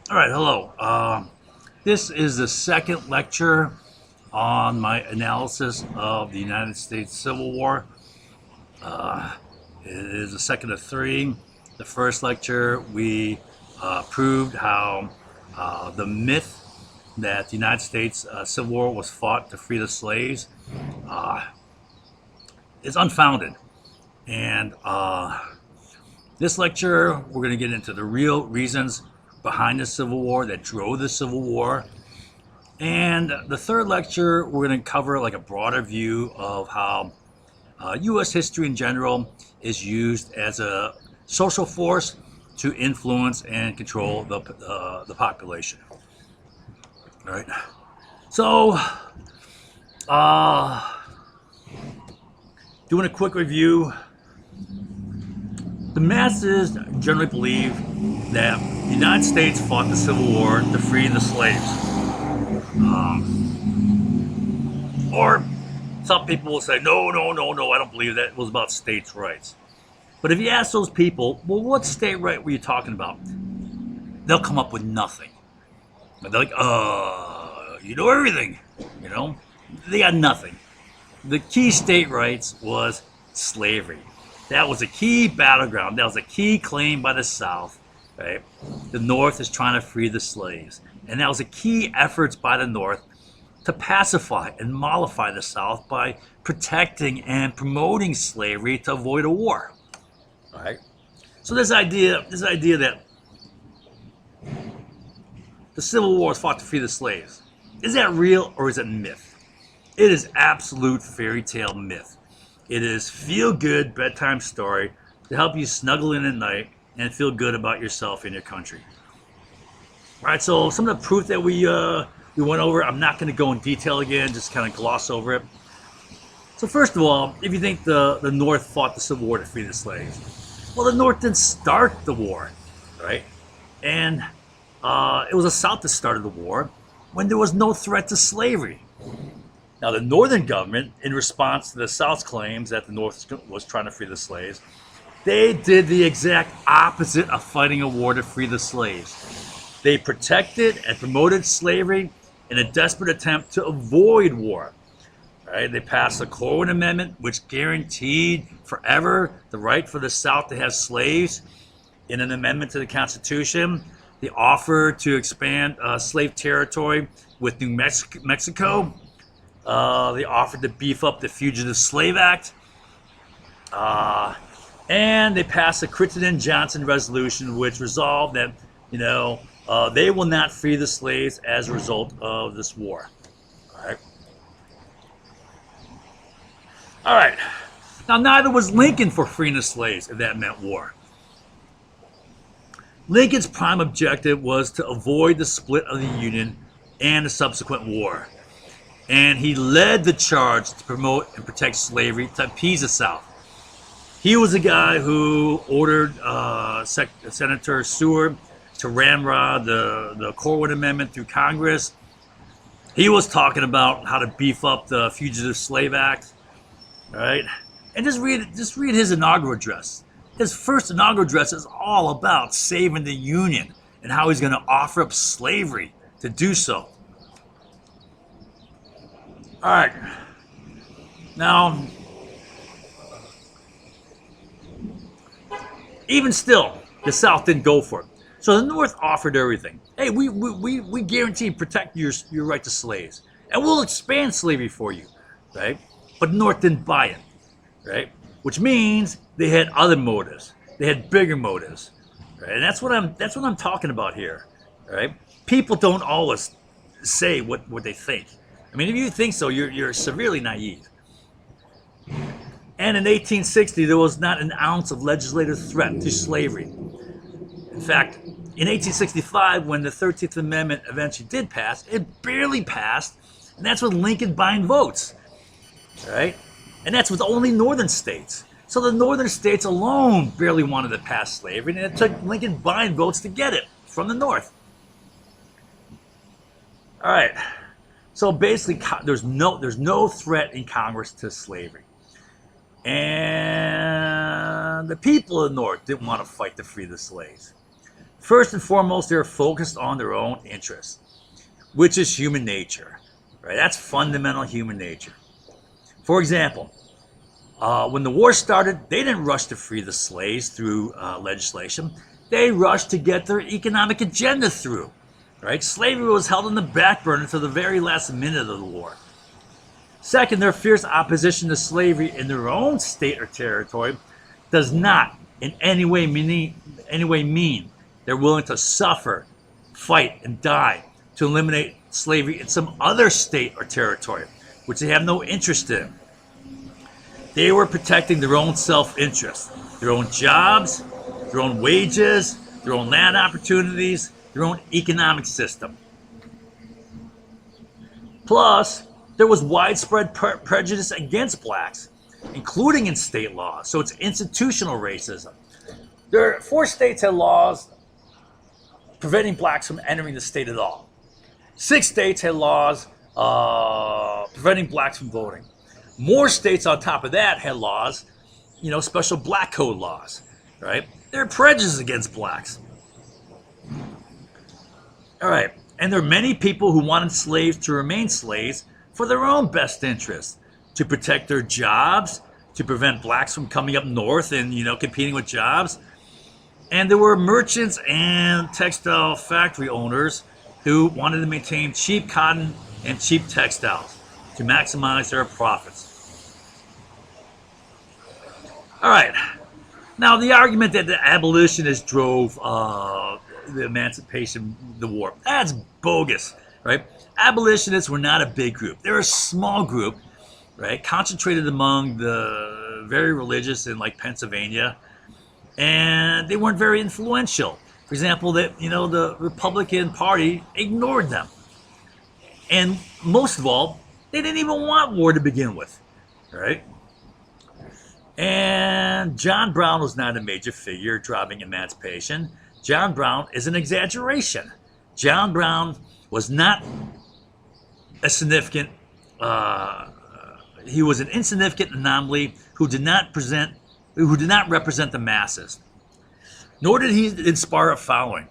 All right, hello. This is the second lecture on my analysis of the United States Civil War. It is the second of three. The first lecture, we proved how the myth that the United States Civil War was fought to free the slaves is unfounded. And this lecture, we're going to get into the real reasons behind the Civil War that drove the Civil War. And the third lecture, we're going to cover like a broader view of how U.S. history in general is used as a social force to influence and control the population. All right. So, uh, doing a quick review, the masses generally believe that the United States fought the Civil War to free the slaves. Or some people will say, no, no, no, no, I don't believe that. It was about states' rights. But if you ask those people, well, what state right were you talking about? They'll come up with nothing. They're like, you know everything. You know, they got nothing. The key state rights was slavery. That was a key battleground. That was a key claim by the South. Right? The North is trying to free the slaves. And that was a key efforts by the North to pacify and mollify the South by protecting and promoting slavery to avoid a war. All right. So this idea that the Civil War was fought to free the slaves, is that real or is it myth? It is absolute fairy tale myth. It is feel good bedtime story to help you snuggle in at night and feel good about yourself and your country. All right. So some of the proof that we went over, I'm not going to go in detail again, just kind of gloss over it. So first of all, if you think the North fought the Civil War to free the slaves, well, the North didn't start the war, right? And it was the South that started the war when there was no threat to slavery. Now, the Northern government, in response to the South's claims that the North was trying to free the slaves, they did the exact opposite of fighting a war to free the slaves. They protected and promoted slavery in a desperate attempt to avoid war. Right? They passed the Corwin Amendment, which guaranteed forever the right for the South to have slaves in an amendment to the Constitution. They offered to expand slave territory with New Mexico. They offered to beef up the Fugitive Slave Act. And they passed the Crittenden-Johnson resolution, which resolved that, they will not free the slaves as a result of this war. All right. All right. Now, neither was Lincoln for freeing the slaves if that meant war. Lincoln's prime objective was to avoid the split of the Union and the subsequent war. And he led the charge to promote and protect slavery to appease the South. He was the guy who ordered Senator Seward to ramrod the Corwin Amendment through Congress. He was talking about how to beef up the Fugitive Slave Act, right? And just read his inaugural address. His first inaugural address is all about saving the Union and how he's going to offer up slavery to do so. All right. Now, even still, the South didn't go for it. So the North offered everything. Hey, we guarantee protect your right to slaves, and we'll expand slavery for you, right? But the North didn't buy it, right? Which means they had other motives. They had bigger motives, right? And that's what I'm talking about here, right? People don't always say what they think. I mean, if you think so, you're severely naive. And in 1860, there was not an ounce of legislative threat to slavery. In fact, in 1865, when the 13th Amendment eventually did pass, it barely passed, and that's with Lincoln buying votes, right? And that's with only northern states. So the northern states alone barely wanted to pass slavery, and it took Lincoln buying votes to get it from the North. All right. So basically, there's no threat in Congress to slavery. And the people of the North didn't want to fight to free the slaves. First and foremost, they're focused on their own interests, which is human nature, right? That's fundamental human nature. For example, when the war started, they didn't rush to free the slaves through legislation. They rushed to get their economic agenda through, right? Slavery was held on the back burner until the very last minute of the war. Second, their fierce opposition to slavery in their own state or territory does not in any way mean they're willing to suffer, fight, and die to eliminate slavery in some other state or territory, which they have no interest in. They were protecting their own self-interest, their own jobs, their own wages, their own land opportunities, their own economic system. Plus, there was widespread prejudice against blacks, including in state laws, so it's institutional racism. There are 4 states had laws preventing blacks from entering the state at all. 6 states had laws preventing blacks from voting. More states on top of that had laws, special black code laws, right? There are prejudices against blacks. All right, and there are many people who wanted slaves to remain slaves for their own best interests, to protect their jobs, to prevent blacks from coming up north and, competing with jobs. And there were merchants and textile factory owners who wanted to maintain cheap cotton and cheap textiles to maximize their profits. All right. Now, the argument that the abolitionists drove the emancipation, the war, that's bogus, right? Abolitionists were not a big group. They're a small group, right? Concentrated among the very religious in like Pennsylvania, and they weren't very influential. For example, the Republican Party ignored them. And most of all, they didn't even want war to begin with, right? And John Brown was not a major figure driving emancipation. John Brown is an exaggeration. John Brown was not a significant, he was an insignificant anomaly who did not represent the masses. Nor did he inspire a following.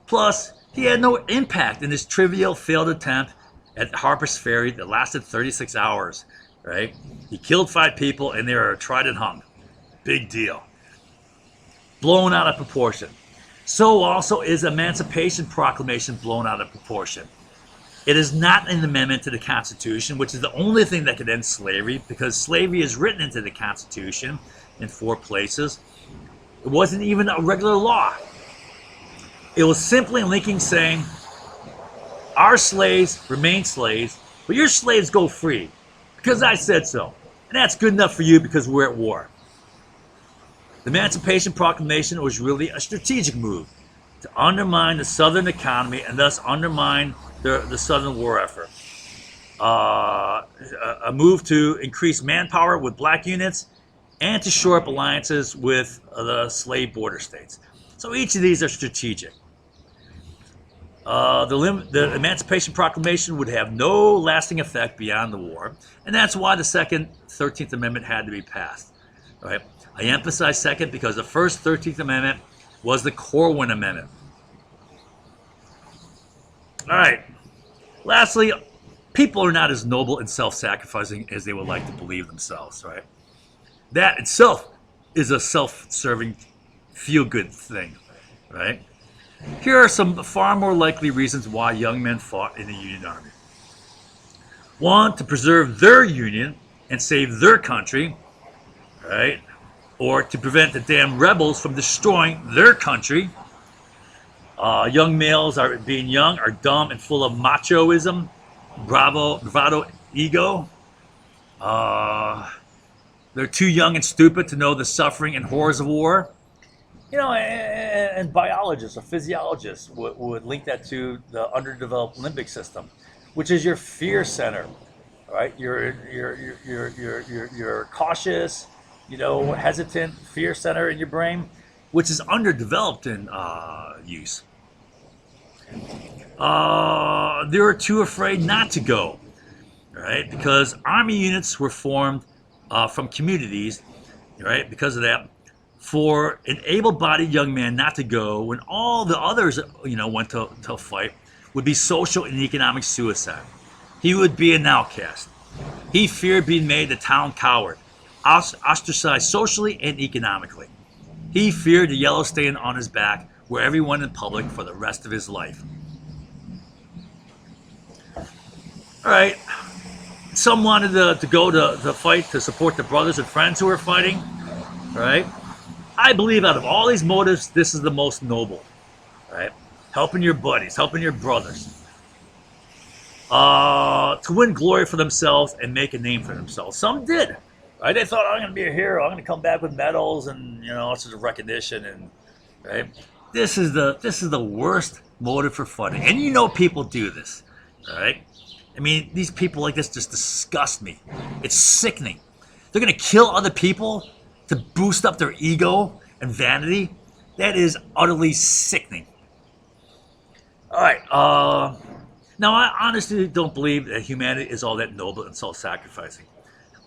Plus, he had no impact in his trivial failed attempt at Harper's Ferry that lasted 36 hours, right? He killed 5 people and they were tried and hung. Big deal. Blown out of proportion. So also is Emancipation Proclamation blown out of proportion. It is not an amendment to the Constitution, which is the only thing that could end slavery, because slavery is written into the Constitution in 4 places. It wasn't even a regular law. It was simply Lincoln saying, our slaves remain slaves, but your slaves go free, because I said so. And that's good enough for you because we're at war. The Emancipation Proclamation was really a strategic move to undermine the Southern economy and thus undermine the Southern war effort. A move to increase manpower with black units and to shore up alliances with the slave border states. So each of these are strategic. The Emancipation Proclamation would have no lasting effect beyond the war, and that's why the Second 13th Amendment had to be passed. Right? I emphasize second because the first 13th Amendment was the Corwin Amendment. All right. Lastly, people are not as noble and self-sacrificing as they would like to believe themselves, right? That itself is a self-serving, feel-good thing, right? Here are some far more likely reasons why young men fought in the Union Army. 1, to preserve their union and save their country, right? Or to prevent the damn rebels from destroying their country. Young males being young are dumb and full of machoism, bravado, ego. They're too young and stupid to know the suffering and horrors of war. And biologists or physiologists would link that to the underdeveloped limbic system, which is your fear center, right? You're cautious, hesitant fear center in your brain, which is underdeveloped in use. They were too afraid not to go, right? Because army units were formed from communities, right? Because of that, for an able-bodied young man not to go when all the others, went to fight would be social and economic suicide. He would be an outcast. He feared being made the town coward, ostracized socially and economically. He feared the yellow stain on his back where everyone in public for the rest of his life. All right. Some wanted to go to fight to support the brothers and friends who were fighting. All right. I believe out of all these motives, this is the most noble. All right. Helping your buddies, helping your brothers. To win glory for themselves and make a name for themselves. Some did. Right? They thought, I'm going to be a hero. I'm going to come back with medals and, sort of recognition. And right. This is the worst motive for fighting. And people do this. All right. I mean, these people like this just disgust me. It's sickening. They're going to kill other people to boost up their ego and vanity. That is utterly sickening. All right. Now, I honestly don't believe that humanity is all that noble and self-sacrificing.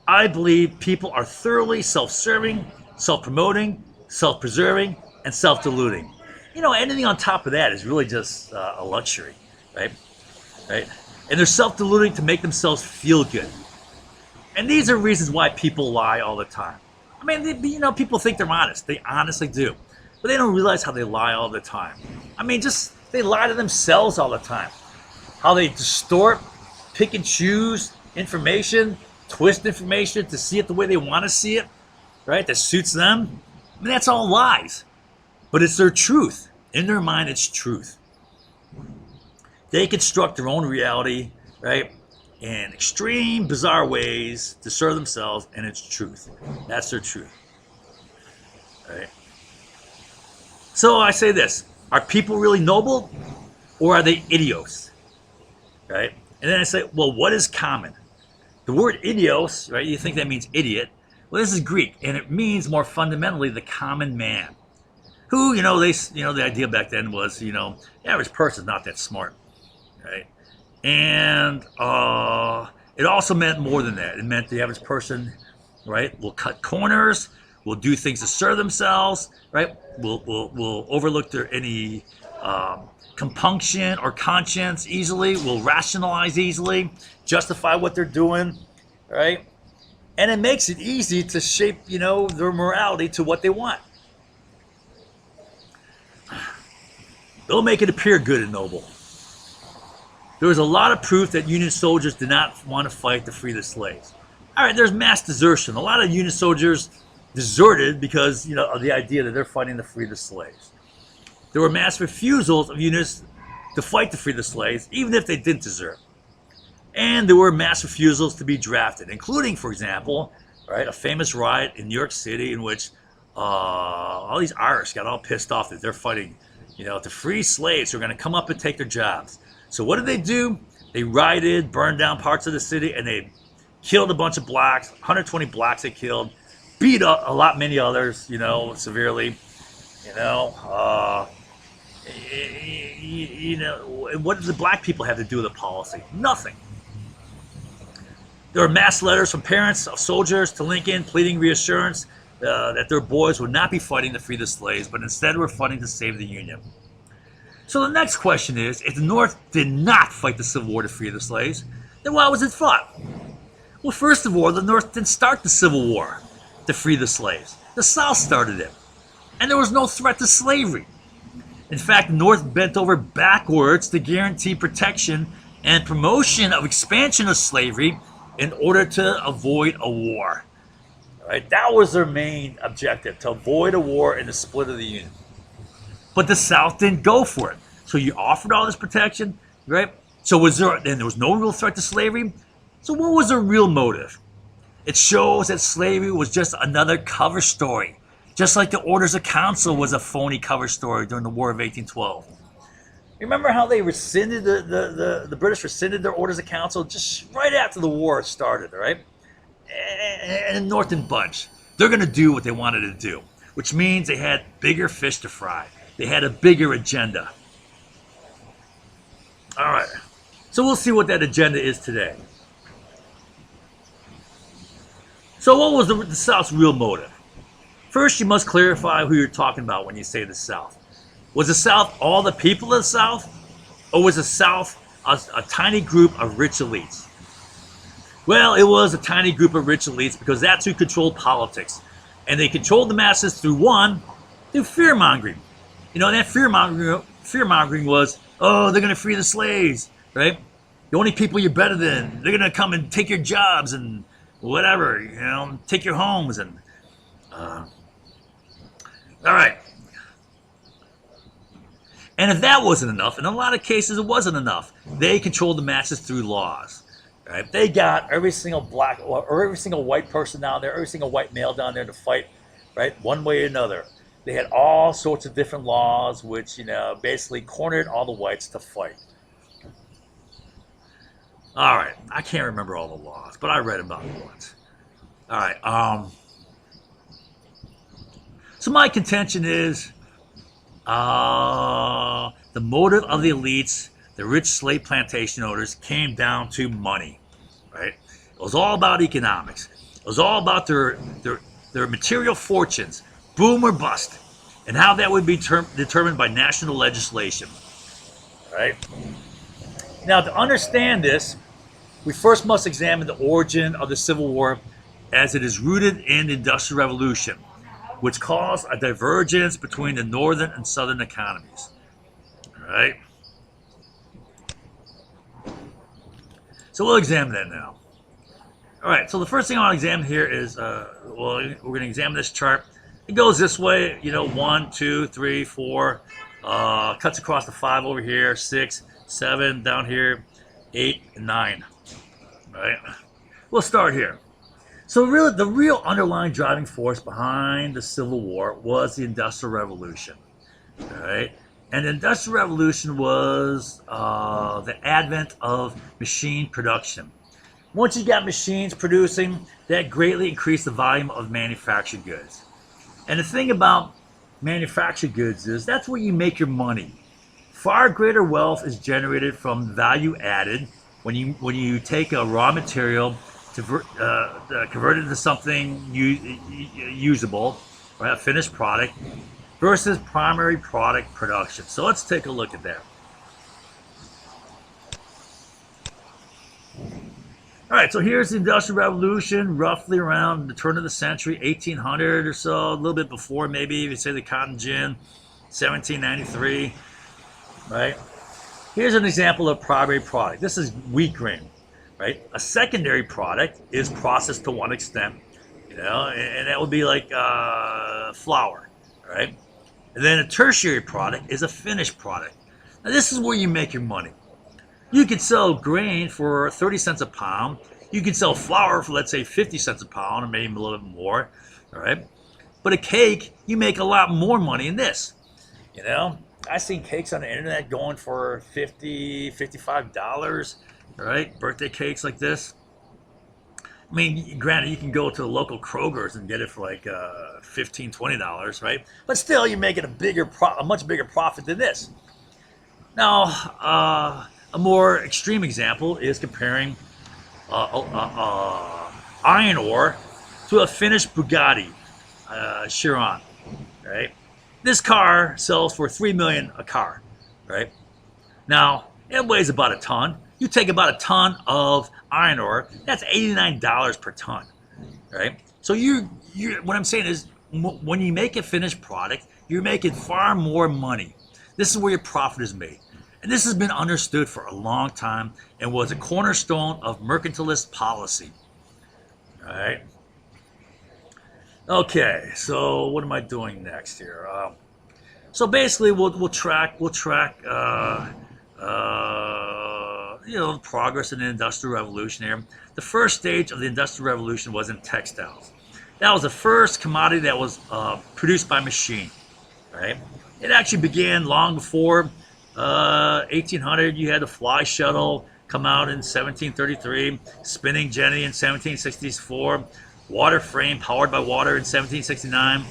I believe people are thoroughly self-serving, self-promoting, self-preserving, and self-deluding. Anything on top of that is really just a luxury, right? Right? And they're self-deluding to make themselves feel good. And these are reasons why people lie all the time. I mean, people think they're honest. They honestly do. But they don't realize how they lie all the time. I mean, they lie to themselves all the time. How they distort, pick and choose information, twist information to see it the way they want to see it, right? That suits them. I mean, that's all lies. But it's their truth. In their mind, it's truth. They construct their own reality, right, in extreme, bizarre ways to serve themselves, and it's truth. That's their truth. Right? So I say this. Are people really noble, or are they idiots? Right? And then I say, well, what is common? The word idios, right, you think that means idiot. Well, this is Greek, and it means more fundamentally the common man. Who, the idea back then was, the average person's not that smart. Right? And it also meant more than that. It meant the average person, right, will cut corners, will do things to serve themselves, right, will overlook any compunction or conscience easily, will rationalize easily, justify what they're doing, right? And it makes it easy to shape, their morality to what they want. They'll make it appear good and noble. There was a lot of proof that Union soldiers did not want to fight to free the slaves. All right, there's mass desertion. A lot of Union soldiers deserted because, of the idea that they're fighting to free the slaves. There were mass refusals of Unions to fight to free the slaves, even if they didn't desert. And there were mass refusals to be drafted, including, for example, right, a famous riot in New York City in which all these Irish got all pissed off that they're fighting, to free slaves who are going to come up and take their jobs. So what did they do? They rioted, burned down parts of the city, and they killed a bunch of blacks. 120 blacks they killed, beat up many others, severely. What did the black people have to do with the policy? Nothing. There were mass letters from parents of soldiers to Lincoln pleading reassurance that their boys would not be fighting to free the slaves, but instead were fighting to save the Union. So the next question is, if the North did not fight the Civil War to free the slaves, then why was it fought? Well, first of all, the North didn't start the Civil War to free the slaves. The South started it. And there was no threat to slavery. In fact, the North bent over backwards to guarantee protection and promotion of expansion of slavery in order to avoid a war. All right, that was their main objective, to avoid a war and the split of the Union. But the South didn't go for it. So you offered all this protection, right? So there was no real threat to slavery. So what was their real motive? It shows that slavery was just another cover story, just like the Orders of Council was a phony cover story during the War of 1812. Remember how they rescinded the British rescinded their Orders of Council just right after the war started, right? And the North didn't budge. They're going to do what they wanted to do, which means they had bigger fish to fry. They had a bigger agenda. All right. So we'll see what that agenda is today. So what was the South's real motive? First, you must clarify who you're talking about when you say the South. Was the South all the people of the South? Or was the South a tiny group of rich elites? Well, it was a tiny group of rich elites because that's who controlled politics. And they controlled the masses through fear-mongering. That fear-mongering was, oh, they're going to free the slaves, right? The only people you're better than, they're going to come and take your jobs and whatever, take your homes. And all right. And if that wasn't enough, in a lot of cases it wasn't enough, they controlled the masses through laws. Right? They got every single black or every single white person down there, every single white male down there to fight, right? One way or another. They had all sorts of different laws which, basically cornered all the whites to fight. All right. I can't remember all the laws, but I read about it once. All right. So my contention is the motive of the elites, the rich slave plantation owners, came down to money, right? It was all about economics. It was all about their material fortunes, boom or bust, and how that would be determined by national legislation, right? Now, to understand this, we first must examine the origin of the Civil War as it is rooted in the Industrial Revolution, which caused a divergence between the northern and southern economies, all right? So we'll examine that now. All right, so the first thing I want to examine here is, we're going to examine this chart. It goes this way, 1, 2, 3, 4, cuts across the 5 over here, 6, 7, down here, 8, and 9. All right, we'll start here. So the real underlying driving force behind the Civil War was the Industrial Revolution. All right. And the Industrial Revolution was the advent of machine production. Once you got machines producing, that greatly increased the volume of manufactured goods. And the thing about manufactured goods is that's where you make your money. Far greater wealth is generated from value added when you take a raw material to convert it into something usable, right, a finished product, versus primary product production. So let's take a look at that. All right, so here's the Industrial Revolution, roughly around the turn of the century, 1800 or so, a little bit before, maybe if you say the cotton gin, 1793, right? Here's an example of primary product. This is wheat grain, right? A secondary product is processed to one extent, and that would be like flour, right? And then a tertiary product is a finished product. Now this is where you make your money. You could sell grain for 30 cents a pound. You could sell flour for, let's say, 50 cents a pound, or maybe a little bit more, all right? But a cake, you make a lot more money in this, I've seen cakes on the internet going for $50, $55, all right? Birthday cakes like this. I mean, granted, you can go to the local Kroger's and get it for like $15, $20, right? But still, you're making a much bigger profit than this. Now, a more extreme example is comparing iron ore to a finished Bugatti Chiron, right? This car sells for $3 million a car, right? Now, it weighs about a ton. You take about a ton of iron ore, that's $89 per ton, right? So what I'm saying is, when you make a finished product, you're making far more money. This is where your profit is made. And this has been understood for a long time and was a cornerstone of mercantilist policy. All right. Okay, so what am I doing next here? So basically, we'll track progress in the Industrial Revolution here. The first stage of the Industrial Revolution was in textiles. That was the first commodity that was produced by machine, right? It actually began long before 1800. You had the fly shuttle come out in 1733, spinning jenny in 1764, water frame powered by water in 1769.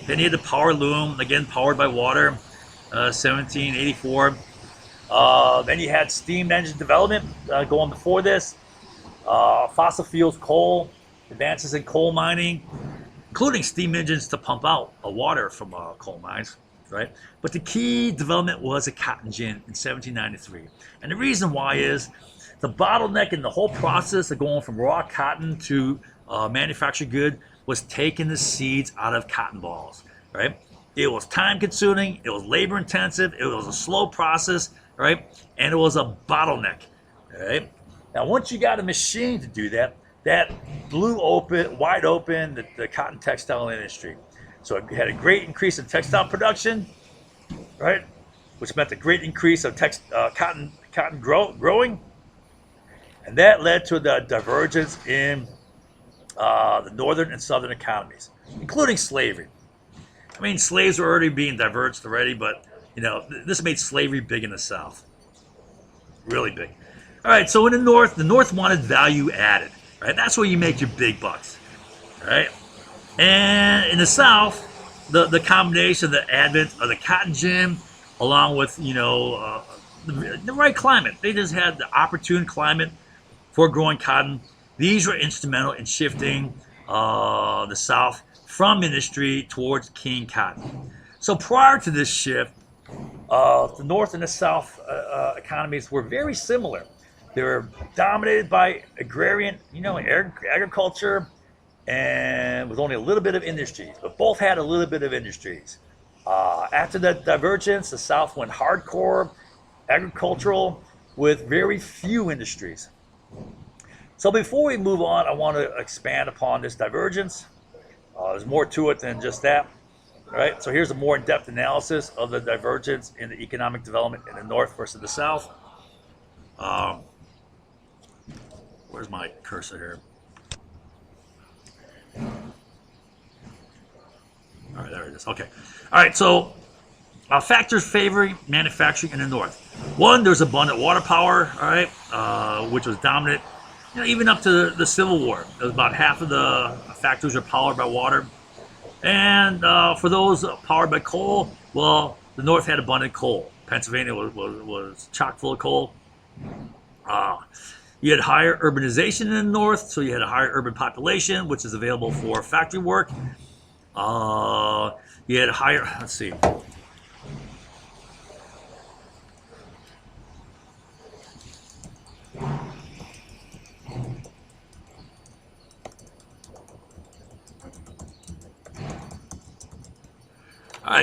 Then you had the power loom, again powered by water, 1784. Then you had steam engine development going before this. Fossil fuels, coal, advances in coal mining. including steam engines to pump out water from coal mines, right? But the key development was a cotton gin in 1793. And the reason why is the bottleneck in the whole process of going from raw cotton to manufactured good was taking the seeds out of cotton balls, right? It was time consuming, it was labor intensive, it was a slow process, right? And it was a bottleneck, right? Now, once you got a machine to do that, that blew wide open the cotton textile industry. So it had a great increase in textile production, right? Which meant a great increase of cotton growing. And that led to the divergence in the northern and southern economies, including slavery. I mean, slaves were already being diverged already, but this made slavery big in the South, really big. All right, so in the North wanted value added, right? That's where you make your big bucks, right? And in the South, the combination of the advent of the cotton gin, along with the right climate, they just had the opportune climate for growing cotton. These were instrumental in shifting the South from industry towards king cotton. So prior to this shift, the North and the South economies were very similar. They were dominated by agrarian, agriculture, and with only a little bit of industries. But both had a little bit of industries. After that divergence, the South went hardcore agricultural with very few industries. So before we move on, I want to expand upon this divergence. There's more to it than just that. All right, so here's a more in-depth analysis of the divergence in the economic development in the North versus the South. Where's my cursor here? All right, there it is. Okay. All right, so factors favoring manufacturing in the North. One, there's abundant water power, all right, which was dominant, even up to the Civil War. It was about half of the factories are powered by water. And for those powered by coal, well, the North had abundant coal. Pennsylvania was chock full of coal. You had higher urbanization in the North, so you had a higher urban population, which is available for factory work. You had higher, let's see.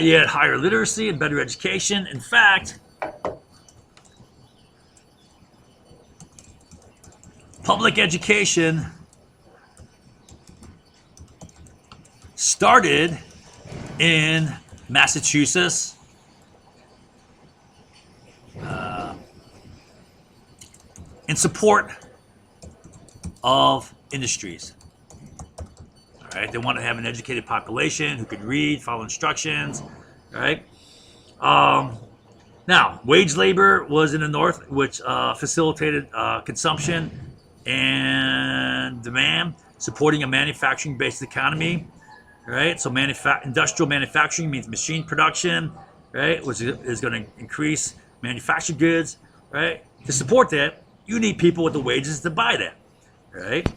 You had higher literacy and better education. In fact, public education started in Massachusetts, in support of industries. All right, they want to have an educated population who could read, follow instructions. All right. Now, wage labor was in the North, which facilitated consumption and demand, supporting a manufacturing-based economy. Right. So, industrial manufacturing means machine production, right, which is going to increase manufactured goods. Right. To support that, you need people with the wages to buy that. Right.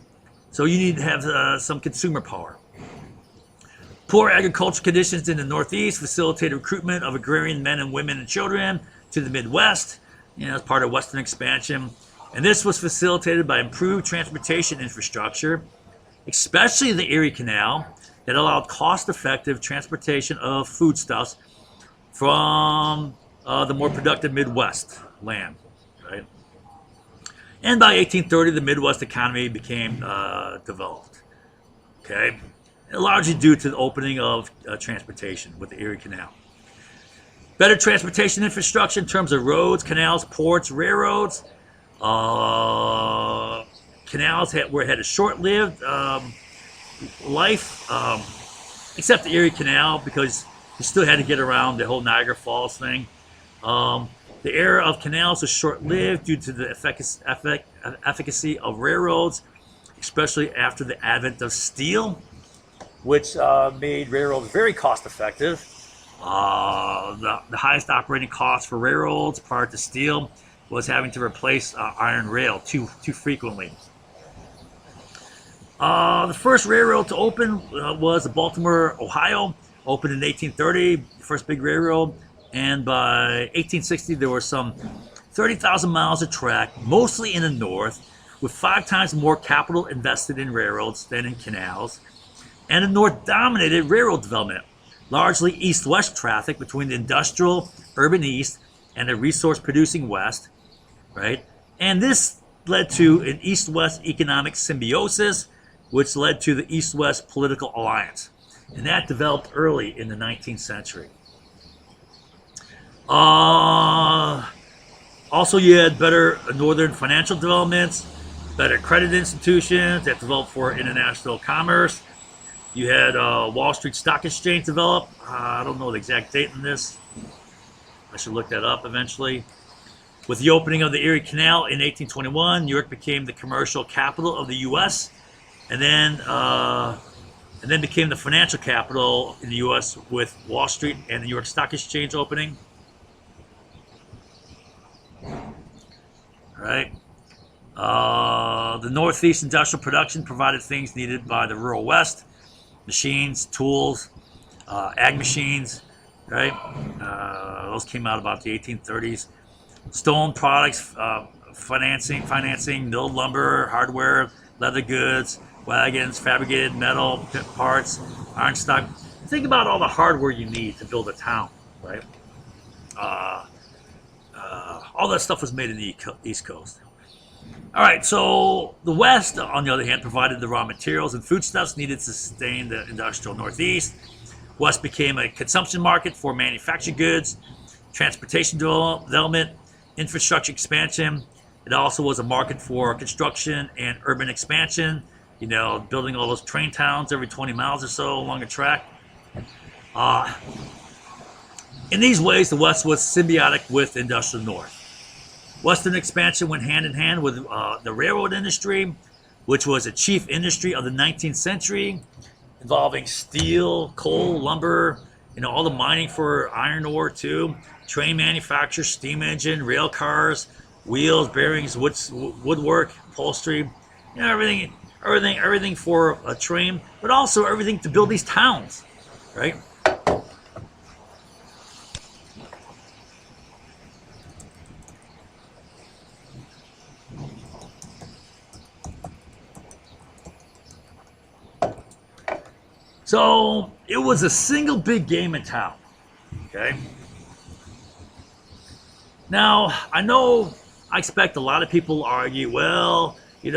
So you need to have some consumer power. Poor agricultural conditions in the Northeast facilitated recruitment of agrarian men and women and children to the Midwest, as part of Western expansion. And this was facilitated by improved transportation infrastructure, especially the Erie Canal, that allowed cost-effective transportation of foodstuffs from the more productive Midwest land. Right? And by 1830, the Midwest economy became developed, okay? Largely due to the opening of transportation with the Erie Canal. Better transportation infrastructure in terms of roads, canals, ports, railroads. Canals had a short-lived life, except the Erie Canal, because you still had to get around the whole Niagara Falls thing. The era of canals was short-lived due to the efficacy of railroads, especially after the advent of steel, which made railroads very cost-effective. The highest operating cost for railroads prior to steel was having to replace iron rail too frequently. The first railroad to open was the Baltimore, Ohio, opened in 1830, the first big railroad. And by 1860, there were some 30,000 miles of track, mostly in the north, with 5 times more capital invested in railroads than in canals. And the north dominated railroad development, largely east-west traffic between the industrial urban east and the resource-producing west, right? And this led to an east-west economic symbiosis, which led to the east-west political alliance. And that developed early in the 19th century. Also, you had better northern financial developments, better credit institutions that developed for international commerce. You had Wall Street Stock Exchange develop. I don't know the exact date on this. I should look that up eventually. With the opening of the Erie Canal in 1821, New York became the commercial capital of the U.S. and then became the financial capital in the U.S. with Wall Street and the New York Stock Exchange opening. All right. The Northeast industrial production provided things needed by the rural West: machines, tools, ag machines. Right. Those came out about the 1830s. Stone products, financing, milled lumber, hardware, leather goods, wagons, fabricated metal parts, iron stock. Think about all the hardware you need to build a town, right? All that stuff was made in the East Coast. All right, so the West, on the other hand, provided the raw materials and foodstuffs needed to sustain the industrial Northeast. West became a consumption market for manufactured goods, transportation development, infrastructure expansion. It also was a market for construction and urban expansion, building all those train towns every 20 miles or so along a track. In these ways, the West was symbiotic with the industrial North. Western expansion went hand in hand with the railroad industry, which was a chief industry of the 19th century, involving steel, coal, lumber, all the mining for iron ore too, train manufacture, steam engine, rail cars, wheels, bearings, woodwork, upholstery, everything for a train, but also everything to build these towns, right? So it was a single big game in town, okay? Now, I expect a lot of people argue, well, by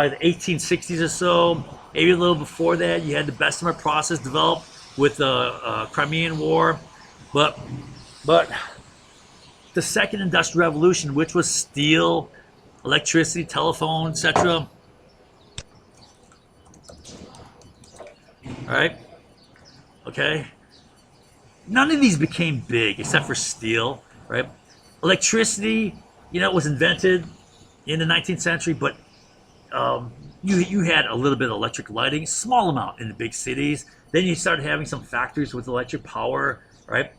the 1860s or so, maybe a little before that, you had the Bessemer process develop with the Crimean War. But the second industrial revolution, which was steel, electricity, telephone, etc., all right, okay, none of these became big except for steel, right? Electricity, was invented in the 19th century, but you had a little bit of electric lighting, small amount in the big cities. Then you started having some factories with electric power, right?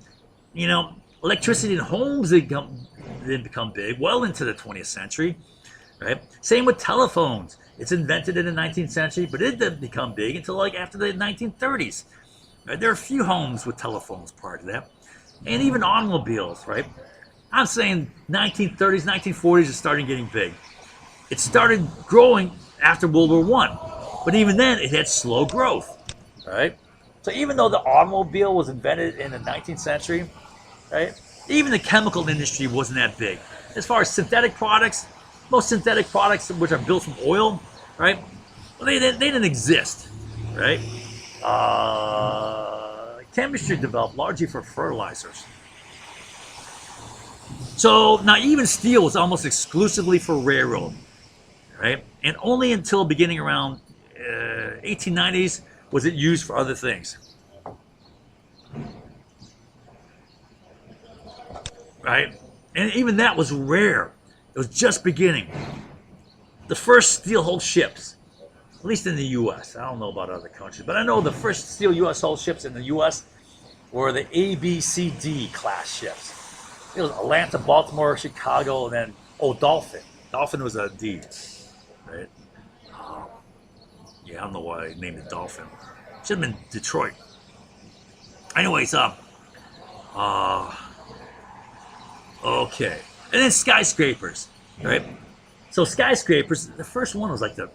Electricity in homes didn't become big well into the 20th century, right? Same with telephones. It's invented in the 19th century, but it didn't become big until after the 1930s. Right? There are a few homes with telephones prior to that, and even automobiles, right? I'm saying 1930s, 1940s is starting getting big. It started growing after World War I, but even then it had slow growth, right? So even though the automobile was invented in the 19th century, right, even the chemical industry wasn't that big. As far as synthetic products, most synthetic products which are built from oil, right, well, they didn't exist, right? Chemistry developed largely for fertilizers. So now even steel was almost exclusively for railroad, right? And only until beginning around 1890s was it used for other things, right? And even that was rare. It was just beginning. The first steel-hulled ships, at least in the U.S. I don't know about other countries, but I know the first steel U.S.-hulled ships in the U.S. were the ABCD class ships. It was Atlanta, Baltimore, Chicago, and then Dolphin. Dolphin was a D, right? Yeah, I don't know why I named it Dolphin. Should have been Detroit. Anyways, uh, okay. And then skyscrapers, right? So skyscrapers, the first one was like the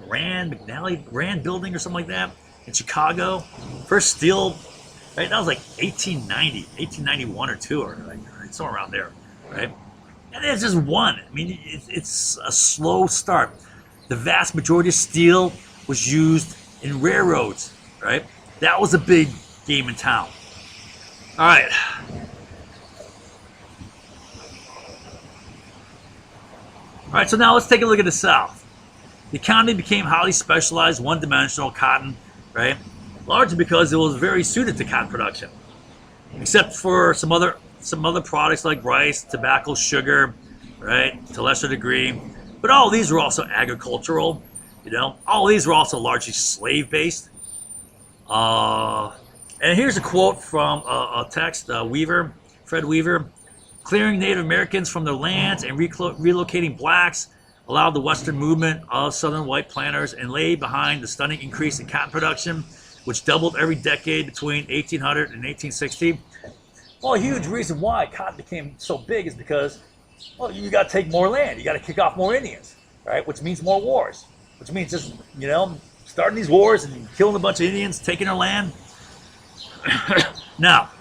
Rand building or something like that in Chicago. First steel, right? That was like 1890, 1891 or two, or like somewhere around there, right? And it's just one. I mean, it's a slow start. The vast majority of steel was used in railroads, right? That was a big game in town. All right. All right, so now let's take a look at the South. The economy became highly specialized, one-dimensional cotton, right? Largely because it was very suited to cotton production, except for some other products like rice, tobacco, sugar, right, to a lesser degree. But all of these were also agricultural. All of these were also largely slave-based. And here's a quote from a text, Fred Weaver. Clearing Native Americans from their lands and relocating blacks allowed the Western movement of Southern white planters and laid behind the stunning increase in cotton production, which doubled every decade between 1800 and 1860. Well, a huge reason why cotton became so big is because, well, you got to take more land. You got to kick off more Indians, right? Which means more wars, which means just, starting these wars and killing a bunch of Indians, taking their land. Now,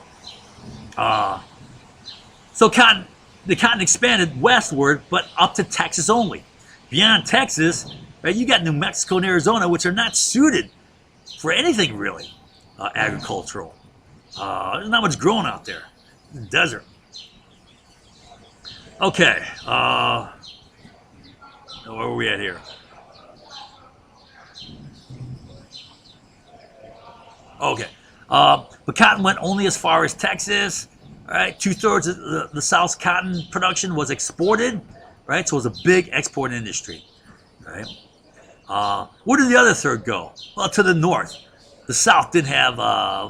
so the cotton expanded westward, but up to Texas only. Beyond Texas, right, you got New Mexico and Arizona, which are not suited for anything really agricultural. There's not much growing out there. It's a desert. Okay. Where were we at here? Okay. But cotton went only as far as Texas. Right, 2/3 of the South's cotton production was exported, right? So it was a big export industry, right? Where did the other third go? Well, to the north. The South didn't have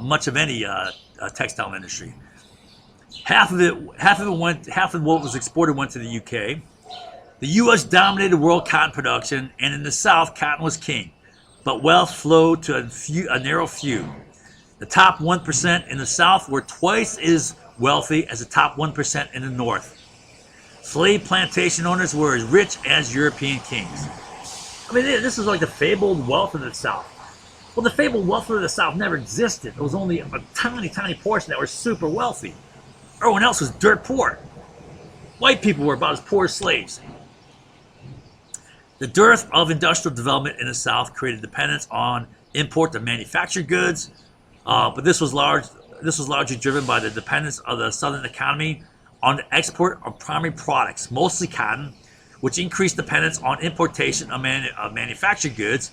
much of any textile industry. Half of what was exported went to the UK. The U.S. dominated world cotton production, and in the South, cotton was king, but wealth flowed to a narrow few. The top 1% in the South were twice as wealthy as the top 1% in the North. Slave plantation owners were as rich as European kings. I mean, this is like the fabled wealth of the South. Well, the fabled wealth of the South never existed. It was only a tiny, tiny portion that were super wealthy. Everyone else was dirt poor. White people were about as poor as slaves. The dearth of industrial development in the South created dependence on import of manufactured goods, but this was largely driven by the dependence of the Southern economy on the export of primary products, mostly cotton, which increased dependence on importation of manufactured goods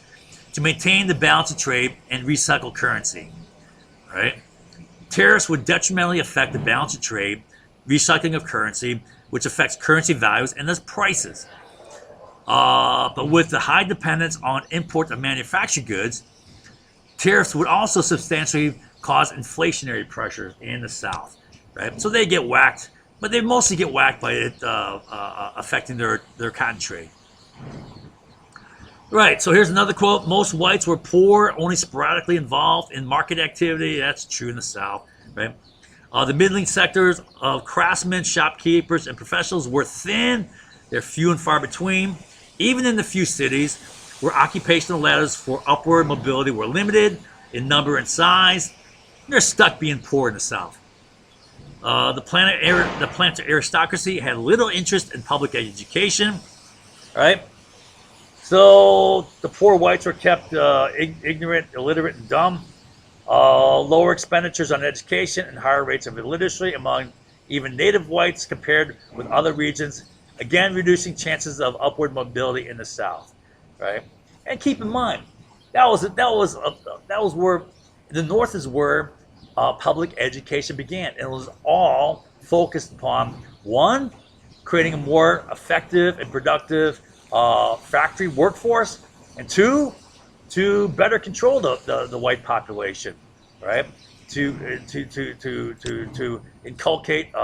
to maintain the balance of trade and recycle currency. Right? Tariffs would detrimentally affect the balance of trade, recycling of currency, which affects currency values and thus prices. But with the high dependence on import of manufactured goods, tariffs would also substantially cause inflationary pressures in the South, right? So they get whacked, but they mostly get whacked by it affecting their cotton trade. Right, so here's another quote. Most whites were poor, only sporadically involved in market activity. That's true in the South, right? The middling sectors of craftsmen, shopkeepers, and professionals were thin. They're few and far between. Even in the few cities where occupational ladders for upward mobility were limited in number and size, they're stuck being poor in the South. The planter aristocracy had little interest in public education, right? So the poor whites were kept ignorant, illiterate, and dumb. Lower expenditures on education and higher rates of illiteracy among even native whites compared with other regions, again reducing chances of upward mobility in the South, right? And keep in mind, that was where the North is where public education began. It was all focused upon, one, creating a more effective and productive factory workforce, and two, to better control the white population, right? To inculcate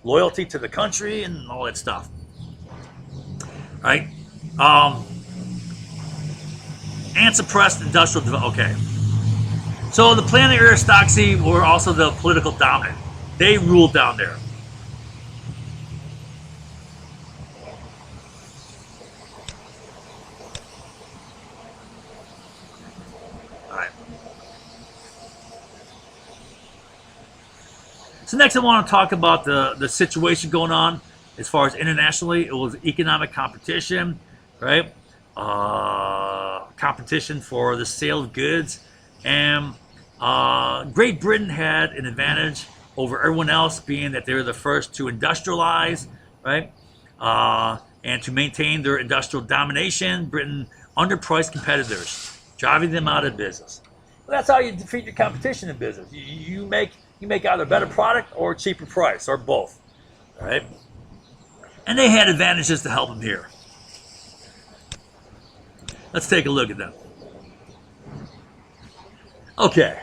loyalty to the country and all that stuff, right? and suppressed industrial development. Okay. So the planetary aristocracy were also the political dominant. They ruled down there. All right. So next I want to talk about the situation going on as far as internationally. It was economic competition, right? Competition for the sale of goods. And Great Britain had an advantage over everyone else, being that they were the first to industrialize, right? And to maintain their industrial domination, Britain underpriced competitors, driving them out of business. Well, that's how you defeat your competition in business. You make either a better product or a cheaper price, or both, right? And they had advantages to help them here. Let's take a look at them. Okay,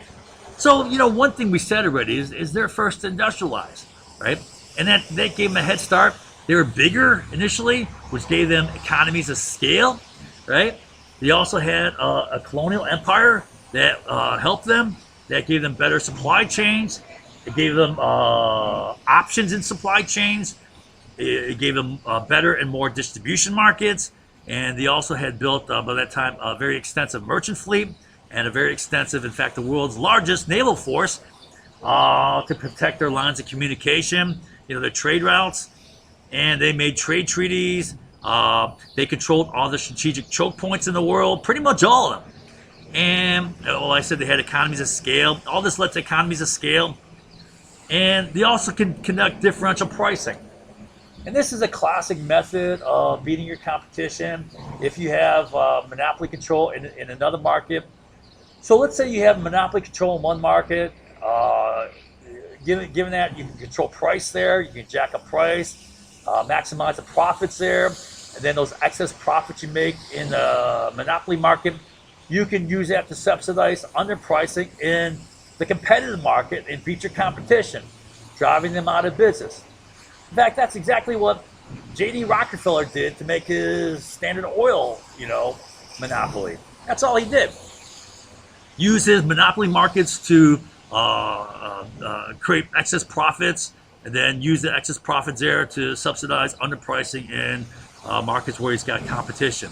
so one thing we said already is they're first to industrialize, right? And that gave them a head start. They were bigger initially, which gave them economies of scale, right? They also had a colonial empire that helped them. That gave them better supply chains. It gave them options in supply chains. It gave them better and more distribution markets. And they also had built, by that time, a very extensive merchant fleet and a very extensive, in fact, the world's largest naval force to protect their lines of communication, their trade routes. And they made trade treaties. They controlled all the strategic choke points in the world, pretty much all of them. And, well, I said they had economies of scale. All this led to economies of scale. And they also can conduct differential pricing. And this is a classic method of beating your competition if you have monopoly control in another market. So let's say you have monopoly control in one market. Given that you can control price there, you can jack up price, maximize the profits there, and then those excess profits you make in the monopoly market, you can use that to subsidize underpricing in the competitive market and beat your competition, driving them out of business. In fact, that's exactly what J.D. Rockefeller did to make his Standard Oil, monopoly. That's all he did. Use his monopoly markets to create excess profits, and then use the excess profits there to subsidize underpricing in markets where he's got competition,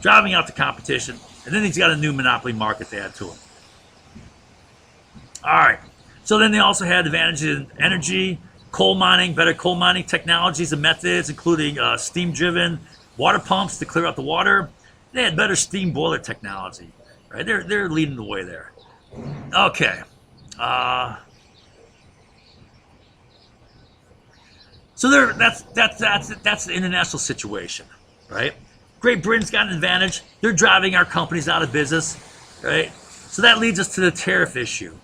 driving out the competition, and then he's got a new monopoly market to add to it. All right. So then they also had advantages in energy, coal mining, better coal mining technologies and methods, including steam-driven water pumps to clear out the water. They had better steam boiler technology, right? They're leading the way there. Okay. So that's the international situation, right? Great Britain's got an advantage. They're driving our companies out of business, right? So that leads us to the tariff issue.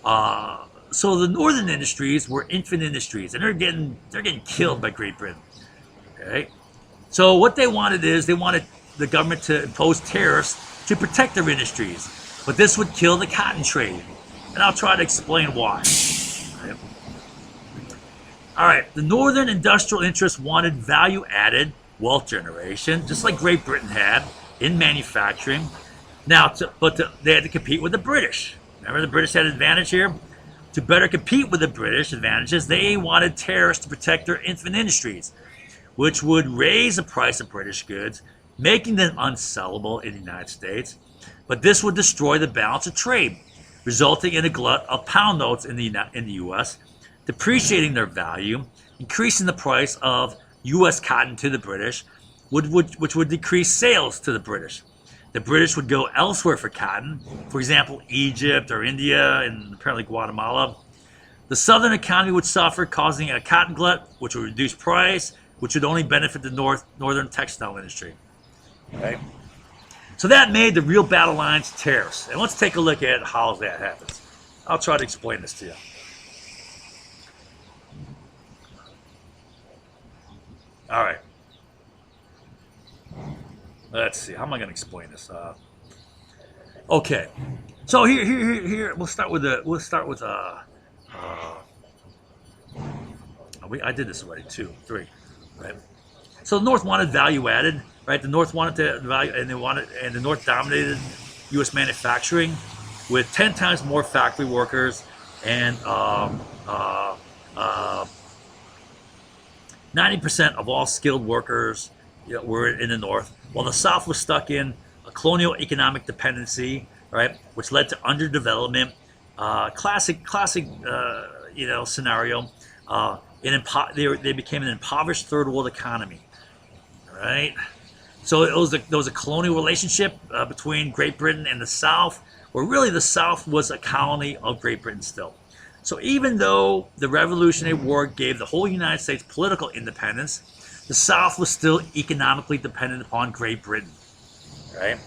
So the northern industries were infant industries, and they're getting killed by Great Britain. Okay, so what they wanted is they wanted the government to impose tariffs to protect their industries, but this would kill the cotton trade, and I'll try to explain why. Okay. All right, the northern industrial interests wanted value-added wealth generation, just like Great Britain had in manufacturing. Now, they had to compete with the British. Remember, the British had an advantage here. To better compete with the British advantages, they wanted tariffs to protect their infant industries, which would raise the price of British goods, making them unsellable in the United States. But this would destroy the balance of trade, resulting in a glut of pound notes in the U.S., depreciating their value, increasing the price of U.S. cotton to the British, which would decrease sales to the British. The British would go elsewhere for cotton, for example, Egypt or India and apparently Guatemala. The southern economy would suffer, causing a cotton glut, which would reduce price, which would only benefit the northern textile industry. Okay? So that made the real battle lines tariffs. And let's take a look at how that happens. I'll try to explain this to you. All right. Let's see. How am I going to explain this? Okay. So here. We'll start with I did this already. 2, 3, right? So the North wanted value added, right? The North wanted to value, and the North dominated U.S. manufacturing with 10 times more factory workers and 90% of all skilled workers were in the North, while the South was stuck in a colonial economic dependency, right, which led to underdevelopment. Classic, scenario. They became an impoverished third world economy, right? So there was a colonial relationship between Great Britain and the South, where really the South was a colony of Great Britain still. So even though the Revolutionary War gave the whole United States political independence, the South was still economically dependent upon Great Britain, right?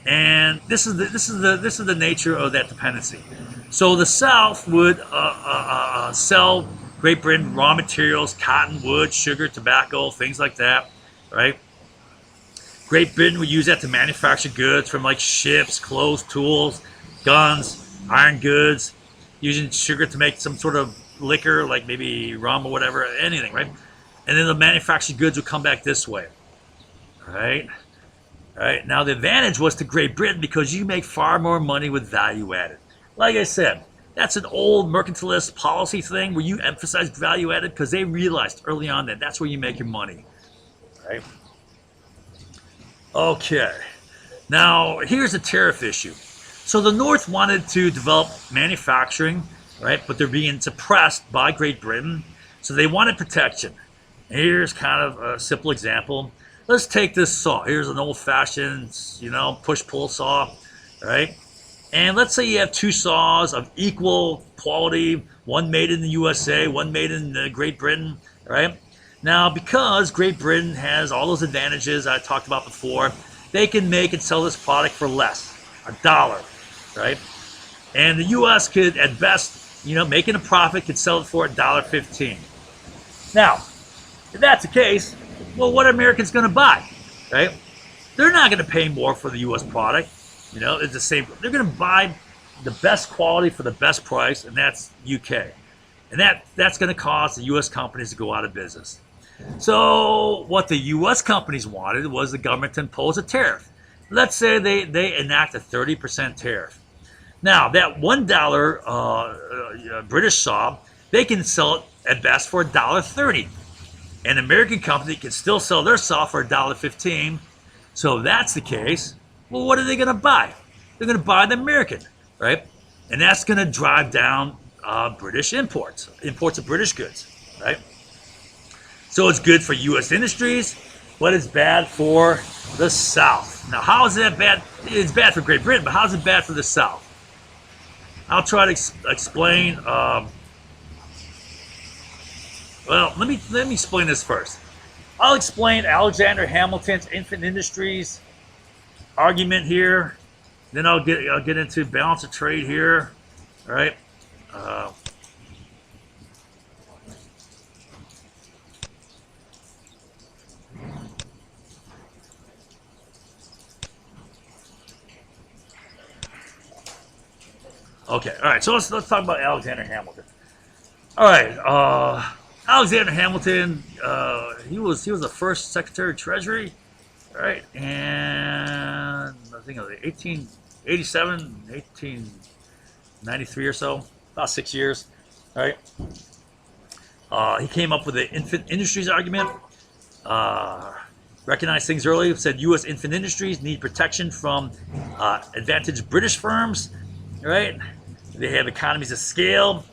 And this is the nature of that dependency. So the South would sell Great Britain raw materials, cotton, wood, sugar, tobacco, things like that, right? Great Britain would use that to manufacture goods from like ships, clothes, tools, guns, iron goods, using sugar to make some sort of liquor, like maybe rum or whatever, anything, right? And then the manufactured goods would come back this way, right? All right. Now the advantage was to Great Britain because you make far more money with value added. Like I said, that's an old mercantilist policy thing where you emphasize value added because they realized early on that that's where you make your money, right? Okay. Now here's a tariff issue. So the North wanted to develop manufacturing, right? But they're being suppressed by Great Britain. So they wanted protection. Here's kind of a simple example. Let's take this saw. Here's an old-fashioned, push-pull saw, right? And let's say you have two saws of equal quality, one made in the USA, one made in Great Britain, right? Now, because Great Britain has all those advantages I talked about before, they can make and sell this product for less, $1, right? And the U.S. could, at best, making a profit, could sell it for $1.15. Now, if that's the case, well, what are Americans going to buy, right? They're not going to pay more for the U.S. product. It's the same. They're going to buy the best quality for the best price, and that's UK. And that's going to cause the U.S. companies to go out of business. So what the U.S. companies wanted was the government to impose a tariff. Let's say they enact a 30% tariff. Now, that $1 British saw, they can sell it at best for $1.30. An American company can still sell their saw for $1.15. So if that's the case, well, what are they going to buy? They're going to buy the American, right? And that's going to drive down British imports of British goods, right? So it's good for U.S. industries, but it's bad for the South. Now, how is that bad? It's bad for Great Britain, but how is it bad for the South? I'll try to explain. Well, let me explain this first. I'll explain Alexander Hamilton's infant industries argument here. Then I'll get into balance of trade here. All right. Okay. All right. So let's talk about Alexander Hamilton. All right. Alexander Hamilton. He was the first Secretary of Treasury. All right, and I think it was 1887, 1893 or so, about 6 years. All right. He came up with the infant industries argument. Recognized things early. Said U.S. infant industries need protection from advantaged British firms. Right. They have economies of scale.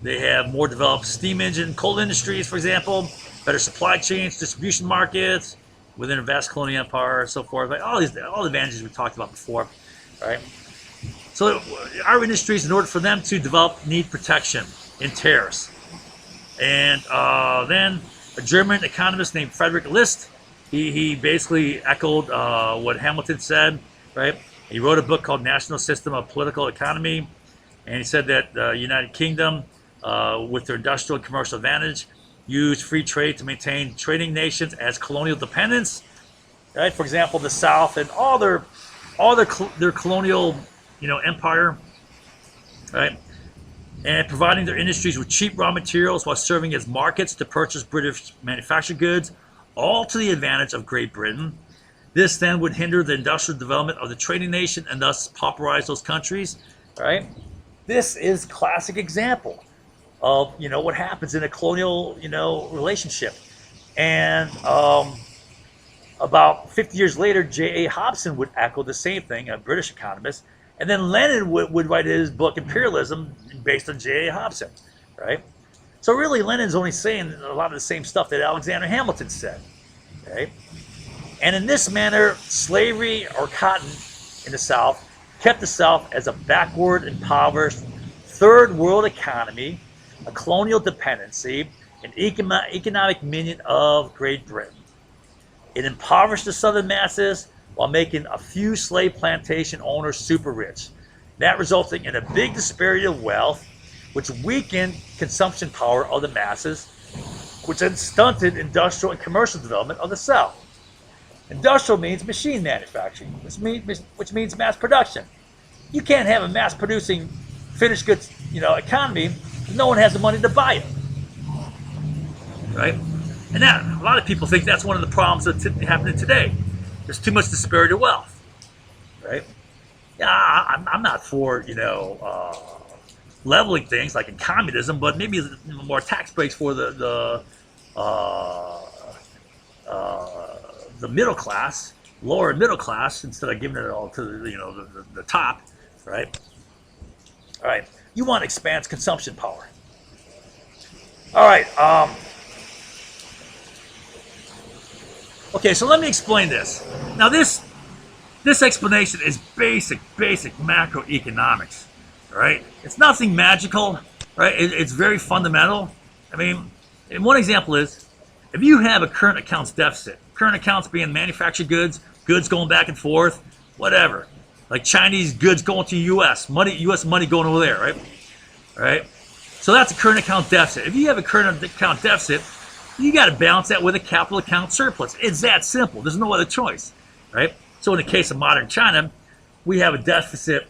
They have more developed steam engine, coal industries, for example, better supply chains, distribution markets within a vast colonial empire, so forth. Like all the advantages we talked about before, right? So our industries, in order for them to develop, need protection in tariffs. And then a German economist named Frederick List, he basically echoed what Hamilton said, right? He wrote a book called National System of Political Economy, and he said that the United Kingdom, with their industrial and commercial advantage, used free trade to maintain trading nations as colonial dependents. Right? For example, the South and all their colonial, empire. Right? and providing their industries with cheap raw materials while serving as markets to purchase British manufactured goods, all to the advantage of Great Britain. This then would hinder the industrial development of the trading nation and thus pauperize those countries, right? This is classic example of, what happens in a colonial, relationship. And about 50 years later, J.A. Hobson would echo the same thing, a British economist. And then Lenin would write his book Imperialism based on J.A. Hobson, right? So really, Lenin's only saying a lot of the same stuff that Alexander Hamilton said, okay? And in this manner, slavery or cotton in the South kept the South as a backward, impoverished, third world economy, a colonial dependency, an economic minion of Great Britain. It impoverished the southern masses while making a few slave plantation owners super rich. That resulting in a big disparity of wealth, which weakened consumption power of the masses, which then stunted industrial and commercial development of the South. Industrial means machine manufacturing, which means mass production. You can't have a mass producing finished goods, economy if no one has the money to buy it, right? And that, a lot of people think that's one of the problems that's happening today. There's too much disparity of wealth, right? Yeah, I'm not for, leveling things like in communism, but maybe more tax breaks for the middle class, lower middle class, instead of giving it all to the top, right? All right, you want to expand consumption power. All right. Okay, so let me explain this. Now this explanation is basic macroeconomics, right? It's nothing magical, right? It's very fundamental. I mean, and one example is, if you have a current accounts deficit, current accounts being manufactured goods going back and forth, whatever, like Chinese goods going to U.S. money going over there, right? Right? So that's a current account deficit. If you have a current account deficit, you got to balance that with a capital account surplus. It's that simple. There's no other choice, right? So in the case of modern China, we have a deficit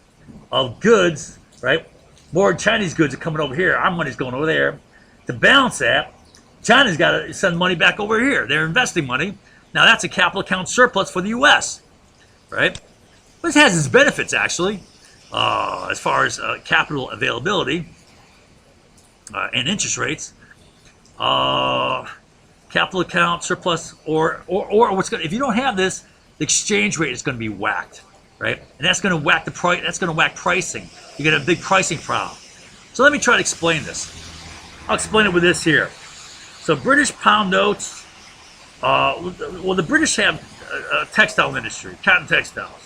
of goods, right? More Chinese goods are coming over here. Our money's going over there. To balance that, China's got to send money back over here. They're investing money. Now that's a capital account surplus for the U.S., right? This has its benefits, actually, as far as capital availability and interest rates. Capital account surplus, or what's going, if you don't have this, the exchange rate is going to be whacked, right? And that's going to whack the price. That's going to whack pricing. You get a big pricing problem. So let me try to explain this. I'll explain it with this here. So British pound notes. Well, the British have a textile industry, cotton textiles,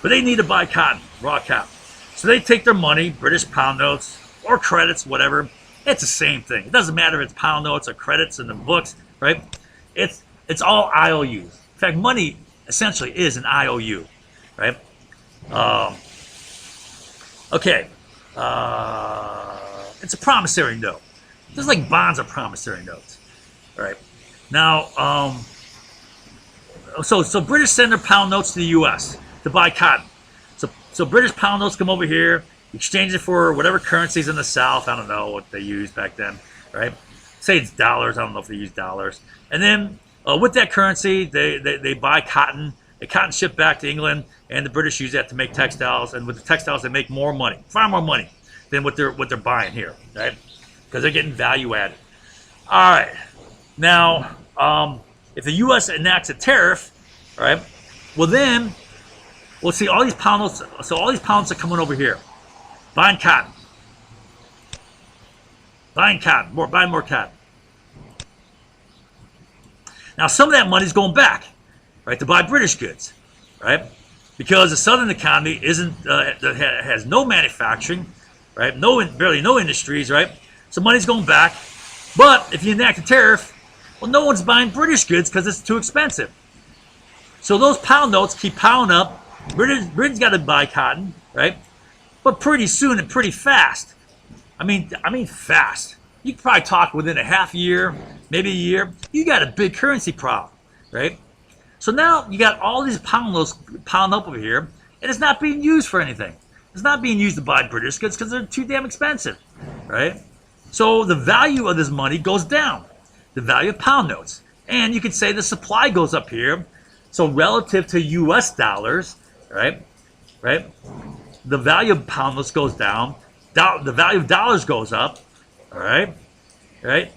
but they need to buy cotton, raw cotton. So they take their money, British pound notes or credits, whatever. It's the same thing. It doesn't matter if it's pound notes or credits in the books, right? It's all IOUs. In fact, money essentially is an IOU, right? Okay. It's a promissory note. Just like bonds are promissory notes, right? Now, so British send their pound notes to the U.S. to buy cotton. So British pound notes come over here, exchange it for whatever currencies in the South. I don't know what they used back then, right? Say it's dollars. I don't know if they use dollars. And then with that currency, they buy cotton. The cotton shipped back to England, and the British use that to make textiles. And with the textiles, they make more money, far more money than what they're buying here, right? Because they're getting value added. All right. Now, if the U.S. enacts a tariff, right? Well, then we'll see all these pound notes. So all these pounds are coming over here, buying cotton, buying more cotton. Now, some of that money is going back, right, to buy British goods, right? Because the southern economy has no manufacturing, right? Barely no industries, right? So money's going back. But if you enact a tariff, well, no one's buying British goods because it's too expensive. So those pound notes keep piling up. Britain's got to buy cotton, right? But pretty soon and pretty fast. I mean fast. You could probably talk within a half year, maybe a year. You got a big currency problem, right? So now you got all these pound notes piled up over here, and it's not being used for anything. It's not being used to buy British goods because they're too damn expensive. right? So the value of this money goes down, the value of pound notes. And you could say the supply goes up here. So relative to US dollars, right? Right? The value of pound notes goes down. The value of dollars goes up. All right? Right?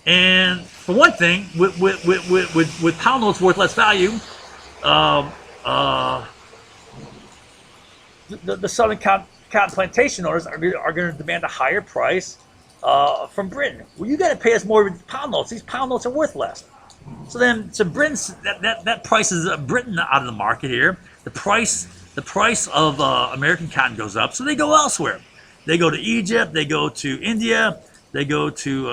And for one thing, with pound notes worth less value, um, uh, the Southern Cotton plantation owners are going to demand a higher price from Britain. Well, you got to pay us more pound notes. These pound notes are worth less. So then, Britain's that prices Britain out of the market here. The price of American cotton goes up, so they go elsewhere. They go to Egypt. They go to India. They go to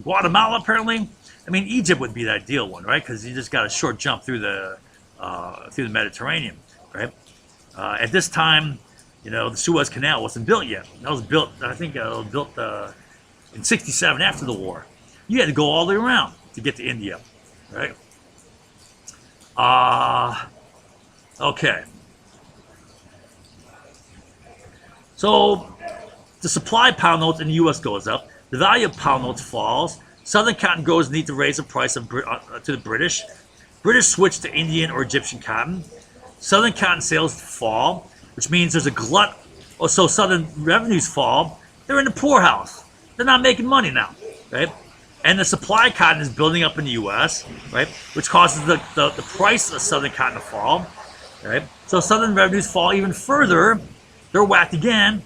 Guatemala. Apparently, I mean Egypt would be the ideal one, right? Because you just got a short jump through the Mediterranean, right? At this time, the Suez Canal wasn't built yet. That was built, I think, built in '67 after the war. You had to go all the way around to get to India, right? Okay. So the supply of pound notes in the U.S. goes up. The value of pound notes falls. Southern cotton growers need to raise the price to the British. British switch to Indian or Egyptian cotton. Southern cotton sales fall, which means there's a glut. So Southern revenues fall. They're in the poorhouse. They're not making money now, right? And the supply of cotton is building up in the U.S., right, which causes the price of Southern cotton to fall, right? So Southern revenues fall even further. They're whacked again.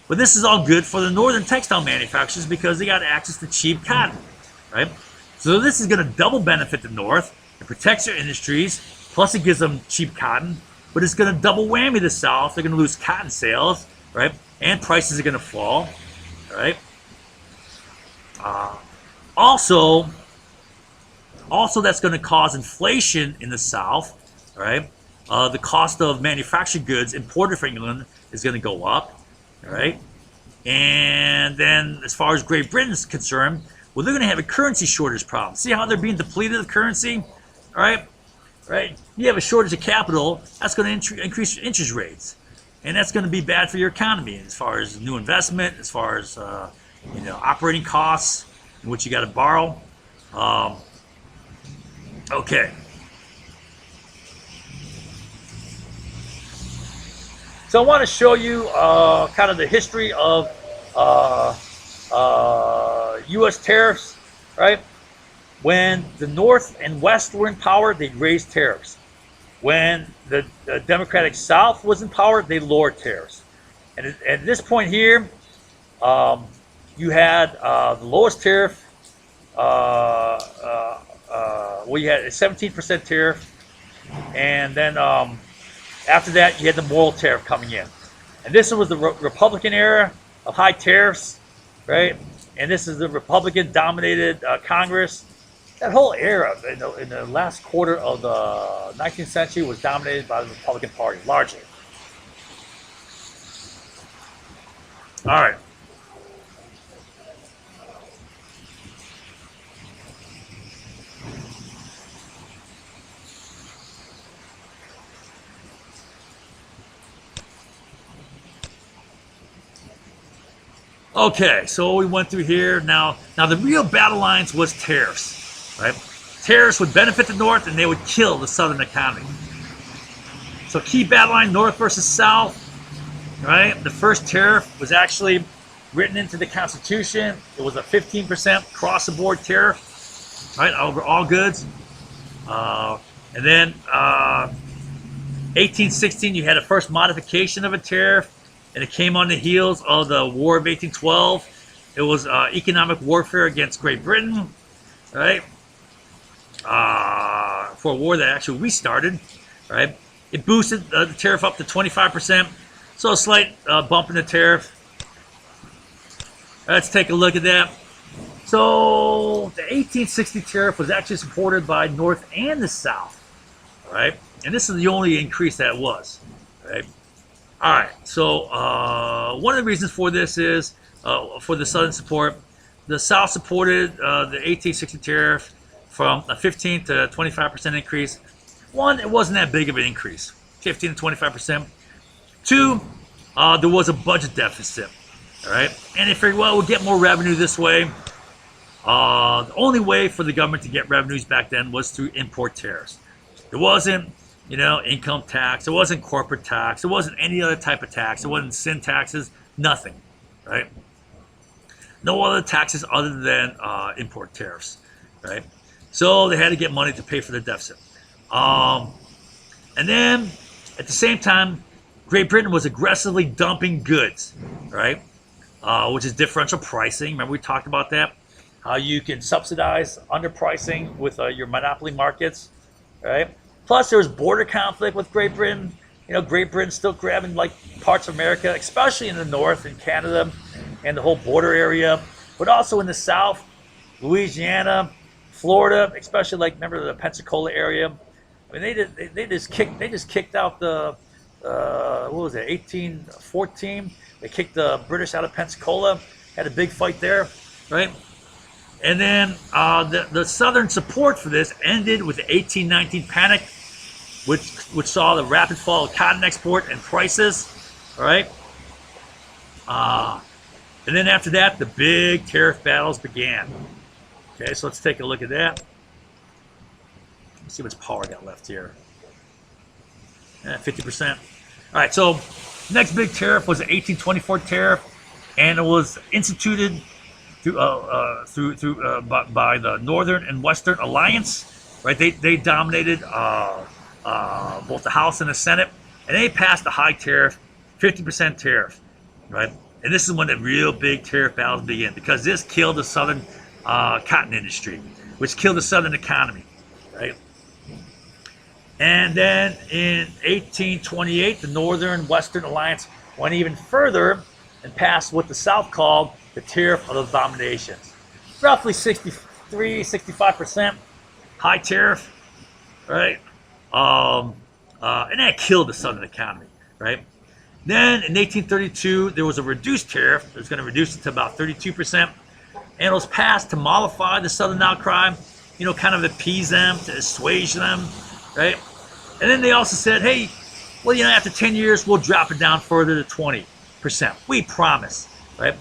But this is all good for the Northern textile manufacturers because they got access to cheap cotton, right? So this is going to double benefit the North. It protects their industries, plus it gives them cheap cotton. But it's going to double whammy the South. They're going to lose cotton sales, right? And prices are going to fall, right? Also, that's going to cause inflation in the South, right? The cost of manufactured goods imported from England is going to go up, right? And then as far as Great Britain is concerned, well, they're going to have a currency shortage problem. See how they're being depleted of currency, all right? Right? You have a shortage of capital, that's going to increase interest rates. And that's going to be bad for your economy as far as new investment, as far as operating costs, in which you got to borrow. Okay. So I want to show you kind of the history of U.S. tariffs, right? When the North and West were in power, they raised tariffs. When the Democratic South was in power, they lowered tariffs. And at this point here, you had the lowest tariff. You had a 17% tariff, and then after that, you had the moral tariff coming in. And this was the Republican era of high tariffs, right? And this is the Republican-dominated Congress. That whole era in the last quarter of the 19th century was dominated by the Republican Party, largely. All right. Okay, so we went through here. Now the real battle lines was tariffs, right? Tariffs would benefit the North and they would kill the Southern economy. So key battle line, North versus South, right? The first tariff was actually written into the Constitution. It was a 15% cross-the-board tariff, right, over all goods. And then 1816, you had a first modification of a tariff. And it came on the heels of the War of 1812. It was economic warfare against Great Britain, right? For a war that actually we started, right? It boosted the tariff up to 25%. So a slight bump in the tariff. Let's take a look at that. So the 1860 tariff was actually supported by North and the South, right? And this is the only increase that was, right? All right, so one of the reasons for this is for the Southern support. The South supported the 1860 tariff from a 15 to 25% increase. One, it wasn't that big of an increase, 15 to 25%. Two, there was a budget deficit. All right, and they figured, well, we'll get more revenue this way. The only way for the government to get revenues back then was through import tariffs. It wasn't, income tax. It wasn't corporate tax. It wasn't any other type of tax. It wasn't sin taxes. Nothing, right? No other taxes other than import tariffs, right? So they had to get money to pay for the deficit. And then at the same time, Great Britain was aggressively dumping goods, right? Which is differential pricing. Remember we talked about that? How you can subsidize underpricing with your monopoly markets, right? Plus, there was border conflict with Great Britain. Great Britain still grabbing like parts of America, especially in the north in Canada and the whole border area, but also in the south, Louisiana, Florida, especially like remember the Pensacola area. I mean, they just kicked out the what was it, 1814? They kicked the British out of Pensacola. Had a big fight there, right? And then the Southern support for this ended with the 1819 panic, which saw the rapid fall of cotton export and prices. All right. And then after that, the big tariff battles began. Okay, so let's take a look at that. Let's see how much power I got left here. 50%. All right, so next big tariff was the 1824 tariff, and it was instituted by the Northern and Western Alliance. Right, they dominated both the House and the Senate, and they passed the high tariff, 50% tariff. Right, and this is when the real big tariff battles begin, because this killed the Southern cotton industry, which killed the Southern economy. Right. And then in 1828, the Northern Western Alliance went even further and passed what the South called the Tariff of Abominations. Roughly 65% high tariff, right? And that killed the Southern economy, right? Then in 1832, there was a reduced tariff. It was going to reduce it to about 32%. And it was passed to mollify the Southern outcry, kind of appease them, to assuage them, right? And then they also said, hey, well, after 10 years, we'll drop it down further to 20%. We promise, right?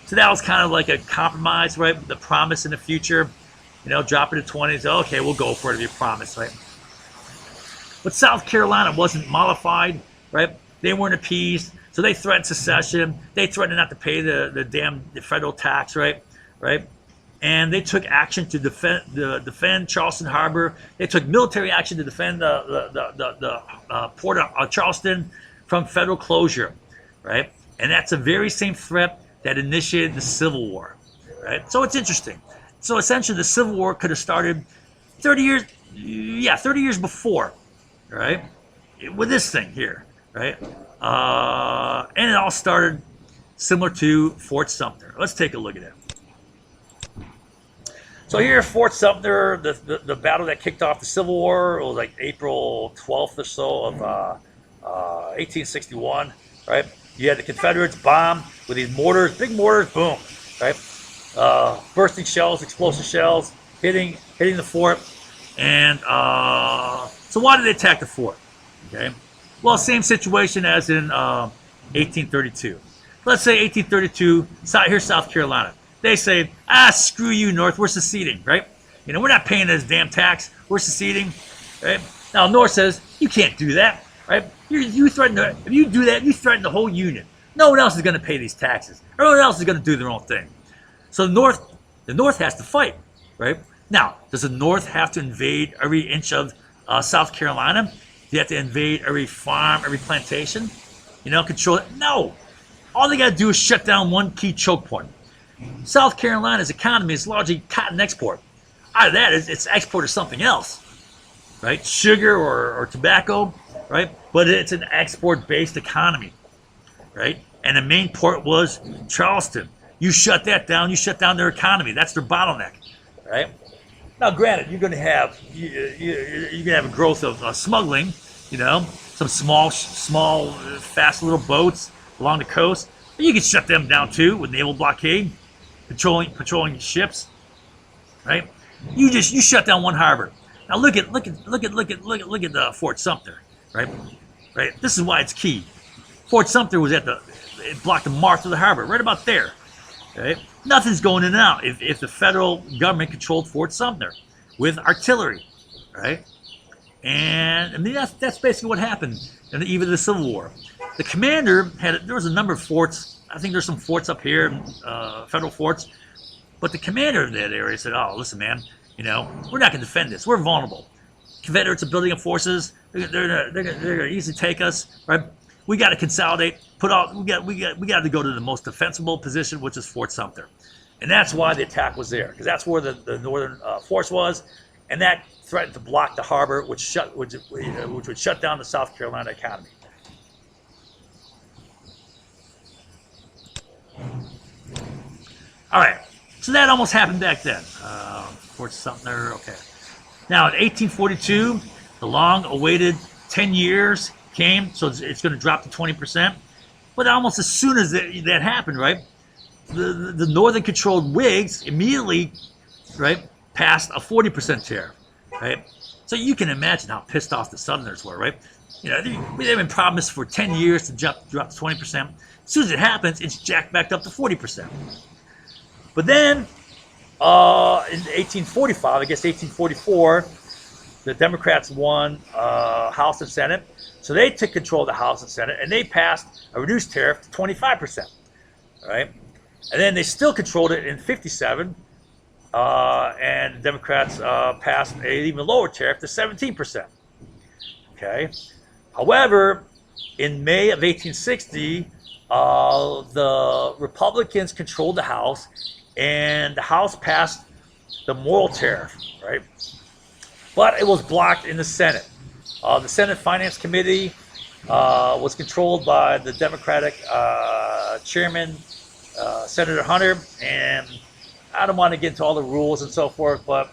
So that was kind of like a compromise, right? The promise in the future, drop it to 20. So, okay, we'll go for it if you promise, right? But South Carolina wasn't mollified, right? They weren't appeased. So they threatened secession. They threatened not to pay the federal tax, right? And they took action to defend Charleston Harbor. They took military action to defend the port of Charleston from federal closure, right? And that's the very same threat that initiated the Civil War, right? So it's interesting. So essentially, the Civil War could have started 30 years before, right? With this thing here, right? And it all started similar to Fort Sumter. Let's take a look at it. So here, Fort Sumter, the battle that kicked off the Civil War, it was like April 12th or so of 1861, right? You had the Confederates bomb with these mortars, big mortars, boom, right? Bursting shells, explosive shells, hitting the fort. And so why did they attack the fort? Okay, well, same situation as in 1832. Let's say 1832, here's South Carolina. They say, screw you, North, we're seceding, right? We're not paying this damn tax, we're seceding, right? Now, North says, you can't do that, right? You threaten if you do that, you threaten the whole Union. No one else is going to pay these taxes. Everyone else is going to do their own thing. So the North has to fight, right? Now, does the North have to invade every inch of South Carolina? Do you have to invade every farm, every plantation? Control it? No. All they got to do is shut down one key choke point. South Carolina's economy is largely cotton export. Out of that, it's export of something else, right? Sugar or tobacco, right? But it's an export-based economy, right? And the main port was Charleston. You shut that down, you shut down their economy. That's their bottleneck, right? Now, granted, you're going to have a growth of smuggling, some small, fast little boats along the coast. But you can shut them down too with naval blockade. Patrolling ships, right? You shut down one harbor. Now look at Fort Sumter, right? This is why it's key. Fort Sumter was at the it blocked the march to the harbor, right about there. Right? Nothing's going in and out if the federal government controlled Fort Sumter with artillery, right? And I mean that's basically what happened in the eve of the Civil War. The commander there was a number of forts. I think there's some forts up here, federal forts, but the commander of that area said, "Oh, listen, man, we're not going to defend this. We're vulnerable. Confederates are building up forces. They're going to easily take us, right? We got to consolidate. We got to go to the most defensible position, which is Fort Sumter, and that's why the attack was there, because that's where the northern force was, and that threatened to block the harbor, which would shut down the South Carolina economy." All right, so that almost happened back then. Fort Sumter, okay. Now, in 1842, the long-awaited 10 years came, so it's going to drop to 20%. But almost as soon as that happened, right, the northern-controlled Whigs immediately, right, passed a 40% tariff, right? So you can imagine how pissed off the Southerners were, right? They've been promised for 10 years to drop to 20%. As soon as it happens, it's jacked back up to 40%. But then, in 1845, I guess 1844, the Democrats won House and Senate. So they took control of the House and Senate, and they passed a reduced tariff to 25%. Right? And then they still controlled it in 57, and the Democrats passed an even lower tariff to 17%. Okay. However, in May of 1860, the Republicans controlled the House, and the House passed the Morrill Tariff, right? But it was blocked in the Senate. The Senate Finance Committee was controlled by the Democratic chairman, Senator Hunter, and I don't want to get into all the rules and so forth, but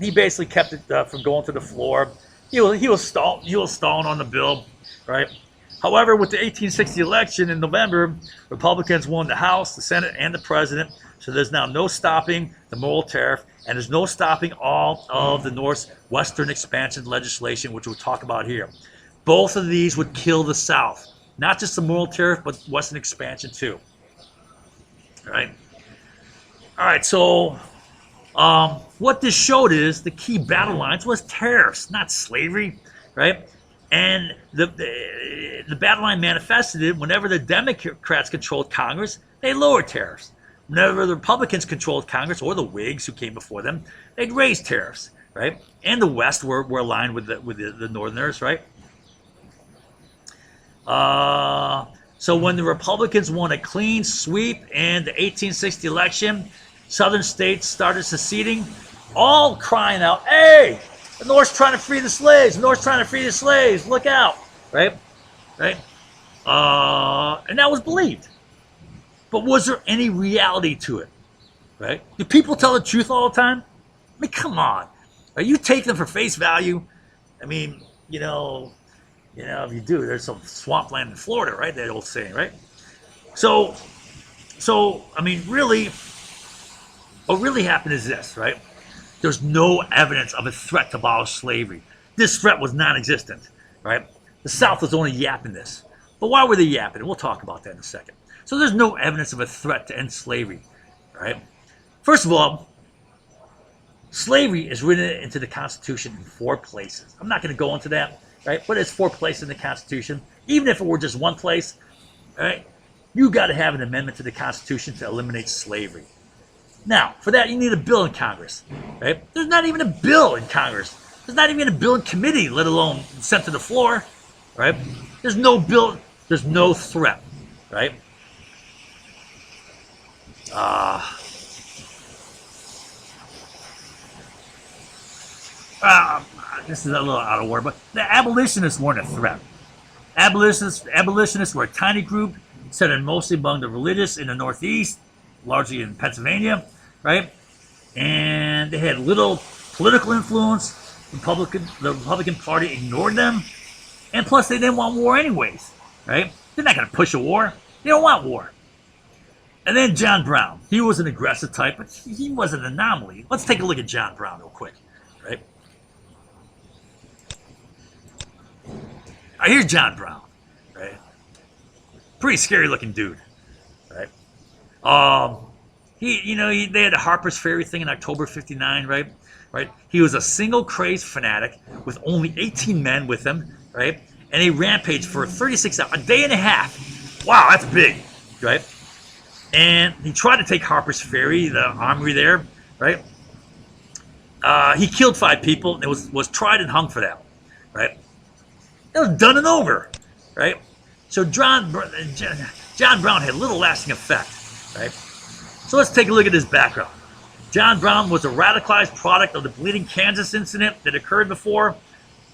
he basically kept it from going to the floor. He was stalling on the bill, right? However, with the 1860 election in November, Republicans won the House, the Senate, and the President. So there's now no stopping the Morrill Tariff, and there's no stopping all of the Northwestern expansion legislation, which we'll talk about here. Both of these would kill the South. Not just the Morrill Tariff, but Western expansion too. All right, so what this showed is the key battle lines was tariffs, not slavery, right? And the battle line manifested it whenever the Democrats controlled Congress, they lowered tariffs. Whenever the Republicans controlled Congress, or the Whigs who came before them, they'd raise tariffs, right? And the West were aligned with the Northerners, right? So when the Republicans won a clean sweep in the 1860 election, Southern states started seceding, all crying out, "Hey! The North's trying to free the slaves. The North's trying to free the slaves. Look out!" Right? And that was believed. But was there any reality to it? Right? Do people tell the truth all the time? I mean, come on. Are you taking them for face value? I mean, if you do, there's some swampland in Florida, right? That old saying, right? So I mean, really, what really happened is this, right? There's no evidence of a threat to abolish slavery. This threat was non-existent, right? The South was only yapping this. But why were they yapping? We'll talk about that in a second. So there's no evidence of a threat to end slavery, right? First of all, slavery is written into the Constitution in 4 places. I'm not going to go into that, right? But it's 4 places in the Constitution. Even if it were just 1 place, right? You got to have an amendment to the Constitution to eliminate slavery. Now, for that, you need a bill in Congress, right? There's not even a bill in Congress. There's not even a bill in committee, let alone sent to the floor, right? There's no bill. There's no threat, right? This is a little out of order, but the abolitionists weren't a threat. Abolitionists were a tiny group centered mostly among the religious in the Northeast, largely in Pennsylvania, right? And they had little political influence. The Republican Party ignored them, and plus they didn't want war anyways, right? They're not going to push a war. They don't want war. And then John Brown. He was an aggressive type, but he was an anomaly. Let's take a look at John Brown real quick, right? Here's John Brown, right? Pretty scary looking dude, right? Um, they had a Harper's Ferry thing in October '59, right? Right. He was a single crazed fanatic with only 18 men with him, right? And he rampaged for 36 hours, a day and a half. Wow, that's big, right? And he tried to take Harper's Ferry, the armory there, right? He killed 5 people and was tried and hung for that, right? It was done and over, right? So John Brown had little lasting effect, right? So let's take a look at his background. John Brown was a radicalized product of the Bleeding Kansas incident that occurred before.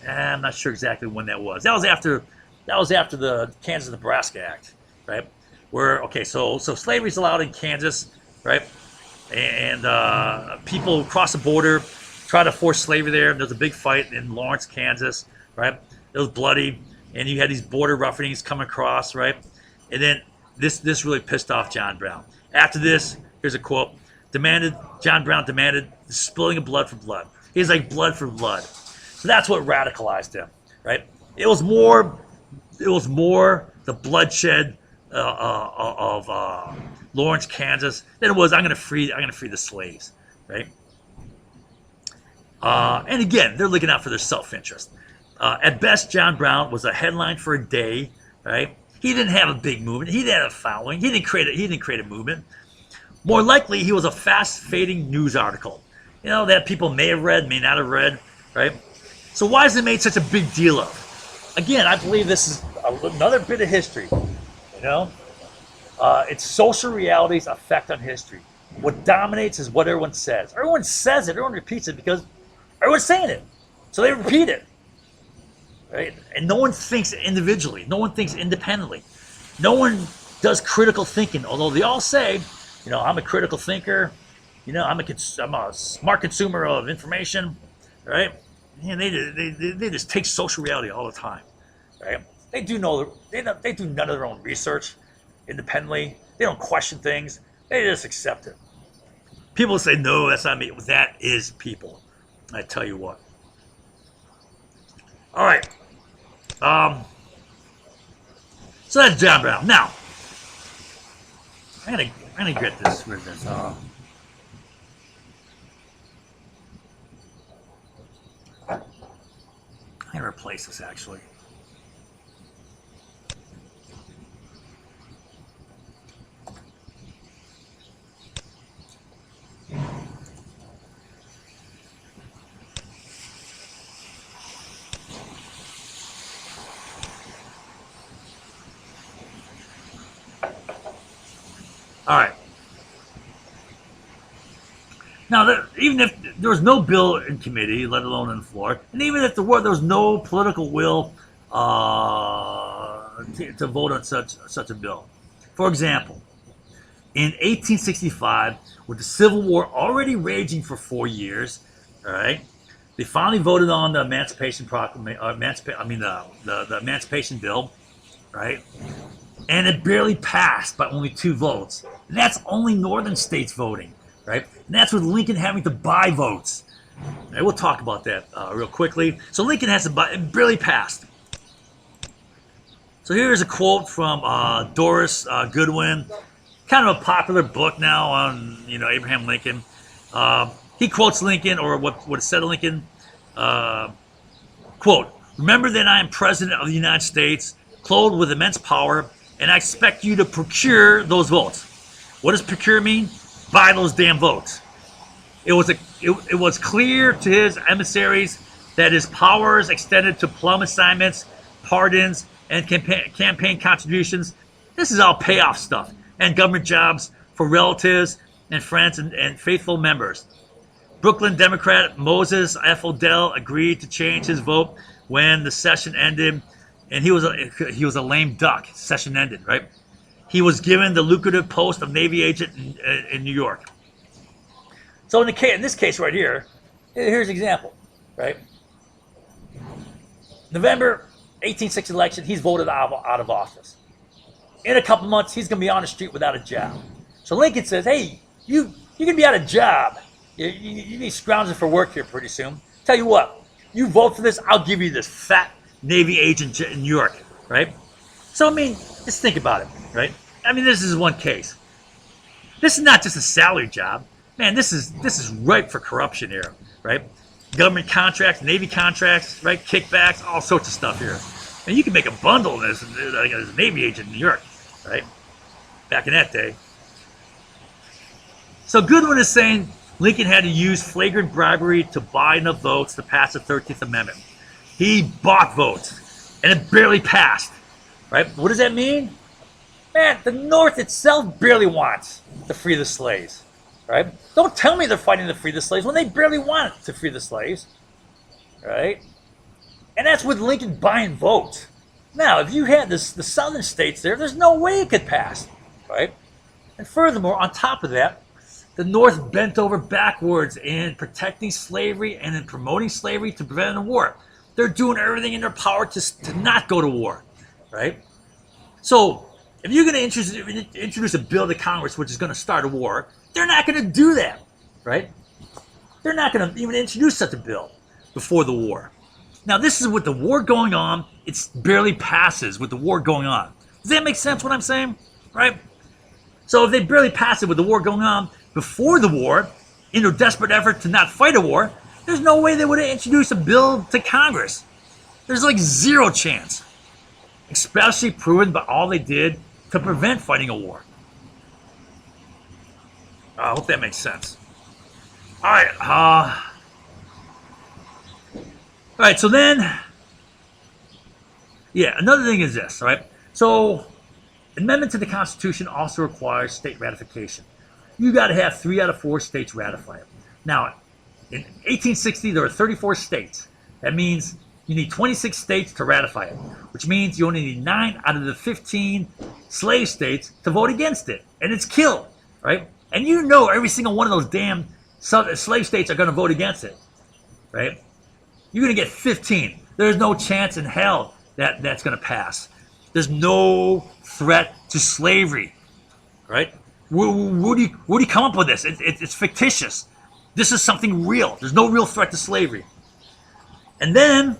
I'm not sure exactly when that was. That was after the Kansas-Nebraska Act, right? Where so slavery's allowed in Kansas, right? And people cross the border, try to force slavery there. There's a big fight in Lawrence, Kansas, right? It was bloody, and you had these border ruffians come across, right? And then this really pissed off John Brown. After this, here's a quote: John Brown demanded the spilling of blood for blood. He's like blood for blood. So that's what radicalized him, right? It was more the bloodshed of Lawrence, Kansas, than it was I'm gonna free the slaves, right? And again, they're looking out for their self-interest. At best, John Brown was a headline for a day, right? He didn't have a big movement. He didn't have a following. He didn't create a movement. More likely, he was a fast-fading news article, that people may have read, may not have read, right? So why is it made such a big deal of? Again, I believe this is another bit of history, It's social reality's effect on history. What dominates is what everyone says. Everyone says it. Everyone repeats it because everyone's saying it. So they repeat it, right? And no one thinks individually. No one thinks independently. No one does critical thinking, although they all say, I'm a critical thinker. I'm a smart consumer of information, right? And they just take social reality all the time, right? They do none of their own research independently. They don't question things. They just accept it. People say, no, that's not me. That is people. I tell you what. All right. So that's John Brown. Now, I'm gonna get this with this. I'm gonna replace this actually. All right. Now, even if there was no bill in committee, let alone on the floor, and even if there was no political will to vote on such a bill. For example, in 1865, with the Civil War already raging for 4 years, all right, they finally voted on the Emancipation the Emancipation Bill, right? And it barely passed by only 2 votes. And that's only northern states voting, right? And that's with Lincoln having to buy votes. Right, we'll talk about that real quickly. So Lincoln has to buy, it barely passed. So here's a quote from Doris Goodwin, kind of a popular book now on, Abraham Lincoln. He quotes Lincoln, or what it said of Lincoln, quote, "Remember that I am president of the United States, clothed with immense power, and I expect you to procure those votes." What does procure mean? Buy those damn votes. It was clear to his emissaries that his powers extended to plum assignments, pardons, and campaign contributions. This is all payoff stuff, and government jobs for relatives and friends and faithful members. Brooklyn Democrat Moses F. Odell agreed to change his vote when the session ended, and he was a lame duck. Session ended, right? He was given the lucrative post of Navy agent in New York. So in this case right here, here's an example, right? November 1860 election, he's voted out of office. In a couple months, he's going to be on the street without a job. So Lincoln says, hey, you're going to be out of job. You need scrounging for work here pretty soon. Tell you what, you vote for this, I'll give you this fat Navy agent in New York, right? So, Just think about it, right? I mean, this is one case. This is not just a salary job, man. This is ripe for corruption here, right? Government contracts, Navy contracts, right? Kickbacks, all sorts of stuff here. And you can make a bundle as a Navy agent in New York, right? Back in that day. So Goodwin is saying Lincoln had to use flagrant bribery to buy enough votes to pass the 13th Amendment. He bought votes, and it barely passed, right? What does that mean? Man, the North itself barely wants to free the slaves, right? Don't tell me they're fighting to free the slaves when they barely want to free the slaves, right? And that's with Lincoln buying votes. Now, if you had the southern states there, there's no way it could pass, right? And furthermore, on top of that, the North bent over backwards in protecting slavery and in promoting slavery to prevent a war. They're doing everything in their power to not go to war, right? So, if you're going to introduce a bill to Congress which is going to start a war, they're not going to do that, right? They're not going to even introduce such a bill before the war. Now, this is with the war going on. It barely passes with the war going on. Does that make sense what I'm saying? Right? So if they barely pass it with the war going on before the war, in their desperate effort to not fight a war, there's no way they would have introduced a bill to Congress. There's like zero chance. Especially proven by all they did to prevent fighting a war. I hope that makes sense. All right, so then, another thing is this, all right? So, amendment to the Constitution also requires state ratification. You got to have 3 out of 4 states ratify it. Now, in 1860, there were 34 states. That means you need 26 states to ratify it, which means you only need 9 out of the 15 slave states to vote against it, and it's killed, right? And you know every single one of those damn slave states are going to vote against it, right? You're going to get 15. There's no chance in hell that that's going to pass. There's no threat to slavery, right? Where do you come up with this? It's fictitious. This is something real. There's no real threat to slavery. And then,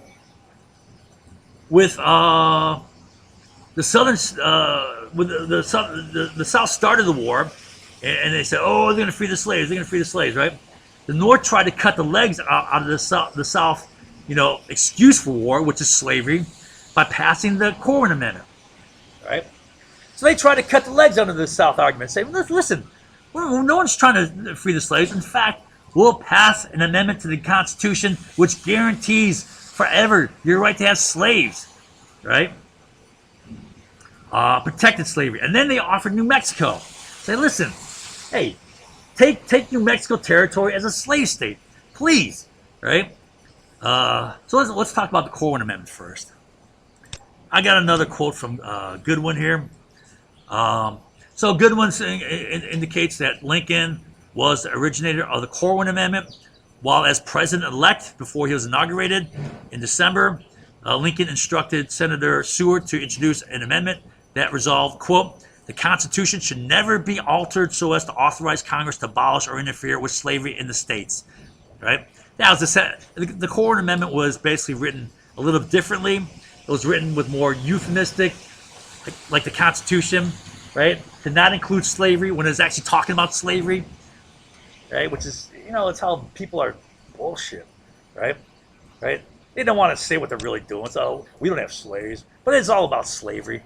with the southern, with the South started the war, and they said, "Oh, they're going to free the slaves. They're going to free the slaves," right? The North tried to cut the legs out of the South, excuse for war, which is slavery, by passing the Corwin Amendment, right? So they tried to cut the legs out of the South argument, saying, "Listen, no one's trying to free the slaves. In fact, we'll pass an amendment to the Constitution which guarantees forever your right to have slaves," right? Protected slavery. And then they offered New Mexico. Say, listen, hey, take New Mexico territory as a slave state, please, right? So let's talk about the Corwin Amendment first. I got another quote from Goodwin here. So Goodwin indicates that Lincoln was the originator of the Corwin Amendment, while as president-elect before he was inaugurated in December, Lincoln instructed Senator Seward to introduce an amendment that resolved, quote, "The Constitution should never be altered so as to authorize Congress to abolish or interfere with slavery in the states," right? Now, as I said, the Corwin Amendment was basically written a little differently. It was written with more euphemistic, like the Constitution, right? To not include slavery when it's actually talking about slavery, right? Which is, it's how people are bullshit, right? Right? They don't want to say what they're really doing. So we don't have slaves, but it's all about slavery.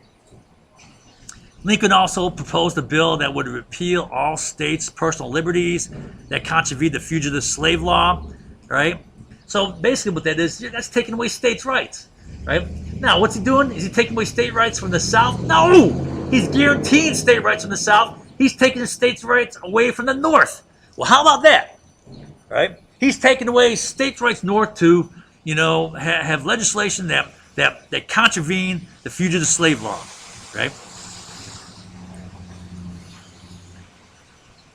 Lincoln also proposed a bill that would repeal all states' personal liberties that contravened the fugitive slave law, right? So basically what that is, that's taking away states' rights, right? Now, what's he doing? Is he taking away state rights from the South? No! He's guaranteeing state rights from the South. He's taking the states' rights away from the North. Well, how about that, right? He's taking away states' rights north to, have legislation that contravene the fugitive slave law, right?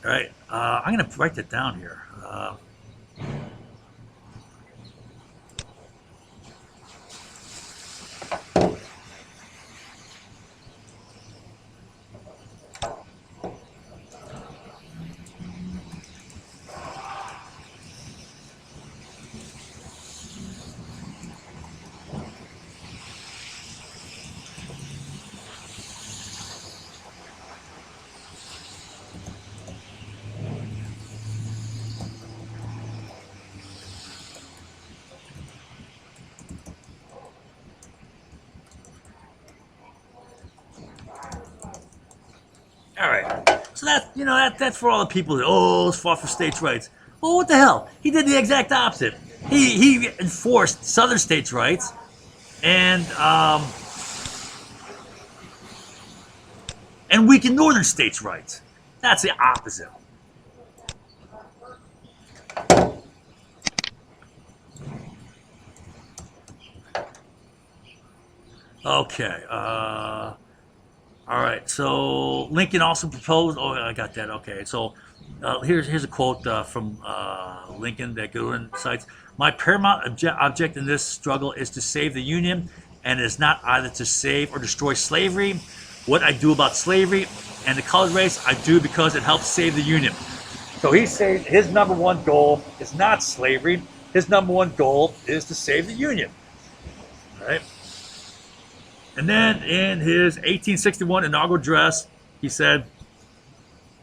All right, I'm going to write that down here. So that's for all the people that fought for states' rights. Well, what the hell? He did the exact opposite. He enforced Southern states' rights and weakened Northern states' rights. That's the opposite. Okay. All right. So Lincoln also proposed. Oh, I got that. Okay. So here's a quote from Lincoln that Goodwin cites. My paramount object in this struggle is to save the Union, and it is not either to save or destroy slavery. What I do about slavery and the colored race, I do because it helps save the Union. So he's saying his number one goal is not slavery. His number one goal is to save the Union. All right. And then in his 1861 inaugural address, he said,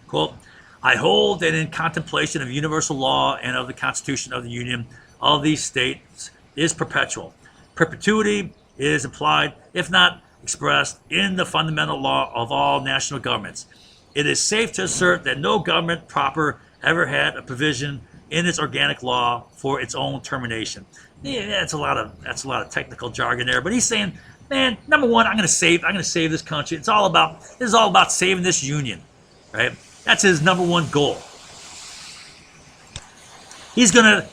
quote, I hold that in contemplation of universal law and of the Constitution of the Union of these states is perpetual. Perpetuity is implied, if not expressed, in the fundamental law of all national governments. It is safe to assert that no government proper ever had a provision in its organic law for its own termination. Yeah, that's a lot of technical jargon there, but he's saying, man, number one, I'm gonna save this country. This is all about saving this union, right? That's his number one goal. He's gonna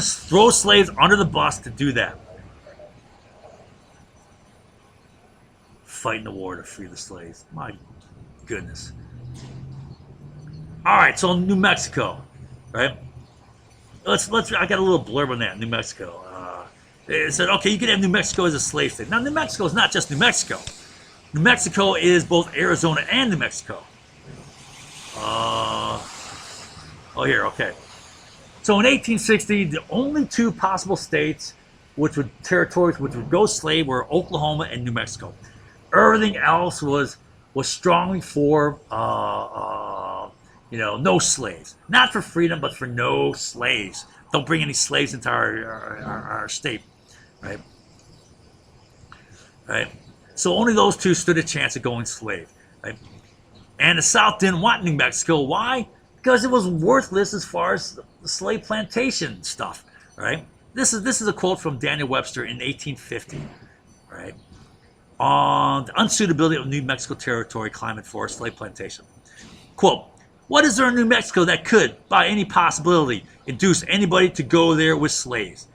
throw slaves under the bus to do that. Fighting the war to free the slaves. My goodness. All right, so New Mexico, right? I got a little blurb on that. New Mexico. It said, okay, you can have New Mexico as a slave state. Now, New Mexico is not just New Mexico. New Mexico is both Arizona and New Mexico. Here, okay. So in 1860, the only two possible states territories which would go slave were Oklahoma and New Mexico. Everything else was strongly for no slaves. Not for freedom, but for no slaves. Don't bring any slaves into our state, right? Right. So only those two stood a chance of going slave, right? And the South didn't want New Mexico. Why? Because it was worthless as far as the slave plantation stuff, right? This is a quote from Daniel Webster in 1850, right? On the unsuitability of New Mexico territory climate for a slave plantation. Quote, what is there in New Mexico that could, by any possibility, induce anybody to go there with slaves?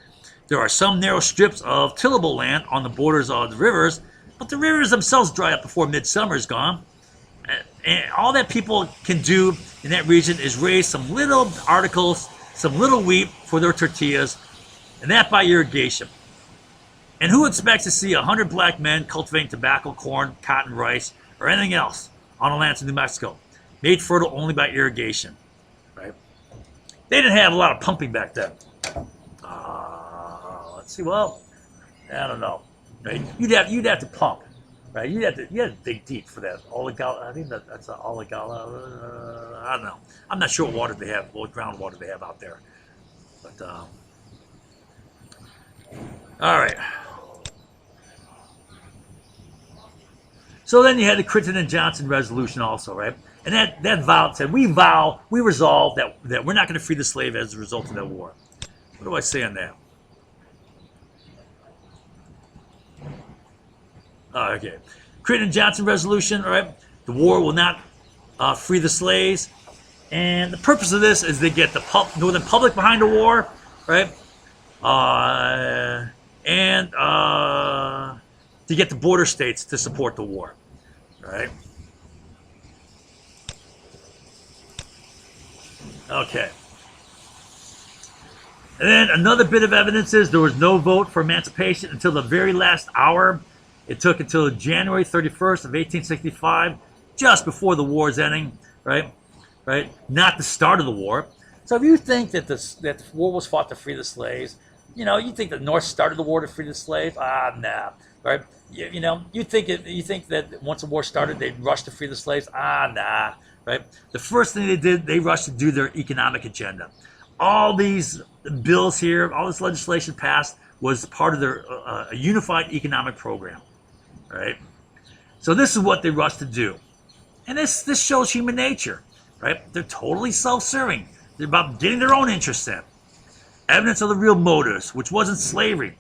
There are some narrow strips of tillable land on the borders of the rivers, but the rivers themselves dry up before midsummer is gone. And all that people can do in that region is raise some little articles, some little wheat for their tortillas, and that by irrigation. And who expects to see 100 black men cultivating tobacco, corn, cotton, rice, or anything else on the lands of New Mexico, made fertile only by irrigation, right? They didn't have a lot of pumping back then. Let's see. Well, I don't know. Right? You'd have to pump, right? You had to dig deep for that. I think that's an Oligala. I don't know. I'm not sure what water they have, what groundwater they have out there. But all right. So then you had the Crittenden and Johnson resolution also, right? And that vow said, we resolve that we're not going to free the slave as a result of that war. What do I say on that? Okay. Crittenden and Johnson resolution, all right? The war will not free the slaves. And the purpose of this is to get the northern public behind the war, right? And to get the border states to support the war, right? Okay. And then another bit of evidence is there was no vote for emancipation until the very last hour. It took until January 31st of 1865, just before the war's ending, right? Right? Not the start of the war. So if you think that the war was fought to free the slaves, you think the North started the war to free the slaves? Nah, right? You think that once the war started, they'd rush to free the slaves? Nah, right? The first thing they did, they rushed to do their economic agenda. All these bills here, all this legislation passed was part of their a unified economic program, right? So this is what they rushed to do. And this shows human nature, right? They're totally self-serving. They're about getting their own interests in. Evidence of the real motives, which wasn't slavery.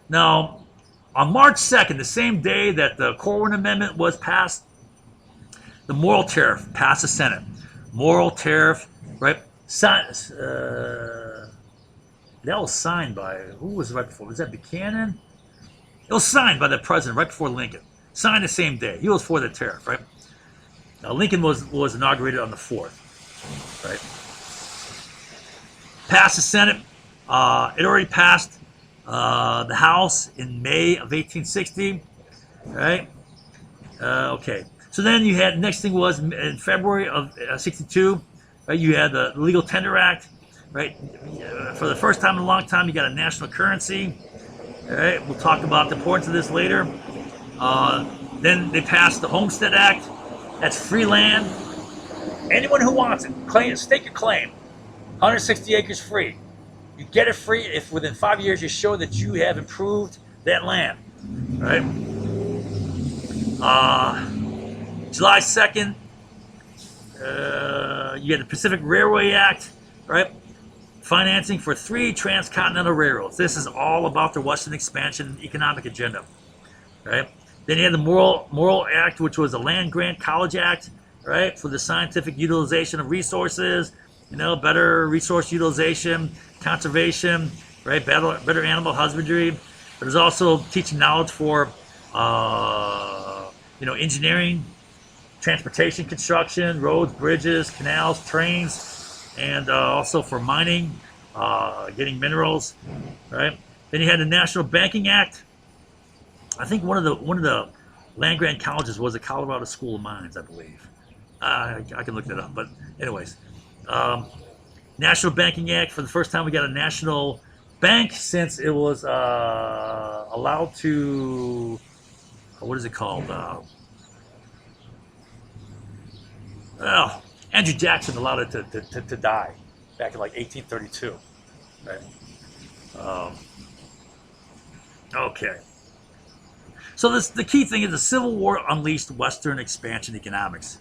Now, on March 2nd, the same day that the Corwin Amendment was passed, the Morrill Tariff passed the Senate. Morrill Tariff, right? That was signed by, who was it right before? Was that Buchanan? It was signed by the president right before Lincoln. Signed the same day. He was for the tariff, right? Now, Lincoln was inaugurated on the 4th, right? Passed the Senate. It already passed the House in May of 1860, right? Okay. So then you had, next thing was in February of 62, right, you had the Legal Tender Act, right? For the first time in a long time, you got a national currency. All right, we'll talk about the importance of this later. Then they passed the Homestead Act. That's free land. Anyone who wants it, stake your claim. 160 acres free. You get it free if within 5 years you show that you have improved that land. All right. July 2nd, you had the Pacific Railway Act, right? Financing for 3 transcontinental railroads. This is all about the Western expansion economic agenda, right? Then you had the Morrill Act, which was a land grant college act, right, for the scientific utilization of resources, better resource utilization, conservation, right, better animal husbandry. But there's also teaching knowledge for, engineering, transportation, construction, roads, bridges, canals, trains, and also for mining, getting minerals, right? Then you had the National Banking Act. I think one of the land grant colleges was the Colorado School of Mines, I believe. I can look that up, but anyways, National Banking Act. For the first time, we got a national bank since it was allowed to. What is it called? Andrew Jackson allowed it to die back in like 1832. Right. Okay. So the key thing is the Civil War unleashed Western expansion economics,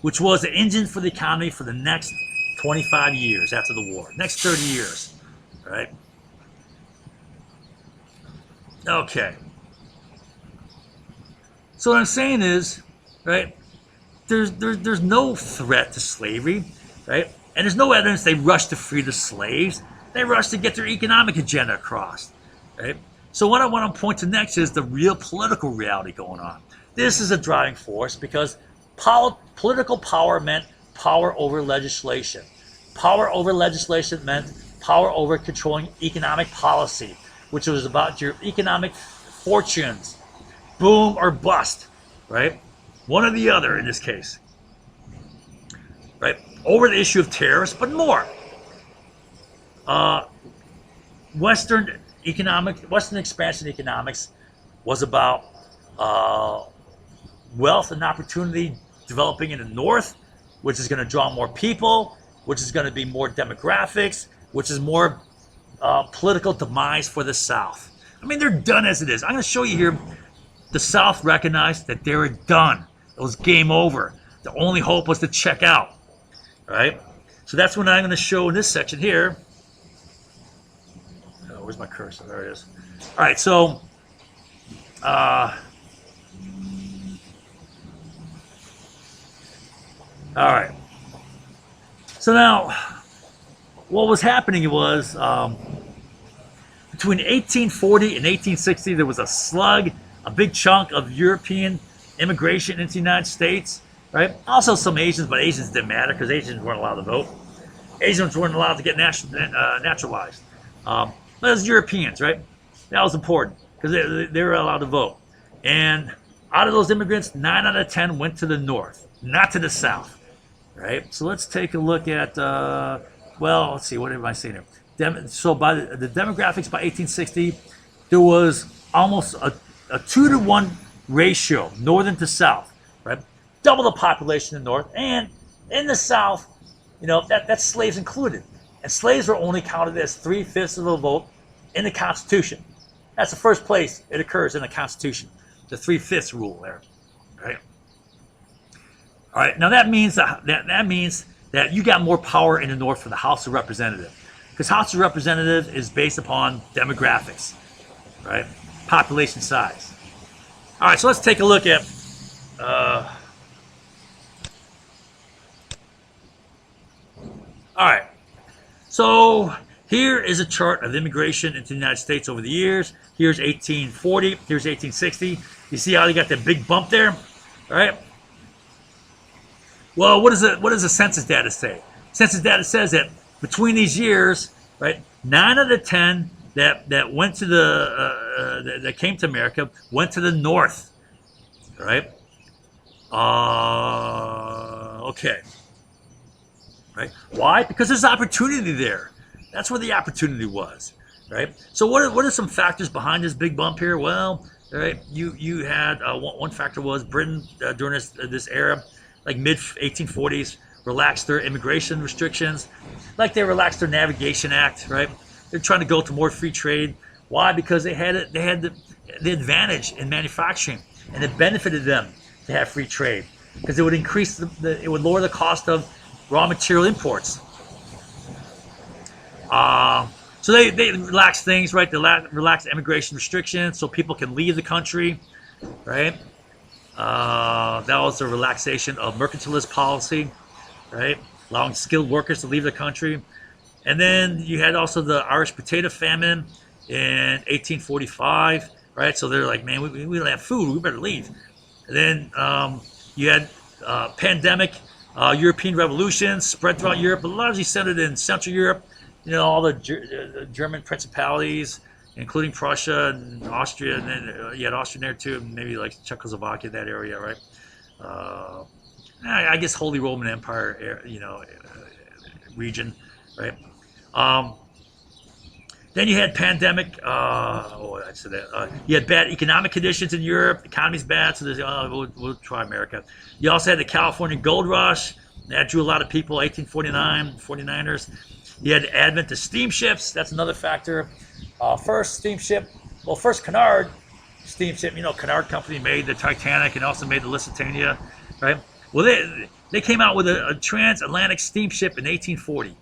which was the engine for the economy for the next 25 years after the war, next 30 years, right? Okay. So what I'm saying is, right, there's no threat to slavery, right? And there's no evidence they rushed to free the slaves. They rushed to get their economic agenda across, right? So what I want to point to next is the real political reality going on. This is a driving force because political power meant power over legislation. Power over legislation meant power over controlling economic policy, which was about your economic fortunes. Boom or bust, right? One or the other in this case, right? Over the issue of tariffs, but more. Western expansion economics was about wealth and opportunity developing in the North, which is going to draw more people, which is going to be more demographics, which is more political demise for the South. I mean, they're done as it is. I'm going to show you here. The South recognized that they were done. It was game over. The only hope was to check out. All right? So that's what I'm going to show in this section here. Oh, where's my cursor? There it is. All right, so all right. So now, what was happening was between 1840 and 1860, there was a slug, a big chunk of European immigration into the United States, right? Also some Asians, but Asians didn't matter because Asians weren't allowed to vote. Asians weren't allowed to get naturalized. But it was Europeans, right? That was important because they were allowed to vote. And out of those immigrants, 9 out of 10 went to the North, not to the South, right? So let's take a look at, let's see, what am I saying here? So by the demographics by 1860, there was almost a 2-to-1 ratio, northern to south, right? Double the population in the north, and in the south, that's slaves included. And slaves were only counted as 3/5 of the vote in the Constitution. That's the first place it occurs in the Constitution, the 3/5 rule there, right? All right, now that means that you got more power in the North for the House of Representatives, because House of Representatives is based upon demographics, right? Population size. All right, so let's take a look at. All right, so here is a chart of immigration into the United States over the years. Here's 1840. Here's 1860. You see how they got that big bump there, all right? Well, what does the census data say? Census data says that between these years, right, 9 out of 10 that went to that came to America went to the north, right? Okay, right? Why? Because there's opportunity there. That's where the opportunity was, right? So what are some factors behind this big bump here? Well, right, you had one factor was Britain during this era, like mid 1840s, relaxed their immigration restrictions, like they relaxed their Navigation Act, right? They're trying to go to more free trade. Why? Because they had the advantage in manufacturing, and it benefited them to have free trade because it would increase it would lower the cost of raw material imports. So they relaxed things, right? They relaxed immigration restrictions so people can leave the country, right? That was a relaxation of mercantilist policy, right? Allowing skilled workers to leave the country. And then you had also the Irish potato famine in 1845, right? So they're like, man, we don't have food, we better leave. And then you had pandemic, European revolutions spread throughout Europe, but largely centered in Central Europe. You know, all the German principalities, including Prussia and Austria, and then you had Austria there too, and maybe like Czechoslovakia, that area, right? I guess Holy Roman Empire, region, right? Then you had pandemic. I said that. You had bad economic conditions in Europe. Economy's bad, so we'll try America. You also had the California Gold Rush. That drew a lot of people. 1849, 49ers. You had the advent of steamships. That's another factor. First Cunard steamship. Cunard Company made the Titanic and also made the Lusitania, right? Well, they came out with a transatlantic steamship in 1840,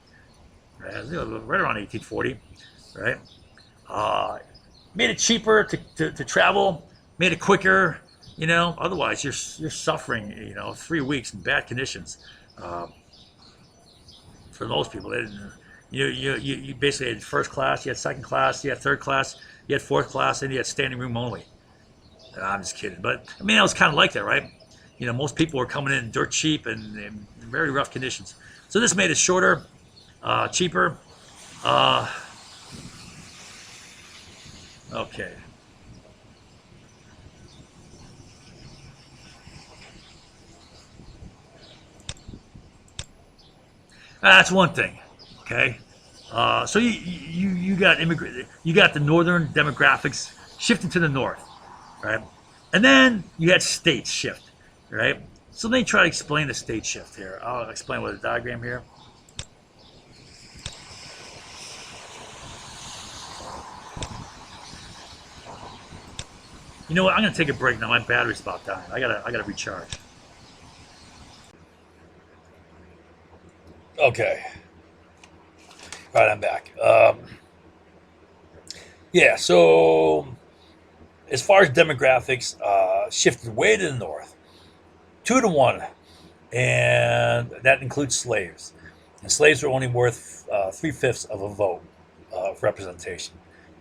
right around 1840, right? Made it cheaper to travel, made it quicker. Otherwise you're suffering. 3 weeks in bad conditions. For most people, you basically had first class, you had second class, you had third class, you had fourth class, and you had standing room only. I'm just kidding, but I mean it was kind of like that, right? Most people were coming in dirt cheap and in very rough conditions. So this made it shorter, cheaper. Okay. That's one thing. Okay. So you got you got the northern demographics shifting to the north, right? And then you had states shift, right? So let me try to explain the state shift here. I'll explain with a diagram here. You know what? I'm gonna take a break now. My battery's about dying. I gotta recharge. Okay. All right, I'm back. Yeah. So as far as demographics, shifted way to the north, 2 to 1, and that includes slaves. And slaves are only worth 3/5 of a vote of representation.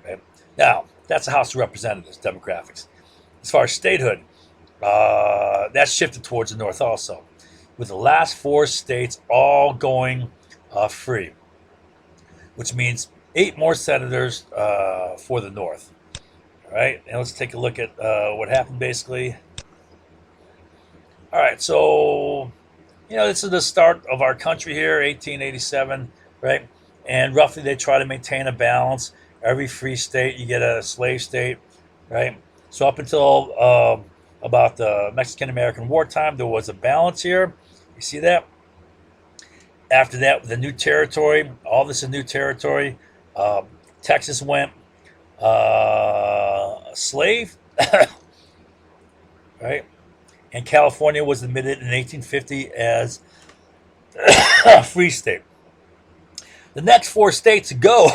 Right? Now, that's the House of Representatives demographics. As far as statehood, that's shifted towards the north also, with the last 4 states all going free, which means 8 more senators for the north. All right, and let's take a look at what happened basically. All right, so this is the start of our country here, 1887, right? And roughly they try to maintain a balance. Every free state, you get a slave state, right? So up until about the Mexican-American wartime, there was a balance here. You see that? After that, the new territory, all this is new territory. Texas went slave, right? and California was admitted in 1850 as a free state. The next four states to go,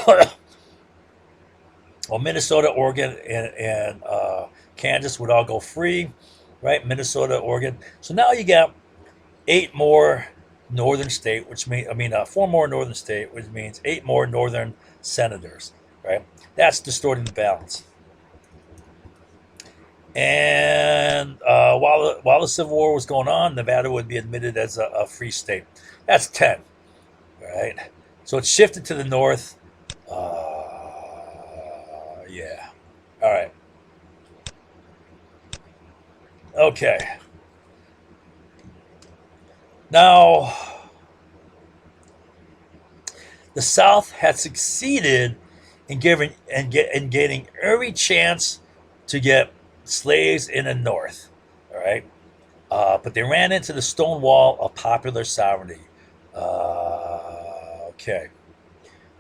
well, Minnesota, Oregon, and Kansas would all go free, right? Minnesota, Oregon. So now you got eight more northern state, which means four more northern state, which means eight more northern senators, right? That's distorting the balance. And while the Civil War was going on, Nevada would be admitted as a free state. That's 10, right? So it shifted to the north. Yeah. All right. Okay. Now, the South had succeeded in gaining every chance to get slaves in the North. All right. But they ran into the stone wall of popular sovereignty. Okay.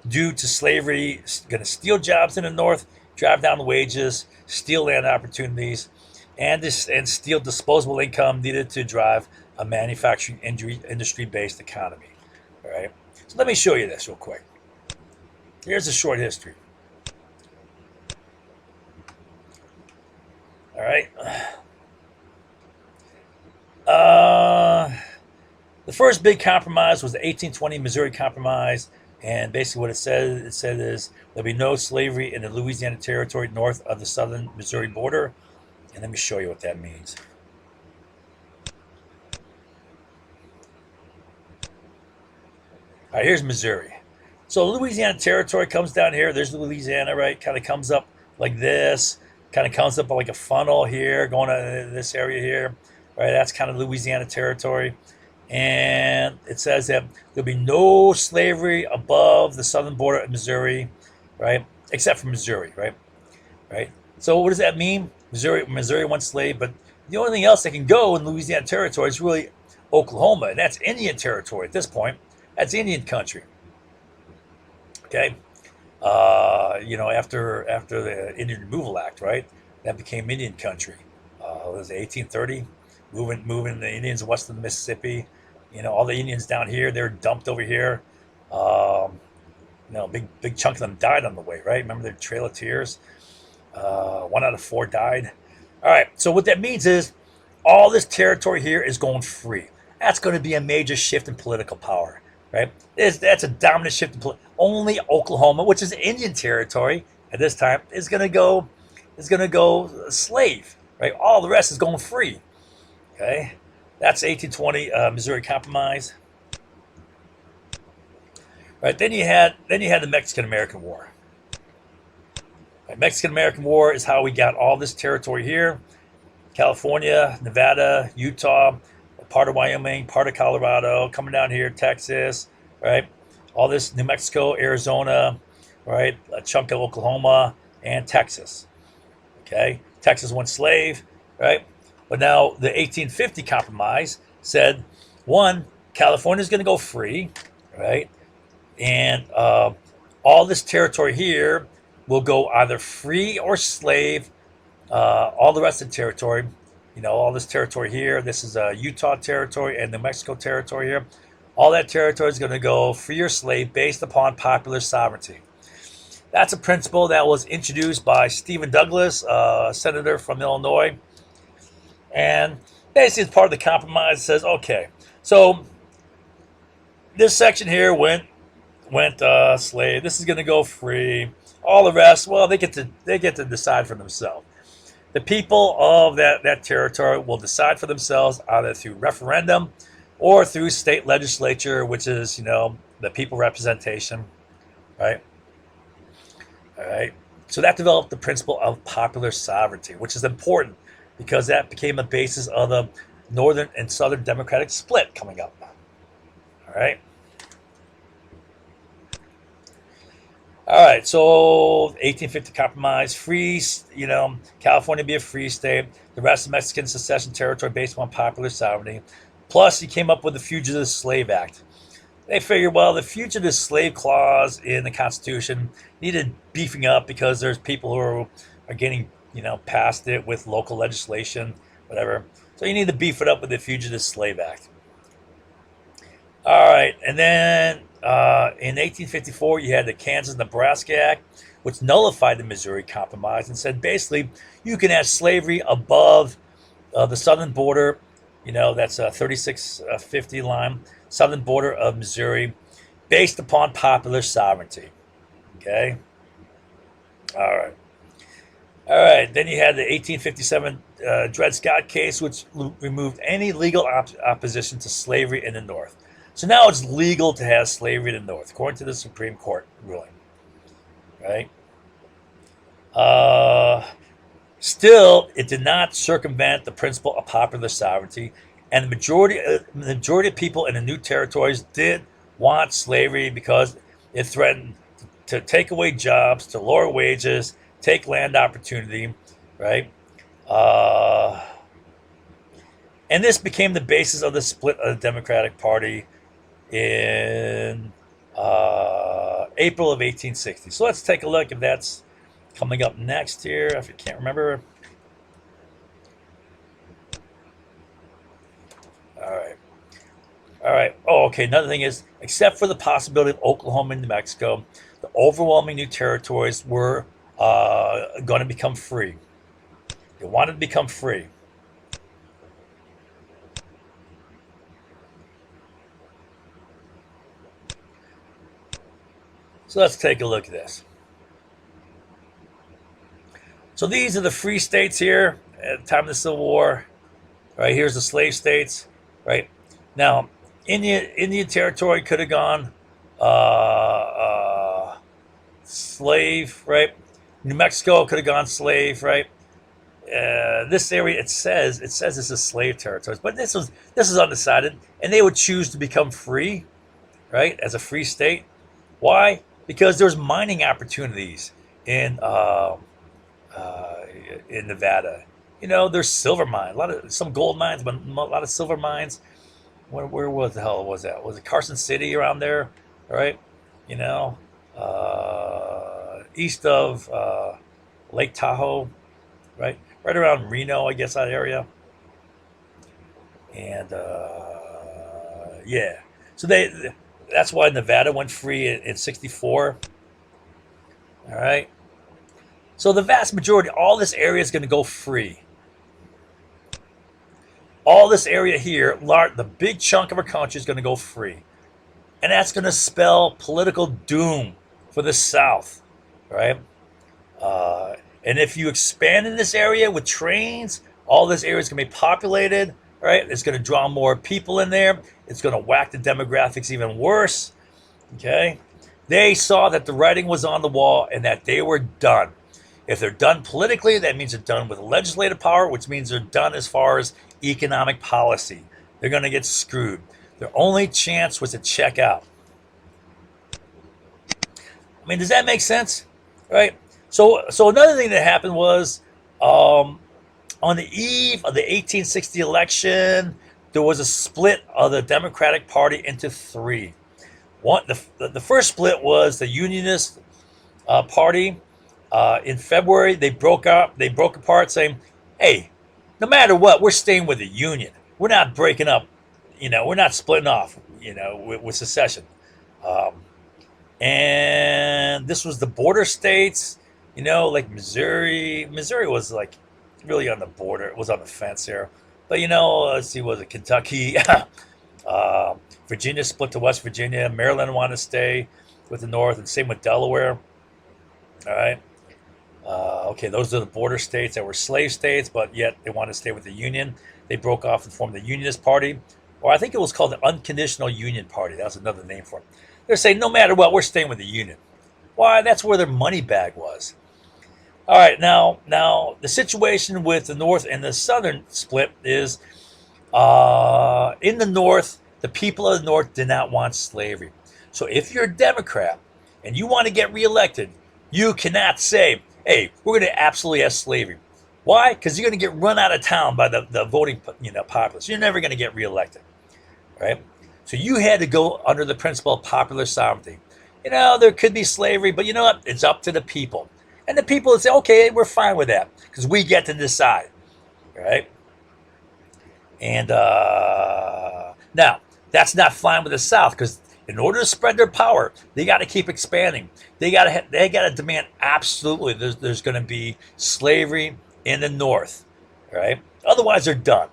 Due to slavery, going to steal jobs in the North, drive down the wages, steal land opportunities, and steal disposable income needed to drive a manufacturing industry-based economy. All right. So let me show you this real quick. Here's a short history. All right. The first big compromise was the 1820 Missouri Compromise, and basically what it said is there'll be no slavery in the Louisiana Territory north of the southern Missouri border. And let me show you what that means. All right, here's Missouri. So Louisiana Territory comes down here. There's Louisiana, right? Kind of comes up like this. Kind of comes up like a funnel here, going to this area here. Right, that's kind of Louisiana Territory. And it says that there'll be no slavery above the southern border of Missouri, right? Except for Missouri, right? Right. So what does that mean? Missouri wants slave, but the only thing else that can go in Louisiana Territory is really Oklahoma, and that's Indian territory at this point. That's Indian country. Okay. After the Indian Removal Act, right? That became Indian country. It was 1830. Moving the Indians west of the Mississippi. All the Indians down here, they're dumped over here. Big chunk of them died on the way, right? Remember the Trail of Tears? 1 out of 4 died. All right, so what that means is all this territory here is going free. That's going to be a major shift in political power, right? That's a dominant shift in only Oklahoma, which is Indian territory at this time, is going to go slave, right? All the rest is going free. Okay, that's 1820 Missouri Compromise. Right, then you had the Mexican-American War. Right, Mexican-American War is how we got all this territory here: California, Nevada, Utah, part of Wyoming, part of Colorado, coming down here, Texas, right? All this New Mexico, Arizona, right? A chunk of Oklahoma and Texas. Okay, Texas went slave, right? But now the 1850 Compromise said, one, California's going to go free, right? And all this territory here will go either free or slave. All the rest of the territory, all this territory here, this is Utah territory and New Mexico territory here. All that territory is going to go free or slave based upon popular sovereignty. That's a principle that was introduced by Stephen Douglas, a senator from Illinois. And basically, as part of the compromise, it says, okay, so this section here went slave. This is going to go free. All the rest, well, they get to decide for themselves. The people of that territory will decide for themselves either through referendum or through state legislature, which is the people representation, right? All right. So that developed the principle of popular sovereignty, which is important, because that became the basis of the northern and southern democratic split coming up. All right. All right. So 1850 Compromise, free, California be a free state. The rest of Mexican secession territory based on popular sovereignty. Plus, he came up with the Fugitive Slave Act. They figured, well, the fugitive slave clause in the Constitution needed beefing up because there's people who are getting, past it with local legislation, whatever. So you need to beef it up with the Fugitive Slave Act. All right, and then in 1854, you had the Kansas-Nebraska Act, which nullified the Missouri Compromise and said basically you can have slavery above the southern border. That's a 3650 line, southern border of Missouri, based upon popular sovereignty. Okay. All right. All right. Then you had the 1857 Dred Scott case, which removed any legal opposition to slavery in the North. So now it's legal to have slavery in the North, according to the Supreme Court ruling. Right? Still, it did not circumvent the principle of popular sovereignty, and the majority of people in the new territories did want slavery because it threatened to take away jobs, to lower wages, take land opportunity, right? And this became the basis of the split of the Democratic Party in April of 1860. So let's take a look if that's coming up next here. If you can't remember. All right. All right. Oh, okay. Another thing is, except for the possibility of Oklahoma and New Mexico, the overwhelming new territories were going to become free. They wanted to become free. So let's take a look at this. So these are the free states here at the time of the Civil War. Right, here's the slave states. Right now, Indian Territory could have gone slave. Right, New Mexico could have gone slave. Right, this area it says this is slave territories, but this is undecided, and they would choose to become free. Right, as a free state. Why? Because there's mining opportunities in Nevada. There's silver mines, some gold mines, but a lot of silver mines. Where was the hell was that? Was it Carson City around there? Right? East of Lake Tahoe, right? Right around Reno, I guess, that area. And yeah, so that's why Nevada went free in '64. All right. So the vast majority, all this area is going to go free. All this area here, the big chunk of our country is going to go free. And that's going to spell political doom for the South, right? And if you expand in this area with trains, all this area is going to be populated, right? It's going to draw more people in there. It's going to whack the demographics even worse, okay? They saw that the writing was on the wall and that they were done. If they're done politically, that means they're done with legislative power, which means they're done as far as economic policy. They're going to get screwed. Their only chance was to check out. I mean, does that make sense? Right? So another thing that happened was on the eve of the 1860 election, there was a split of the Democratic Party into three. The first split was the Unionist Party. In February, they broke apart, saying, "Hey, no matter what, we're staying with the Union. We're not breaking up. We're not splitting off. With secession." And this was the border states. Like Missouri. Missouri was like really on the border. It was on the fence there. But let's see, was it Kentucky? Virginia split to West Virginia. Maryland wanted to stay with the North, and same with Delaware. All right. Okay, those are the border states that were slave states, but yet they wanted to stay with the Union. They broke off and formed the Unionist Party, or I think it was called the Unconditional Union Party. That was another name for it. They're saying, no matter what, we're staying with the Union. Why? That's where their money bag was. All right, now the situation with the North and the Southern split is in the North, the people of the North did not want slavery. So if you're a Democrat and you want to get reelected, you cannot say, "Hey, we're going to absolutely have slavery." Why? Because you're going to get run out of town by the voting populace. You're never going to get reelected, right? So you had to go under the principle of popular sovereignty. There could be slavery, but you know what? It's up to the people. And the people would say, "Okay, we're fine with that because we get to decide," right? And now, that's not fine with the South because in order to spread their power, they got to keep expanding. They got to demand absolutely there's going to be slavery in the North, right? Otherwise, they're done.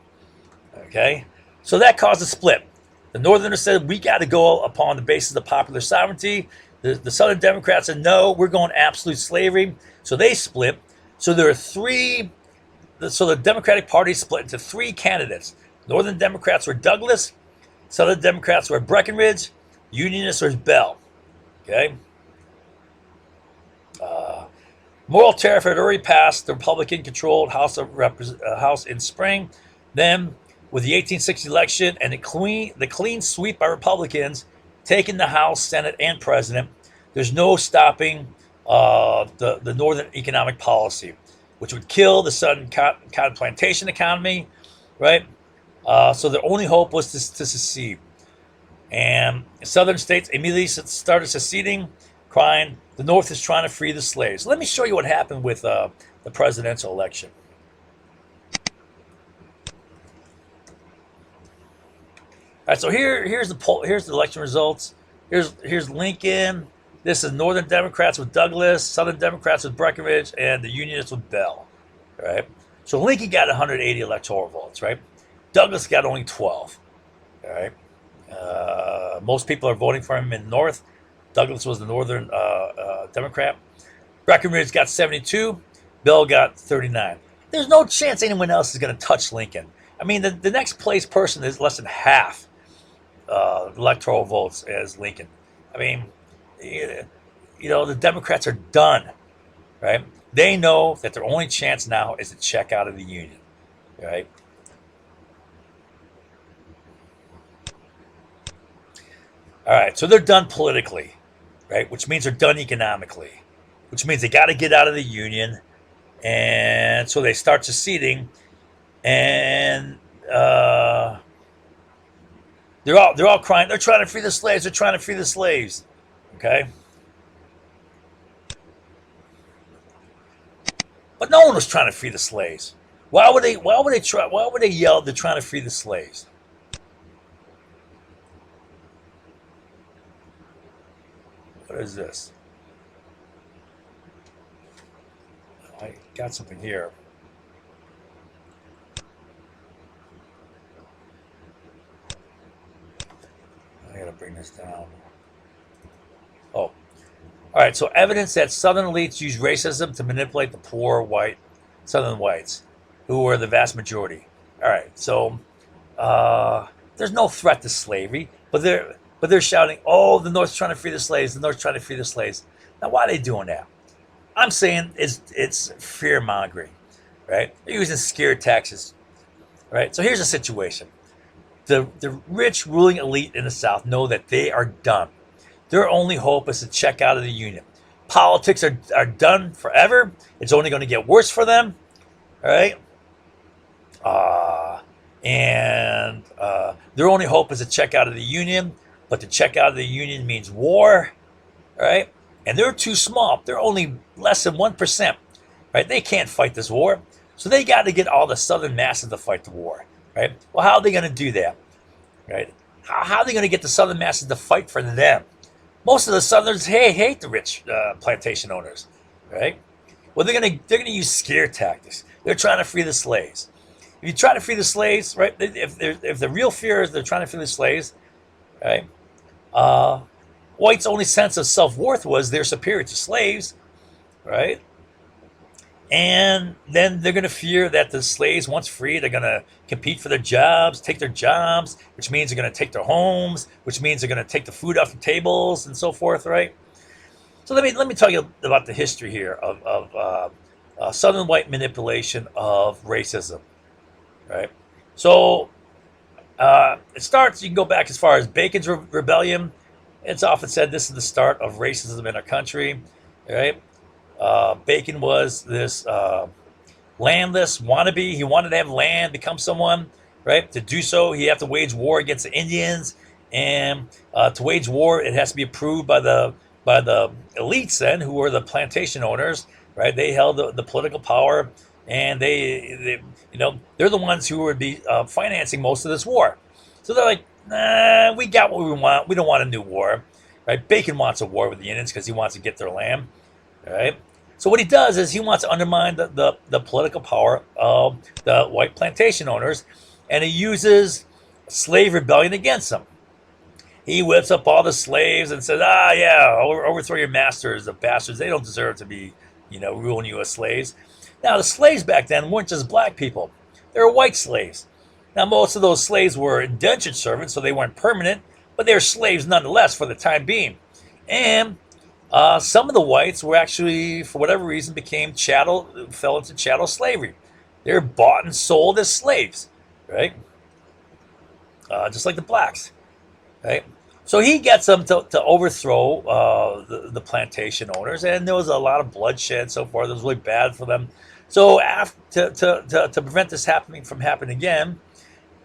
Okay, so that caused a split. The Northerners said we got to go upon the basis of popular sovereignty. The Southern Democrats said no, we're going absolute slavery. So they split. So there are three. So the Democratic Party split into three candidates. Northern Democrats were Douglas. Southern Democrats were Breckinridge. Unionists were Bell. Okay. Moral tariff had already passed the Republican-controlled House in spring. Then, with the 1860 election and the clean sweep by Republicans taking the House, Senate, and President, there's no stopping the Northern economic policy, which would kill the Southern cotton plantation economy, right? So their only hope was to secede. And Southern states immediately started seceding, crying, the North is trying to free the slaves. Let me show you what happened with the presidential election. All right, so here's the election results. Here's Lincoln. This is Northern Democrats with Douglas, Southern Democrats with Breckinridge, and the Unionists with Bell. All right. So Lincoln got 180 electoral votes, right? Douglas got only 12. All right. Most people are voting for him in the North. Douglas was the Northern Democrat. Breckinridge got 72. Bell got 39. There's no chance anyone else is going to touch Lincoln. I mean, the next place person is less than half electoral votes as Lincoln. I mean, the Democrats are done, right? They know that their only chance now is to check out of the Union, right? All right, so they're done politically, right? Which means they're done economically, which means they got to get out of the Union, and so they start seceding, and they're all crying. They're trying to free the slaves. They're trying to free the slaves. Okay, but no one was trying to free the slaves. Why would they try? Why would they yell? They're trying to free the slaves. What is this? I got something here. I gotta bring this down. Oh, all right. So evidence that Southern elites use racism to manipulate the poor white Southern whites, who were the vast majority. All right. So there's no threat to slavery, but they're shouting, "Oh, the North's trying to free the slaves. The North's trying to free the slaves." Now, why are they doing that? I'm saying it's fear mongering, right? They're using scare tactics, right? So here's the situation: the rich ruling elite in the South know that they are done. Their only hope is to check out of the Union. Politics are done forever. It's only going to get worse for them, all right? And their only hope is to check out of the Union, but to check out of the Union means war, right? And they're too small. They're only less than 1%, right? They can't fight this war. So they got to get all the Southern masses to fight the war, right? Well, how are they going to do that, right? How are they going to get the Southern masses to fight for them? Most of the Southerners hate the rich plantation owners, right? Well, they're gonna use scare tactics. They're trying to free the slaves. If you try to free the slaves, right? If the real fear is they're trying to free the slaves, right? Whites' only sense of self-worth was they're superior to slaves, right? And then they're going to fear that the slaves, once free, they're going to compete for their jobs, take their jobs, which means they're going to take their homes, which means they're going to take the food off the tables and so forth, right? So let me tell you about the history here of Southern white manipulation of racism, right? So it starts, you can go back as far as Bacon's Rebellion. It's often said this is the start of racism in our country, right? Bacon was this landless wannabe. He wanted to have land, become someone, right? To do so, he had to wage war against the Indians, and to wage war, it has to be approved by the elites then, who were the plantation owners, right? They held the political power, and they're the ones who would be financing most of this war. So they're like, nah, we got what we want. We don't want a new war, right? Bacon wants a war with the Indians because he wants to get their land, right? So what he does is he wants to undermine the political power of the white plantation owners, and he uses slave rebellion against them. He whips up all the slaves and says, "Ah, yeah, overthrow your masters, the bastards. They don't deserve to be, ruling you as slaves." Now, the slaves back then weren't just black people; they were white slaves. Now, most of those slaves were indentured servants, so they weren't permanent, but they were slaves nonetheless for the time being. And some of the whites were actually, for whatever reason, fell into chattel slavery. They were bought and sold as slaves, right? Just like the blacks, right? So he gets them to overthrow the plantation owners, and there was a lot of bloodshed and so forth. It was really bad for them. So to prevent this from happening again,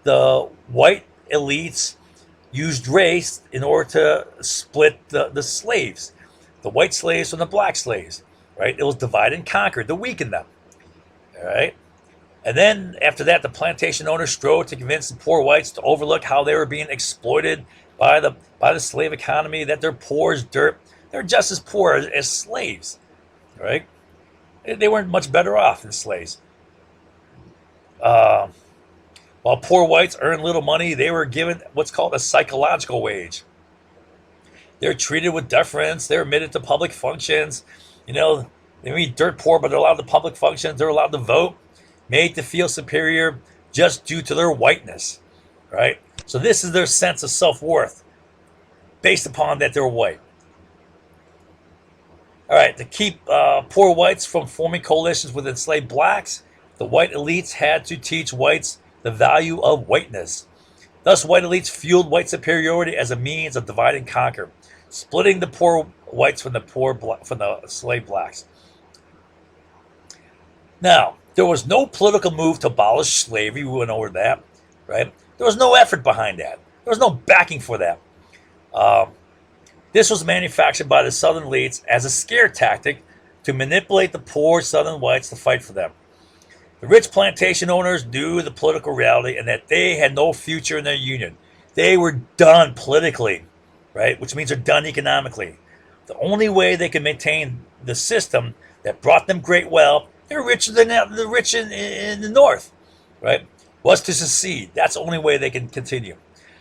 the white elites used race in order to split the slaves, the white slaves from the black slaves, right? It was divide and conquer to weaken them, all right? And then after that, the plantation owners strove to convince the poor whites to overlook how they were being exploited by the slave economy, that they're poor as dirt. They're just as poor as slaves, right? They weren't much better off than slaves. Uh, while poor whites earned little money, they were given what's called a psychological wage. They're treated with deference. They're admitted to public functions. They may be dirt poor, but they're allowed to public functions. They're allowed to vote, made to feel superior just due to their whiteness, right? So this is their sense of self-worth based upon that they're white. All right, to keep poor whites from forming coalitions with enslaved blacks, the white elites had to teach whites the value of whiteness. Thus, white elites fueled white superiority as a means of divide and conquer, splitting the poor whites from the slave blacks. Now, there was no political move to abolish slavery. We went over that, right? There was no effort behind that. There was no backing for that. Um, this was manufactured by the Southern elites as a scare tactic to manipulate the poor Southern whites to fight for them. The rich plantation owners knew the political reality and that they had no future in their union. They were done politically, right? Which means they're done economically. The only way they could maintain the system that brought them great wealth, they're richer than the rich in the North, right? Was to secede. That's the only way they can continue.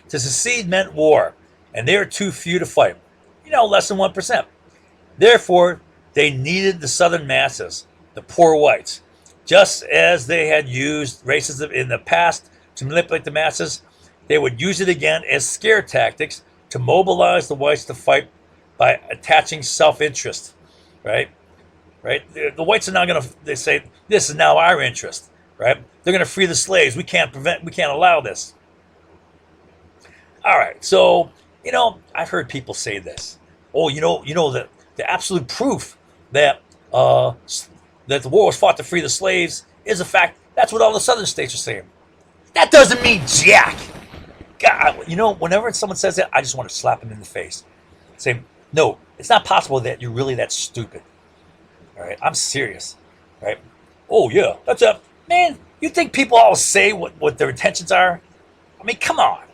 To secede meant war, and they were too few to fight. Less than 1%. Therefore, they needed the Southern masses, the poor whites. Just as they had used racism in the past to manipulate the masses, they would use it again as scare tactics to mobilize the whites to fight by attaching self-interest, right? Right? The whites are not going to. They say this is now our interest, right? They're going to free the slaves. We can't allow this. All right. So I've heard people say this. Oh, the absolute proof that that the war was fought to free the slaves is a fact. That's what all the southern states are saying. That doesn't mean jack. God, whenever someone says that, I just want to slap them in the face. Say, no, it's not possible that you're really that stupid. All right, I'm serious. Right? Oh yeah, that's a man. You think people always say what their intentions are? I mean, come on.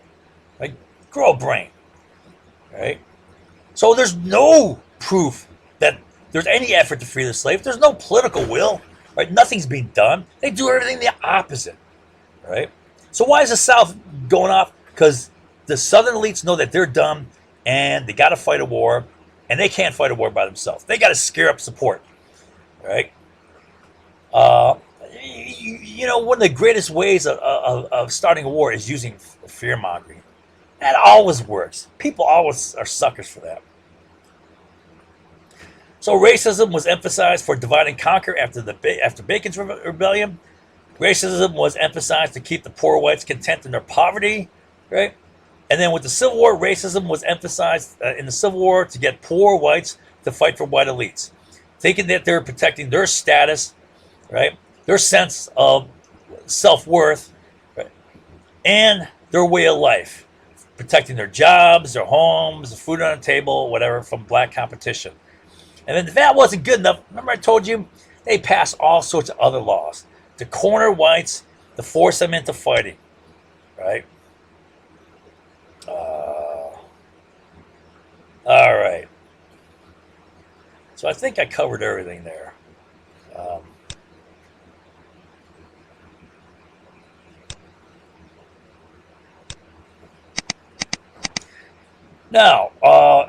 Right? Grow a brain. Right? So there's no proof that there's any effort to free the slaves. There's no political will. Right? Nothing's being done. They do everything the opposite. Right? So why is the South going off? Because the Southern elites know that they're dumb and they got to fight a war, and they can't fight a war by themselves. They got to scare up support. Right? Uh, one of the greatest ways of starting a war is using fear mongering. That always works. People always are suckers for that. So racism was emphasized for divide and conquer after Bacon's rebellion. Racism was emphasized to keep the poor whites content in their poverty, right? And then with the Civil War, racism was emphasized in the Civil War to get poor whites to fight for white elites, thinking that they're protecting their status, right? Their sense of self-worth, right? And their way of life, protecting their jobs, their homes, the food on the table, whatever, from black competition. And then if that wasn't good enough, remember I told you, they passed all sorts of other laws. to corner whites, to force them into fighting, right? All right. So I think I covered everything there. Um, Now,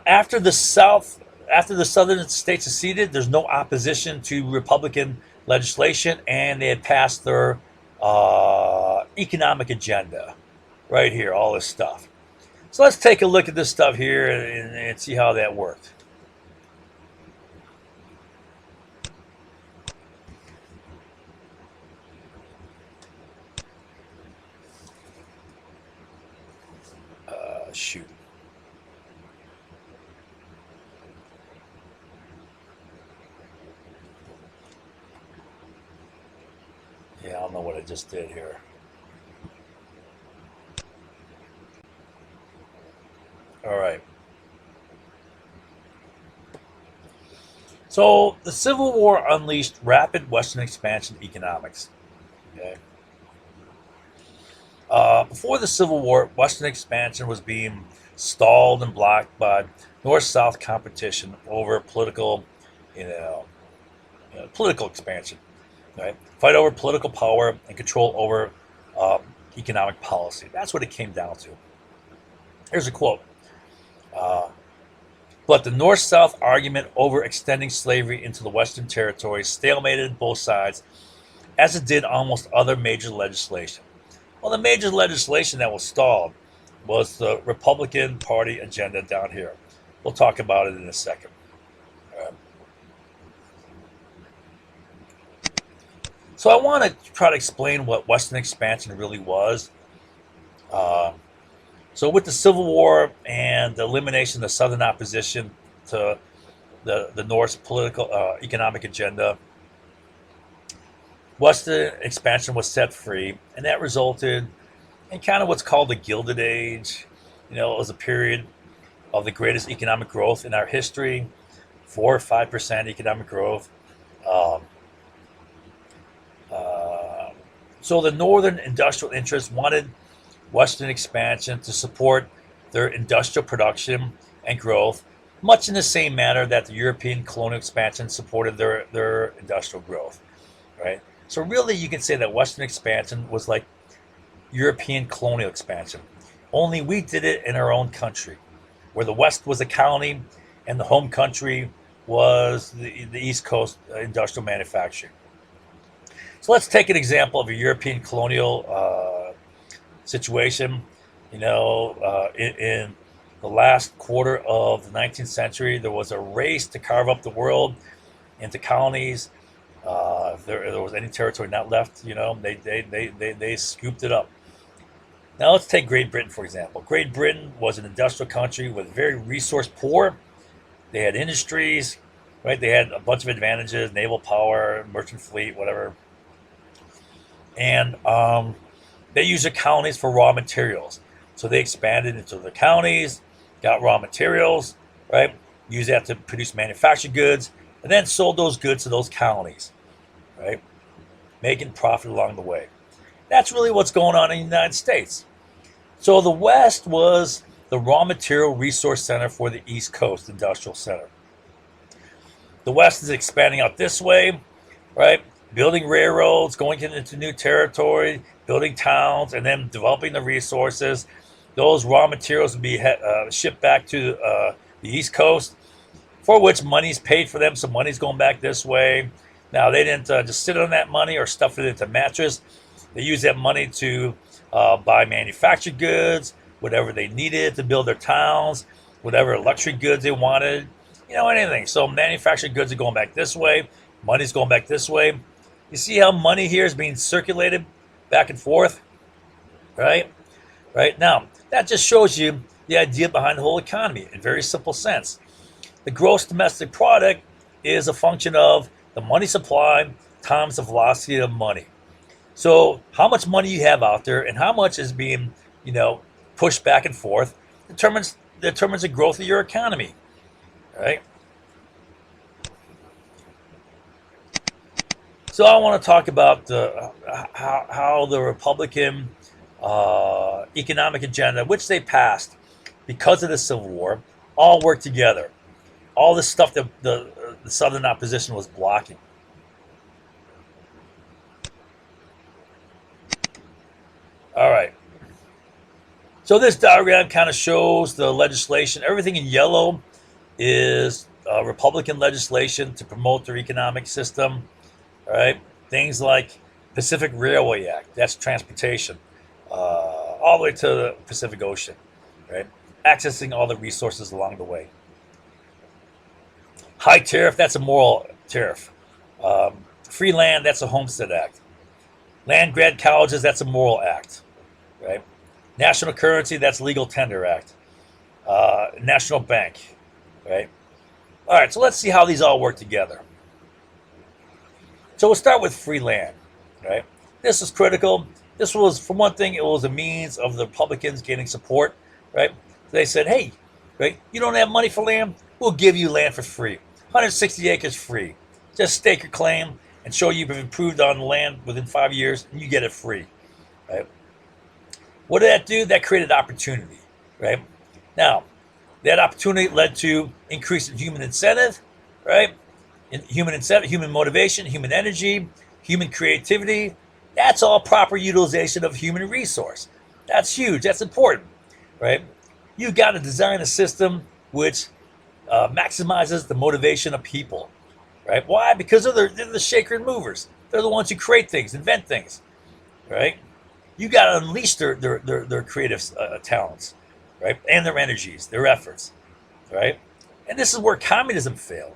after the southern states seceded, there's no opposition to Republican legislation, and they had passed their economic agenda right here, all this stuff. So let's take a look at this stuff here and see how that worked. Shoot. Yeah, I don't know what I just did here. All right. So the Civil War unleashed rapid Western expansion economics. Okay. Before the Civil War, Western expansion was being stalled and blocked by North-South competition over you know, political expansion. Right? Fight over political power and control over um, economic policy. That's what it came down to. Here's a quote. Uh, but the North-South argument over extending slavery into the Western territories stalemated both sides, as it did almost other major legislation. Well, the major legislation that was stalled was the Republican Party agenda down here. We'll talk about it in a second. So I want to try to explain what Western expansion really was. Uh, so with the Civil War and the elimination of the Southern opposition to the North's political economic agenda, Western expansion was set free, and that resulted in kind of what's called the Gilded Age. You know, it was a period of the greatest economic growth in our history, 4 or 5% economic growth. Um, so the northern industrial interests wanted Western expansion to support their industrial production and growth, much in the same manner that the European colonial expansion supported their industrial growth. Right? So really, you can say that Western expansion was like European colonial expansion. Only we did it in our own country, where the West was a colony and the home country was the East Coast industrial manufacturing. So let's take an example of a European colonial situation. You know, in the last quarter of the 19th century, there was a race to carve up the world into colonies. If there was any territory not left, you know, they scooped it up. Now let's take Great Britain, for example. Great Britain was an industrial country with very resource poor. They had industries, right? They had a bunch of advantages, naval power, merchant fleet, whatever. And they used their colonies for raw materials. So they expanded into the colonies, got raw materials, right? Used that to produce manufactured goods, and then sold those goods to those colonies, right? Making profit along the way. That's really what's going on in the United States. So the West was the raw material resource center for the East Coast industrial center. The West is expanding out this way, right? Building railroads, going into new territory, building towns, and then developing the resources. Those raw materials would be shipped back to the East Coast, for which money's paid for them. So money's going back this way. Now, they didn't just sit on that money or stuff it into mattress. They used that money to buy manufactured goods, whatever they needed to build their towns, whatever luxury goods they wanted, you know, anything. So manufactured goods are going back this way. Money's going back this way. You see how money here is being circulated back and forth, right? Right now, that just shows you the idea behind the whole economy in very simple sense. The gross domestic product is a function of the money supply times the velocity of money. So how much money you have out there and how much is being, you know, pushed back and forth determines the growth of your economy, right? So I want to talk about how the Republican economic agenda, which they passed because of the Civil War, all worked together. All this stuff that the Southern opposition was blocking. All right. So this diagram kind of shows the legislation. Everything in yellow is Republican legislation to promote their economic system. All right. Things like Pacific Railway Act, that's transportation, all the way to the Pacific Ocean, right? Accessing all the resources along the way. High tariff, that's a moral tariff. Free land, that's a Homestead Act. Land grant colleges, that's a moral act, right? National currency, that's legal tender act. National bank, right? All right, so let's see how these all work together. So we'll start with free land, right? This is critical. This was, for one thing, it was a means of the Republicans gaining support, right? They said, hey, right, you don't have money for land? We'll give you land for free. 160 acres free. Just stake your claim and show you've improved on the land within 5 years, and you get it free, right? What did that do? That created opportunity, right? Now, that opportunity led to increase in human incentive, right? Human incentive, human motivation, human energy, human creativity. That's all proper utilization of human resource. That's huge. That's important, right? You got to design a system which maximizes the motivation of people, right? Why? Because they're the shaker and movers. They're the ones who create things, invent things, right? You got to unleash their creative talents, right? And their energies, their efforts, right? And this is where communism failed.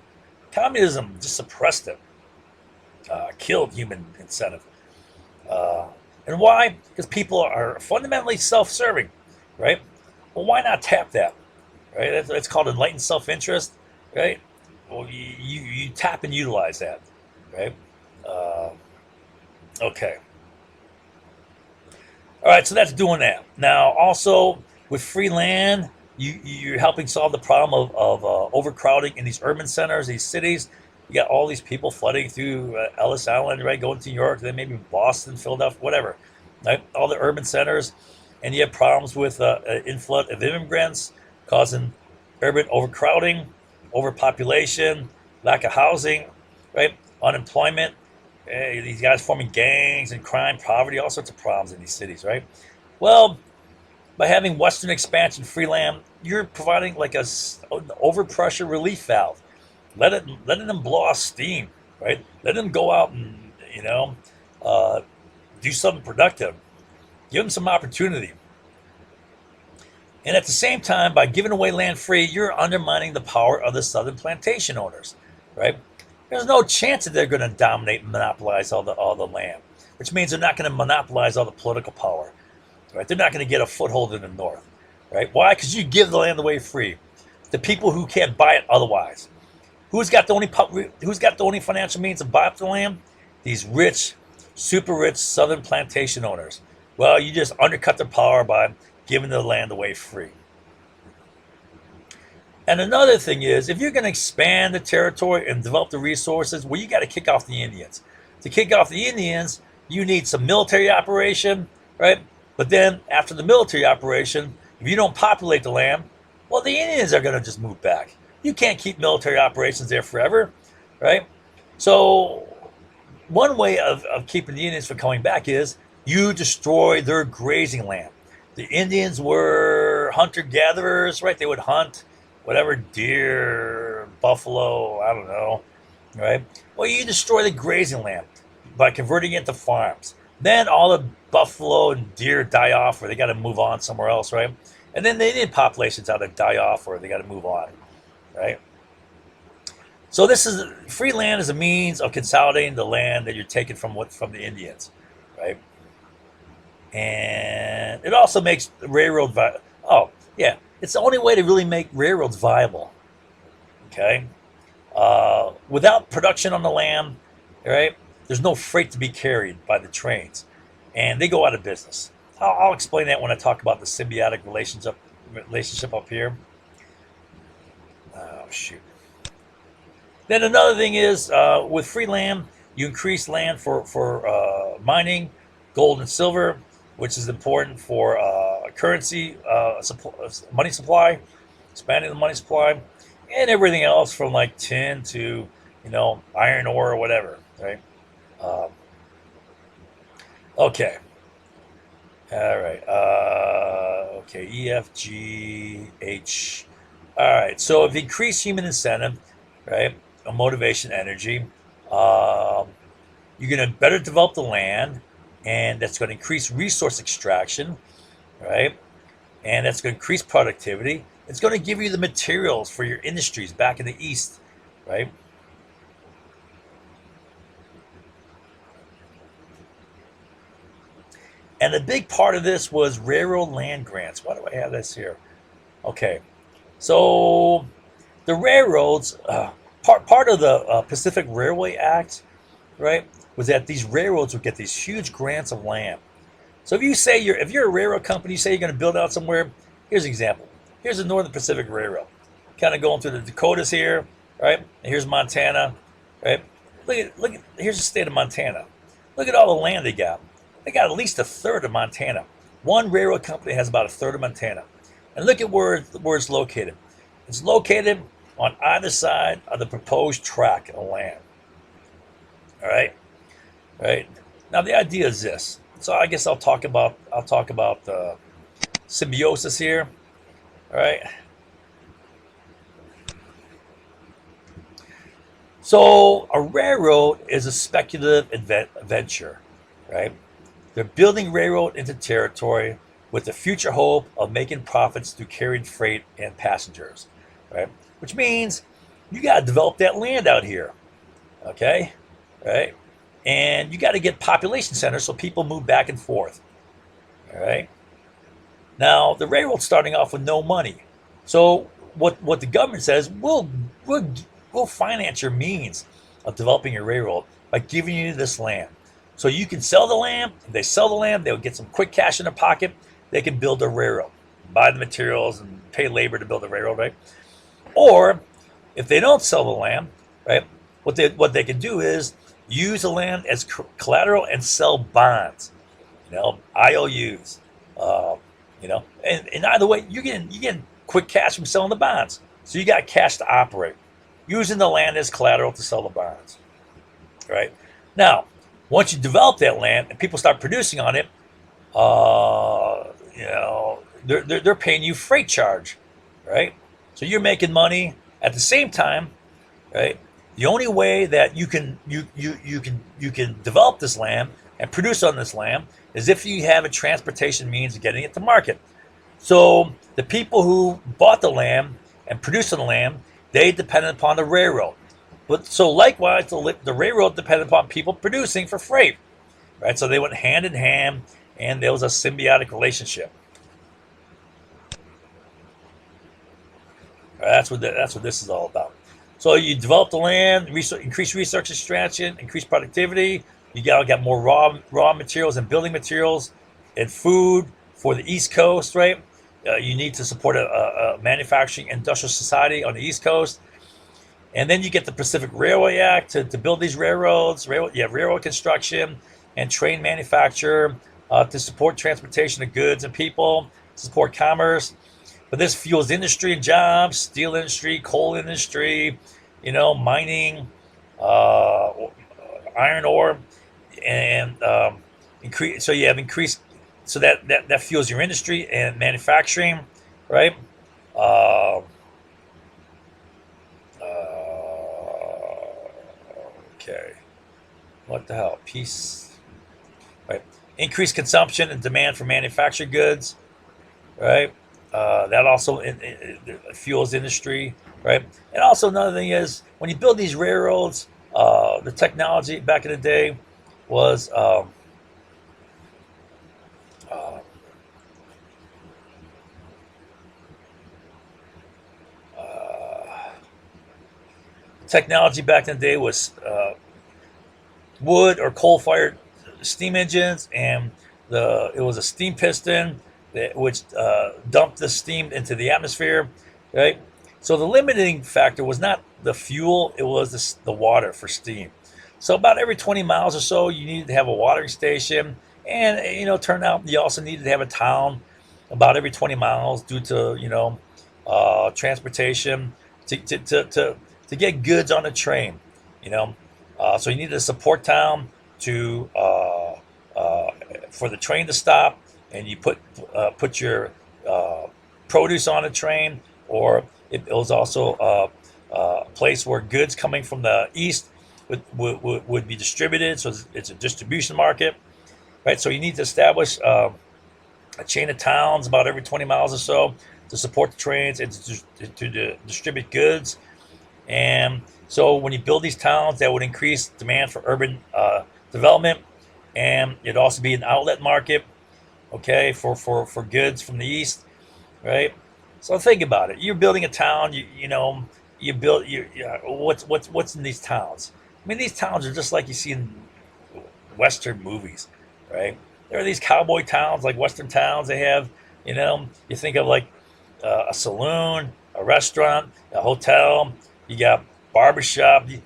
Communism just suppressed it, killed human incentive. And why? Because people are fundamentally self-serving, right? Well, why not tap that, right? It's called enlightened self-interest, right? Well, you tap and utilize that, right? Okay. All right, so that's doing that. Now, also with free land, you're helping solve the problem of overcrowding in these urban centers, these cities. You got all these people flooding through Ellis Island, right, going to New York, then maybe Boston, Philadelphia, whatever, right? All the urban centers, and you have problems with influx of immigrants causing urban overcrowding, overpopulation, lack of housing, right? Unemployment. These guys forming gangs and crime, poverty, all sorts of problems in these cities, right? Well, by having Western expansion free land, you're providing like an overpressure relief valve, letting them blow off steam, right? Let them go out and do something productive, give them some opportunity. And at the same time, by giving away land free, you're undermining the power of the Southern plantation owners, right? There's no chance that they're going to dominate and monopolize all the land, which means they're not going to monopolize all the political power. Right? They're not going to get a foothold in the north, right? Why? Because you give the land away free to people who can't buy it otherwise. Who's got the only financial means to buy up the land? These rich, super rich Southern plantation owners. Well, you just undercut their power by giving the land away free. And another thing is, if you're going to expand the territory and develop the resources, well, you got to kick off the Indians. To kick off the Indians, you need some military operation, right? But then after the military operation, if you don't populate the land, well, the Indians are going to just move back. You can't keep military operations there forever, right? So one way of keeping the Indians from coming back is you destroy their grazing land. The Indians were hunter-gatherers, right? They would hunt whatever, deer, buffalo, I don't know, right? Well, you destroy the grazing land by converting it to farms. Then all the buffalo and deer die off, or they got to move on somewhere else, right? And then the Indian populations either die off or they got to move on, right? So free land is a means of consolidating the land that you're taking from the Indians, right? And it also makes the railroad it's the only way to really make railroads viable. Okay, without production on the land, right? There's no freight to be carried by the trains, and they go out of business. I'll explain that when I talk about the symbiotic relationship up here. Oh shoot. Then another thing is with free land, You increase land for mining, gold and silver, which is important for currency, money supply, expanding the money supply, and everything else from like tin to iron ore or whatever, right? Um, okay, all right. Okay, E, F, G, H. All right. So if you increase human incentive, right, motivation, energy, um, you're going to better develop the land, and that's going to increase resource extraction, right? And that's going to increase productivity. It's going to give you the materials for your industries back in the East, right? And a big part of this was railroad land grants. Why do I have this here? Okay, so the railroads, part of the Pacific Railway Act, right, was that these railroads would get these huge grants of land. So if you're a railroad company, you say you're going to build out somewhere. Here's an example. Here's the Northern Pacific Railroad, kind of going through the Dakotas here, right? And here's Montana, right? Look at. Here's the state of Montana. Look at all the land they got. They got at least a third of Montana. One railroad company has about a third of Montana, and look at where it's located. It's located on either side of the proposed tract of land. All right, right. Now the idea is this. So I guess I'll talk about symbiosis here. All right. So a railroad is a speculative venture, right? They're building railroad into territory with the future hope of making profits through carrying freight and passengers, right? Which means you got to develop that land out here, okay? Right? And you got to get population centers so people move back and forth, all right? Now, the railroad's starting off with no money. So what the government says, we'll finance your means of developing your railroad by giving you this land. So you can sell the land. If they sell the land, they'll get some quick cash in their pocket. They can build a railroad, buy the materials and pay labor to build a railroad, right? Or if they don't sell the land, right, what they can do is use the land as collateral and sell bonds, IOUs, and either way, you getting quick cash from selling the bonds. So you got cash to operate, using the land as collateral to sell the bonds, right? Now, once you develop that land and people start producing on it, they're paying you freight charge, right? So you're making money at the same time, right? The only way that you can develop this land and produce on this land is if you have a transportation means of getting it to market. So the people who bought the land and produced on the land, they depended upon the railroad. But so likewise, the railroad depended upon people producing for freight, right? So they went hand in hand, and there was a symbiotic relationship. That's what this is all about. So you develop the land, increase research extraction, increase productivity. You got to get more raw materials and building materials and food for the East Coast, right? You need to support a manufacturing industrial society on the East Coast. And then you get the Pacific Railway Act to build these railroads. You have railroad construction and train manufacture to support transportation of goods and people, support commerce. But this fuels industry and jobs, steel industry, coal industry, mining, iron ore, and increase. So you have increased. So that fuels your industry and manufacturing, right? Uh, okay. What the hell? Peace. Right. Increased consumption and demand for manufactured goods, right? That also fuels industry, right? And also another thing is when you build these railroads, the technology back in the day was uh, uh, technology back in the day was wood or coal-fired steam engines, and it was a steam piston which dumped the steam into the atmosphere, right? So the limiting factor was not the fuel; it was the water for steam. So about every 20 miles or so, you needed to have a watering station, and turn out you also needed to have a town about every 20 miles due to transportation to get goods on a train. You know, so you needed a support town to for the train to stop, and you put your produce on a train, or it was also a place where goods coming from the east would be distributed. So it's a distribution market, right? So you need to establish a chain of towns about every 20 miles or so to support the trains and to distribute goods. And so when you build these towns, that would increase demand for urban development, and it'd also be an outlet market, okay, for goods from the east, right? So think about it. You're building a town. You build what's in these towns. I mean, these towns are just like you see in Western movies, right? There are these cowboy towns, like Western towns. They have, you think of like a saloon, a restaurant, a hotel. You got barbershop. You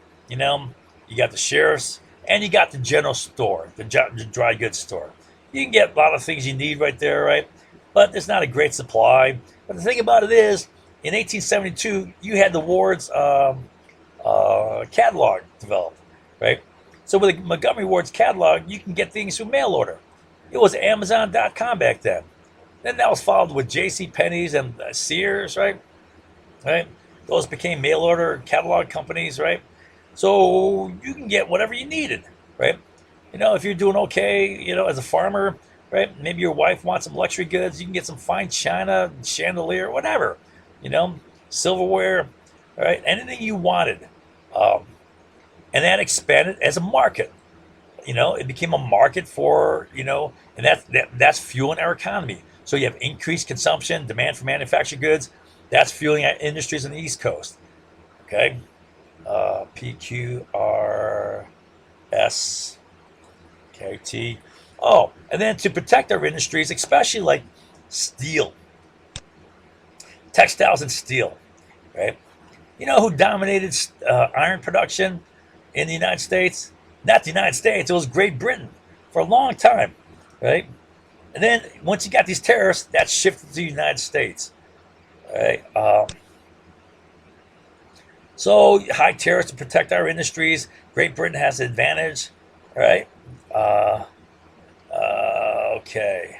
got the sheriff's, and you got the general store, the dry goods store. You can get a lot of things you need right there, right? But it's not a great supply. But the thing about it is, in 1872, you had the Ward's catalog developed, right? So with the Montgomery Ward's catalog, you can get things through mail order. It was Amazon.com back then. Then that was followed with J.C. Penney's and Sears, right? Right? Those became mail order catalog companies, right? So you can get whatever you needed, right? If you're doing okay, as a farmer, right? Maybe your wife wants some luxury goods. You can get some fine china, chandelier, whatever, silverware, right? Anything you wanted. And that expanded as a market. It became a market for, and that's fueling our economy. So you have increased consumption, demand for manufactured goods. That's fueling our industries on the East Coast. Okay. PQRS. KT. Oh, and then to protect our industries, especially like steel, textiles and steel, right? You know who dominated iron production in the United States? Not the United States. It was Great Britain for a long time, right? And then once you got these tariffs, that shifted to the United States, right? So high tariffs to protect our industries. Great Britain has an advantage, right? Okay.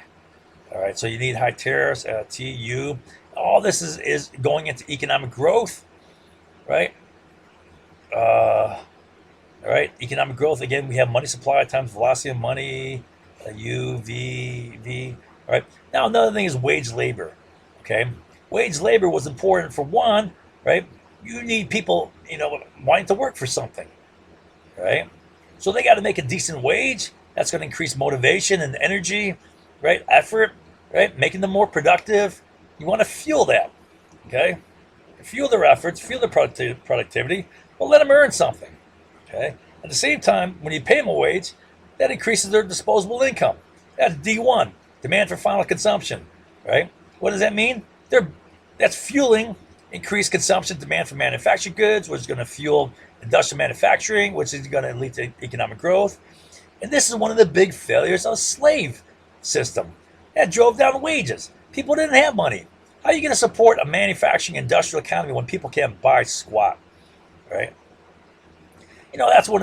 All right. So you need high tariffs. TU. All this is going into economic growth, right? All right. Economic growth. Again, we have money supply times velocity of money. U, V, V. All right. Now, another thing is wage labor. Okay. Wage labor was important for one, right? You need people, wanting to work for something, right? So they got to make a decent wage. That's going to increase motivation and energy, right? Effort, right? Making them more productive. You want to fuel that, okay? Fuel their efforts, fuel their productivity, but let them earn something, okay? At the same time, when you pay them a wage, that increases their disposable income. That's D1, demand for final consumption, right? What does that mean? That's fueling increased consumption, demand for manufactured goods, which is going to fuel industrial manufacturing, which is going to lead to economic growth. And this is one of the big failures of the slave system that drove down wages. People didn't have money. How are you going to support a manufacturing industrial economy when people can't buy squat, right? That's one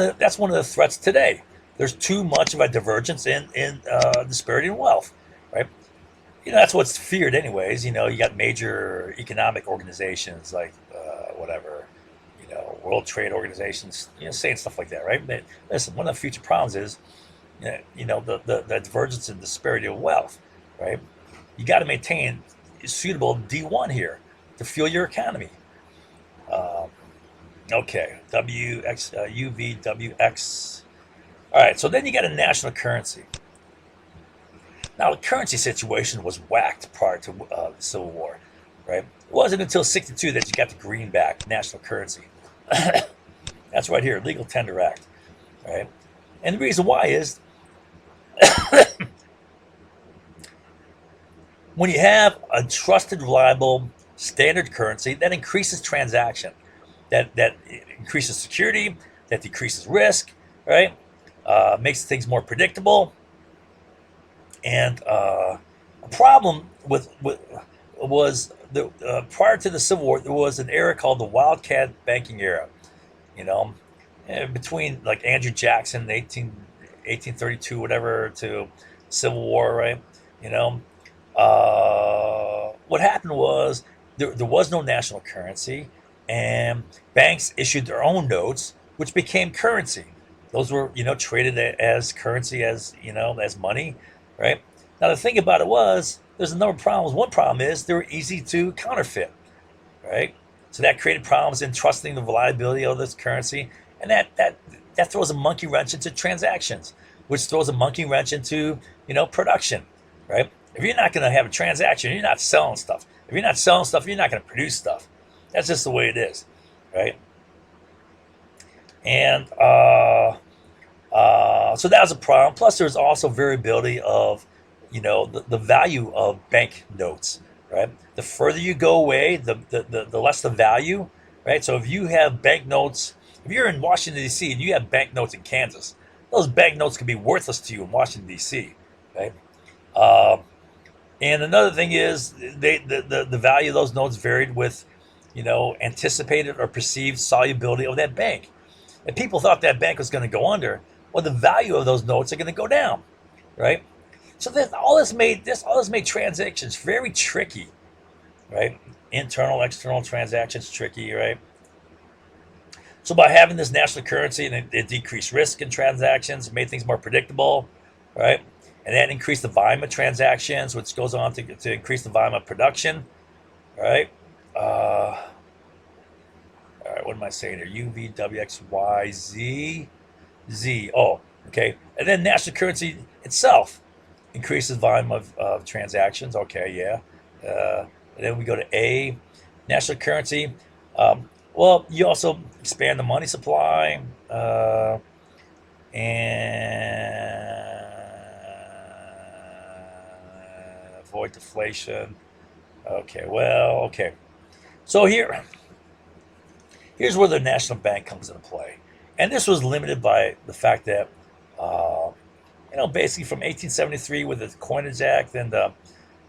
of the threats today. There's too much of a divergence in disparity in wealth, right? That's what's feared anyways. You got major economic organizations like whatever, World Trade Organizations, saying stuff like that, right? But listen, one of the future problems is, the divergence and disparity of wealth, right? You got to maintain suitable D1 here to fuel your economy. Okay, WX, UVWX. All right, so then you got a national currency. Now, the currency situation was whacked prior to the Civil War, right? It wasn't until '62 that you got the greenback national currency. That's right here, Legal Tender Act, right? And the reason why is when you have a trusted, reliable, standard currency, that increases transaction, that increases security, that decreases risk, right? Makes things more predictable. And a problem with was the prior to the Civil War, there was an era called the Wildcat banking era. You know, between like Andrew Jackson, 1832, whatever, to Civil War, right? You know, what happened was there was no national currency, and banks issued their own notes, which became currency. Those were, traded as currency, as, as money, right? Now, the thing about it was, there's a number of problems. One problem is they were easy to counterfeit, right? So that created problems in trusting the reliability of this currency, and that throws a monkey wrench into transactions, which throws a monkey wrench into production, right? If you're not going to have a transaction, you're not selling stuff. If you're not selling stuff, you're not going to produce stuff. That's just the way it is, right? And so that was a problem. Plus, there's also variability of, the value of bank notes, right? The further you go away, the less the value, right? So if you have bank notes, if you're in Washington, D.C., and you have bank notes in Kansas, those bank notes can be worthless to you in Washington, D.C., right? And another thing is the value of those notes varied with, anticipated or perceived solubility of that bank. And people thought that bank was going to go under. Well, the value of those notes are going to go down, right? So all this made transactions very tricky, right? Internal, external transactions tricky, right? So by having this national currency, and it decreased risk in transactions, made things more predictable, right? And that increased the volume of transactions, which goes on to increase the volume of production, right? All right, what am I saying here? U, V, W, X, Y, Z, Z. Oh, okay. And then national currency itself increases volume of transactions. Okay, yeah. And then we go to A, national currency. Well, you also expand the money supply, and avoid deflation. Okay, well, okay. So here's where the national bank comes into play, and this was limited by the fact that, basically from 1873 with the Coinage Act and the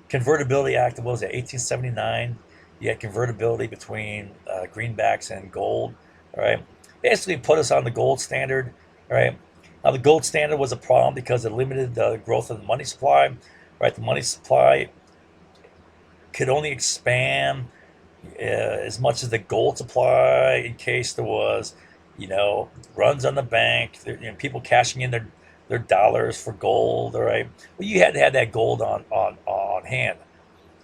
Convertibility Act, what was it, 1879? You had convertibility between greenbacks and gold. All right, basically put us on the gold standard. All right, now the gold standard was a problem because it limited the growth of the money supply. Right, the money supply could only expand as much as the gold supply in case there was, runs on the bank, people cashing in their dollars for gold. All right, well, you had to have that gold on hand,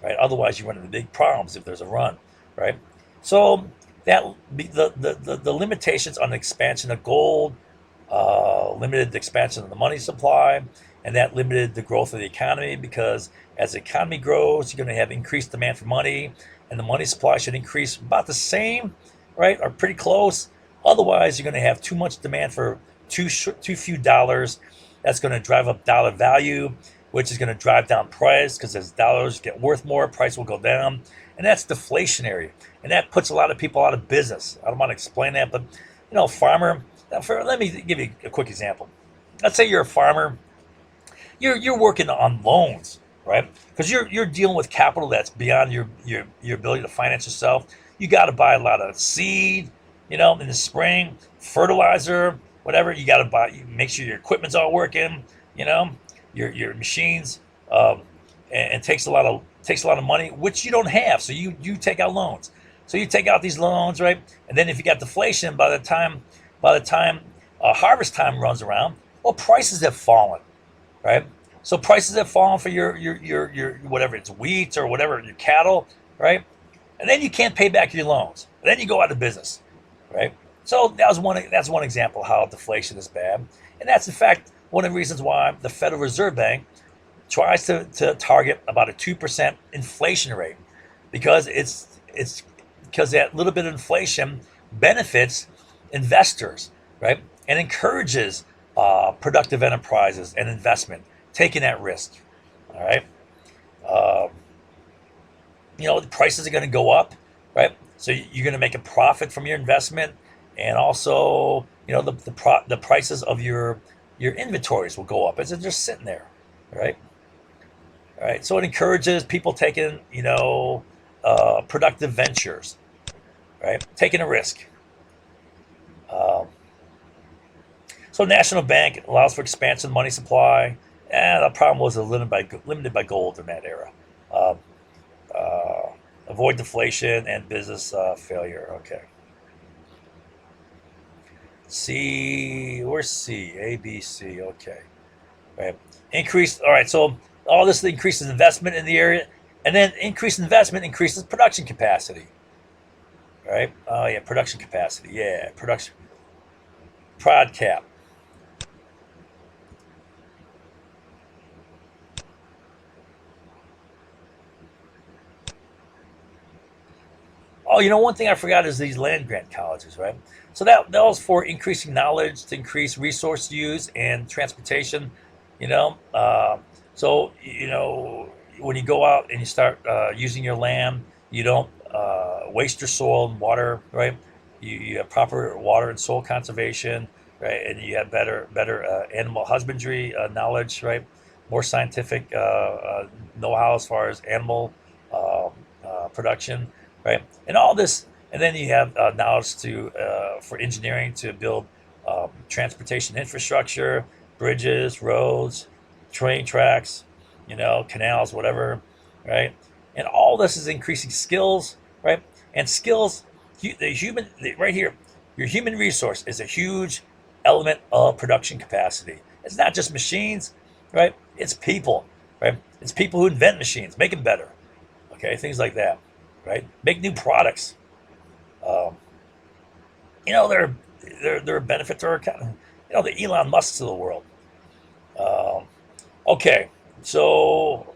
right? Otherwise, you run into big problems if there's a run, right? So that the limitations on the expansion of gold limited the expansion of the money supply, and that limited the growth of the economy, because as the economy grows, you're going to have increased demand for money, and the money supply should increase about the same, right, or pretty close. Otherwise, you're going to have too much demand for too few dollars. That's going to drive up dollar value, which is going to drive down price, because as dollars get worth more, price will go down, and that's deflationary, and that puts a lot of people out of business. I don't want to explain that, but farmer. Let me give you a quick example. Let's say you're a farmer. You're working on loans, right? Because you're dealing with capital that's beyond your ability to finance yourself. You got to buy a lot of seed, in the spring, fertilizer, whatever. You got to buy. Make sure your equipment's all working, your machines, and takes a lot of money, which you don't have. So you take out loans. So you take out these loans, right? And then if you got deflation, by the time harvest time runs around, well, prices have fallen, right? So prices have fallen for your whatever it's wheat or whatever, your cattle, right? And then you can't pay back your loans. And then you go out of business, right? So that's one example of how deflation is bad, and that's in fact one of the reasons why the Federal Reserve Bank tries to target about a 2% inflation rate, because it's because that little bit of inflation benefits investors, right, and encourages productive enterprises and investment, taking that risk. All right, the prices are going to go up, right? So you're going to make a profit from your investment, and also the prices of your inventories will go up as they're just sitting there, right? All right. So it encourages people taking, productive ventures, right? Taking a risk. Um, so National Bank allows for expansion of money supply, and the problem was limited by gold in that era. Um, uh, Avoid deflation and business failure. Okay. C, where's C? A, B, C. Okay. Right. Increase. All right. So all this increases investment in the area, and then increased investment increases production capacity. Right. Oh yeah, production capacity. Yeah, production. Prod cap. Oh, one thing I forgot is these land grant colleges, right? So that was for increasing knowledge, to increase resource use and transportation. You know, so when you go out and you start using your land, you don't waste your soil and water, right? You have proper water and soil conservation, right? And you have better animal husbandry knowledge, right? More scientific know-how as far as animal production, right? And all this, and then you have knowledge for engineering to build transportation infrastructure, bridges, roads, train tracks, canals, whatever, right? And all this is increasing skills, right? And skills, right here, your human resource is a huge element of production capacity. It's not just machines, right? It's people, right? It's people who invent machines, make them better, okay? Things like that, right? Make new products. Um, they're a benefit to our economy. The Elon Musks of the world. Um, okay, so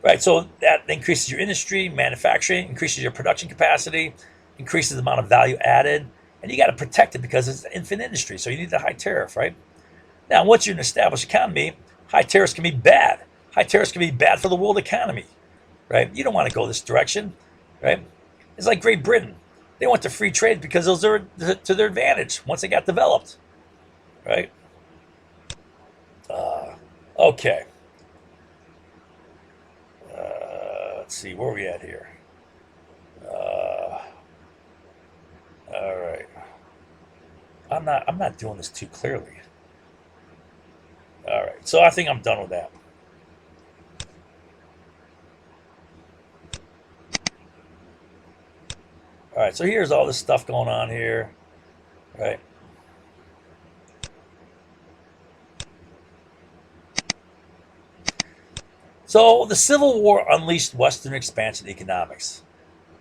right, so that increases your industry, manufacturing, increases your production capacity, increases the amount of value added, and you got to protect it because it's an infant industry. So you need the high tariff, right? Now, once you're an established economy, high tariffs can be bad. High tariffs can be bad for the world economy, right? You don't want to go this direction, right? It's like Great Britain. They went to free trade because those are to their advantage once they got developed, right? Okay. Let's see, where are we at here? All right. I'm not doing this too clearly. All right. So I think I'm done with that. All right. So here's all this stuff going on here, right? So the Civil War unleashed Western expansion economics,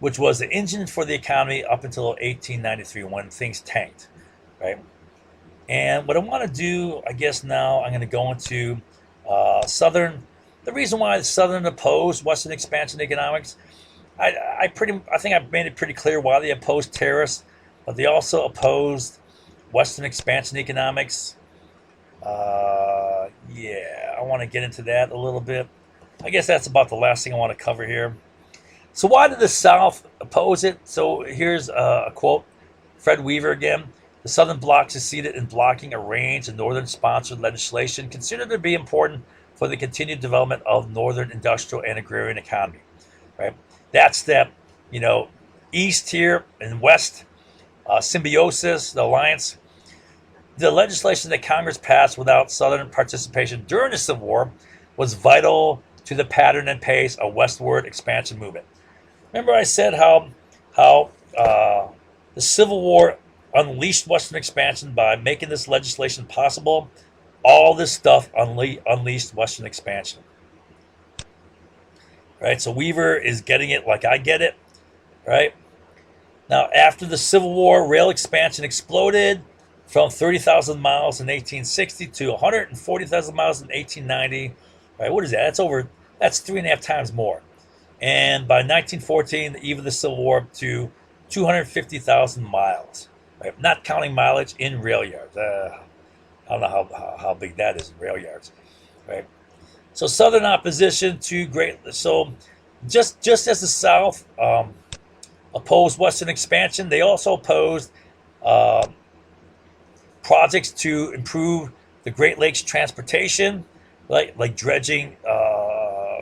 which was the engine for the economy up until 1893 when things tanked, right? And what I want to do, I guess now I'm going to go into Southern. The reason why the Southern opposed Western expansion economics, I think I've made it pretty clear why they opposed tariffs, but they also opposed Western expansion economics. Yeah, I want to get into that a little bit. I guess that's about the last thing I want to cover here. So why did the South oppose it? So here's a quote, Fred Weaver again. The Southern Bloc succeeded in blocking a range of Northern-sponsored legislation considered to be important for the continued development of Northern industrial and agrarian economy. Right? That's that, East here and West, symbiosis, the alliance. The legislation that Congress passed without Southern participation during the Civil War was vital to the pattern and pace of westward expansion movement. Remember, I said how the Civil War unleashed Western expansion by making this legislation possible. All this stuff unleashed Western expansion. Right? So Weaver is getting it like I get it. Right? Now, after the Civil War, rail expansion exploded from 30,000 miles in 1860 to 140,000 miles in 1890. Right? What is that? That's 3.5 times more. And by 1914, the eve of the Civil War, to 250,000 miles. Right? Not counting mileage in rail yards. I don't know how big that is in rail yards. Right? So Southern opposition to so just as the South opposed Western expansion, they also opposed projects to improve the Great Lakes transportation, like dredging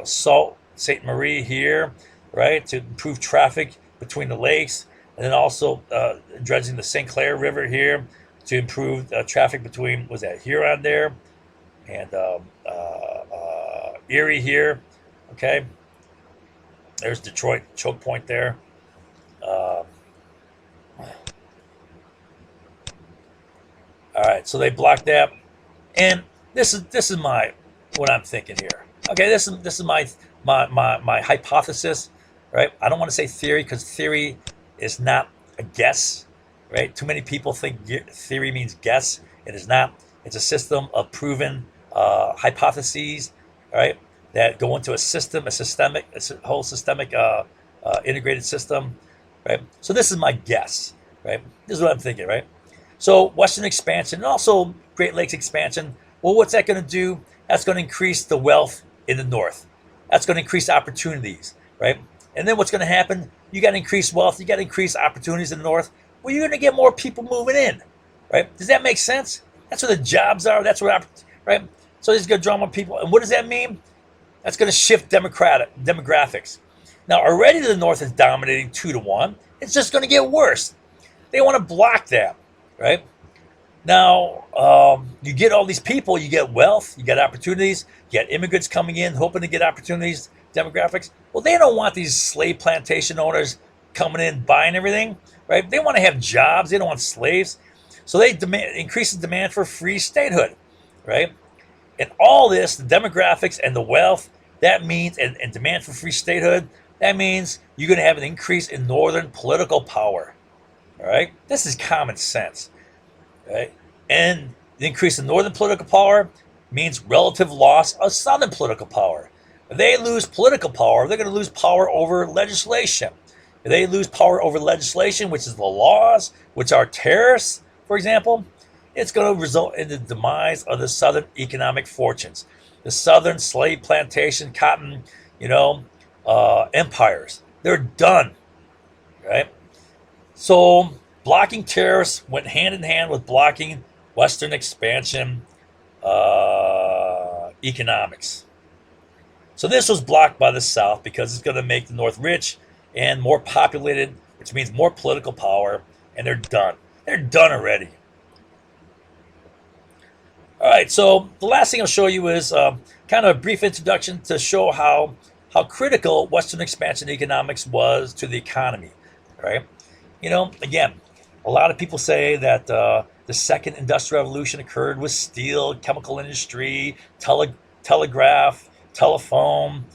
Sault Ste. Marie here, right, to improve traffic between the lakes, and then also dredging the St. Clair River here to improve traffic between, was that Huron there, and Erie here. Okay, there's Detroit choke point there. Uh, all right, so they blocked that, and this is my what I'm thinking here. Okay, this is my hypothesis, right? I don't want to say theory because theory is not a guess, right? Too many people think theory means guess. It is not. It's a system of proven hypotheses, right? That go into a system, a whole systemic integrated system, right? So this is my guess, right? This is what I'm thinking, right? So Western expansion and also Great Lakes expansion. Well, what's that going to do? That's going to increase the wealth in the north. That's going to increase opportunities, right? And then what's going to happen? You got to increase wealth. You got to increase opportunities in the north. Well, you're going to get more people moving in, right? Does that make sense? That's where the jobs are. That's where, right? So it's going to draw more people. And what does that mean? That's going to shift demographics. Now, already the north is dominating 2-1. It's just going to get worse. They want to block that, right? Now, you get all these people, you get wealth, you get opportunities, you get immigrants coming in, hoping to get opportunities, demographics. Well, they don't want these slave plantation owners coming in, buying everything, right? They want to have jobs. They don't want slaves. So they increase the demand for free statehood, right? And all this, the demographics and the wealth, that means, and demand for free statehood, that means you're going to have an increase in northern political power, all right? This is common sense. Right? And the increase in northern political power means relative loss of southern political power. If they lose political power, they're going to lose power over legislation. If they lose power over legislation, which is the laws, which are tariffs, for example, it's going to result in the demise of the southern economic fortunes, the southern slave plantation, cotton, empires. They're done, right? So blocking tariffs went hand in hand with blocking Western expansion economics. So this was blocked by the South because it's going to make the North rich and more populated, which means more political power, and they're done. They're done already. All right, so the last thing I'll show you is kind of a brief introduction to show how critical Western expansion economics was to the economy, right? Again, a lot of people say that the second industrial revolution occurred with steel, chemical industry, telegraph, telephone,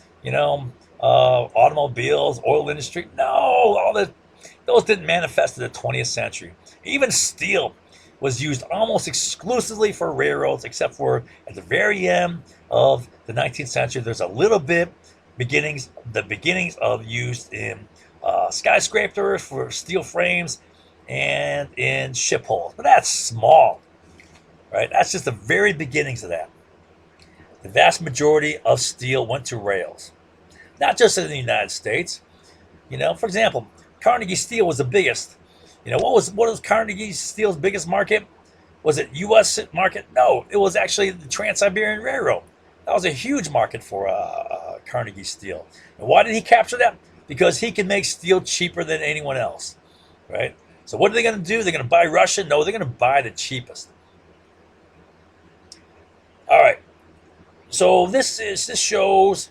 automobiles, oil industry. No, those didn't manifest in the 20th century. Even steel was used almost exclusively for railroads, except for at the very end of the 19th century. There's a little bit the beginnings of used in skyscrapers for steel frames and in ship hulls. But that's small, right? That's just the very beginnings of that. The vast majority of steel went to rails, not just in the United States. For example, Carnegie Steel was the biggest. What was Carnegie Steel's biggest market? Was it U.S. market? No, it was actually the Trans-Siberian Railroad. That was a huge market for Carnegie Steel. And why did he capture that? Because he can make steel cheaper than anyone else, right? So what are they going to do? They're going to buy Russian? No, they're going to buy the cheapest. All right. So this shows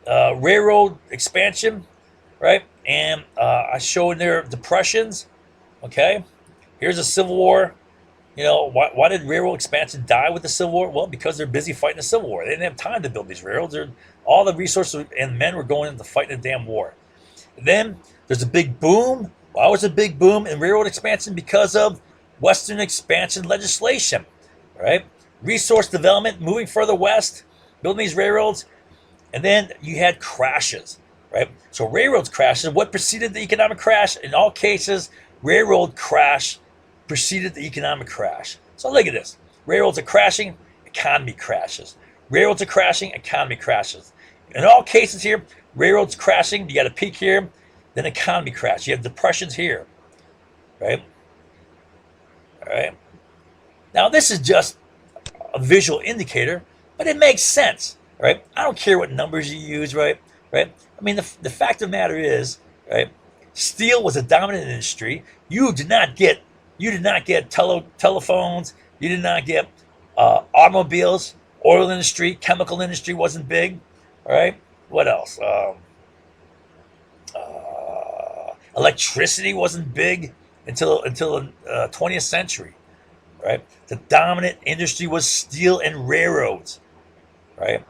railroad expansion, right? And I show in there depressions. Okay. Here's a Civil War. Why did railroad expansion die with the Civil War? Well, because they're busy fighting the Civil War. They didn't have time to build these railroads. All the resources and men were going into fighting the damn war. And then there's a big boom. Why was a big boom in railroad expansion? Because of Western expansion legislation, right? Resource development, moving further west, building these railroads. And then you had crashes, right? So railroads crashes. What preceded the economic crash? In all cases, railroad crash preceded the economic crash. So look at this. Railroads are crashing, economy crashes. Railroads are crashing, economy crashes. In all cases here, railroads crashing, you got a peak here, then economy crash. You have depressions here, right? All right. Now, this is just a visual indicator, but it makes sense, right? I don't care what numbers you use, right? Right? I mean, the fact of the matter is, right? Steel was a dominant industry. You did not get telephones. You did not get automobiles. Oil industry, chemical industry wasn't big. All right. What else? Electricity wasn't big until the 20th century. Right. The dominant industry was steel and railroads. Right.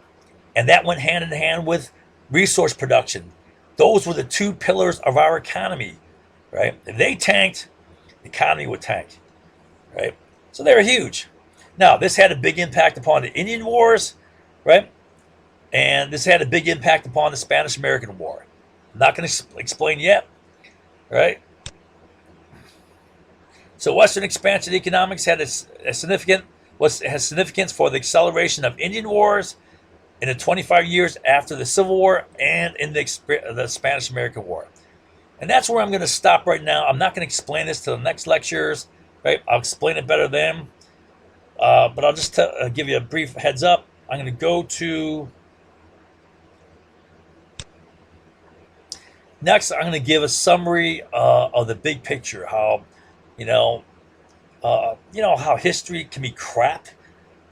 And that went hand in hand with resource production. Those were the two pillars of our economy, right? If they tanked, the economy would tank, right? So they were huge. Now, this had a big impact upon the Indian Wars, right? And this had a big impact upon the Spanish American War. I'm not going to explain yet, right? So Western expansion economics has significance for the acceleration of Indian Wars in the 25 years after the Civil War and in the Spanish American War. And that's where I'm going to stop right now. I'm not going to explain this to the next lectures, right? I'll explain it better then. But I'll just give you a brief heads up. I'm going to go to... Next, I'm going to give a summary of the big picture, how, how history can be crap,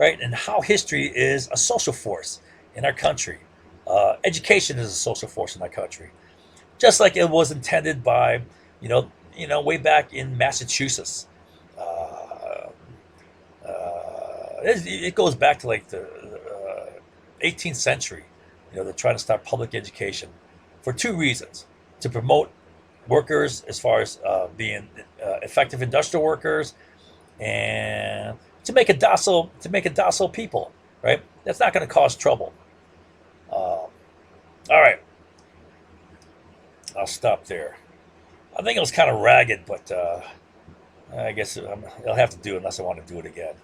right? And how history is a social force in our country. Education is a social force in our country, just like it was intended by, way back in Massachusetts. It goes back to like the 18th century. They're trying to start public education for two reasons: to promote workers as far as being effective industrial workers, and to make a docile people, right? That's not going to cause trouble. All right, I'll stop there. I think it was kind of ragged, but I guess I'll have to do it unless I want to do it again.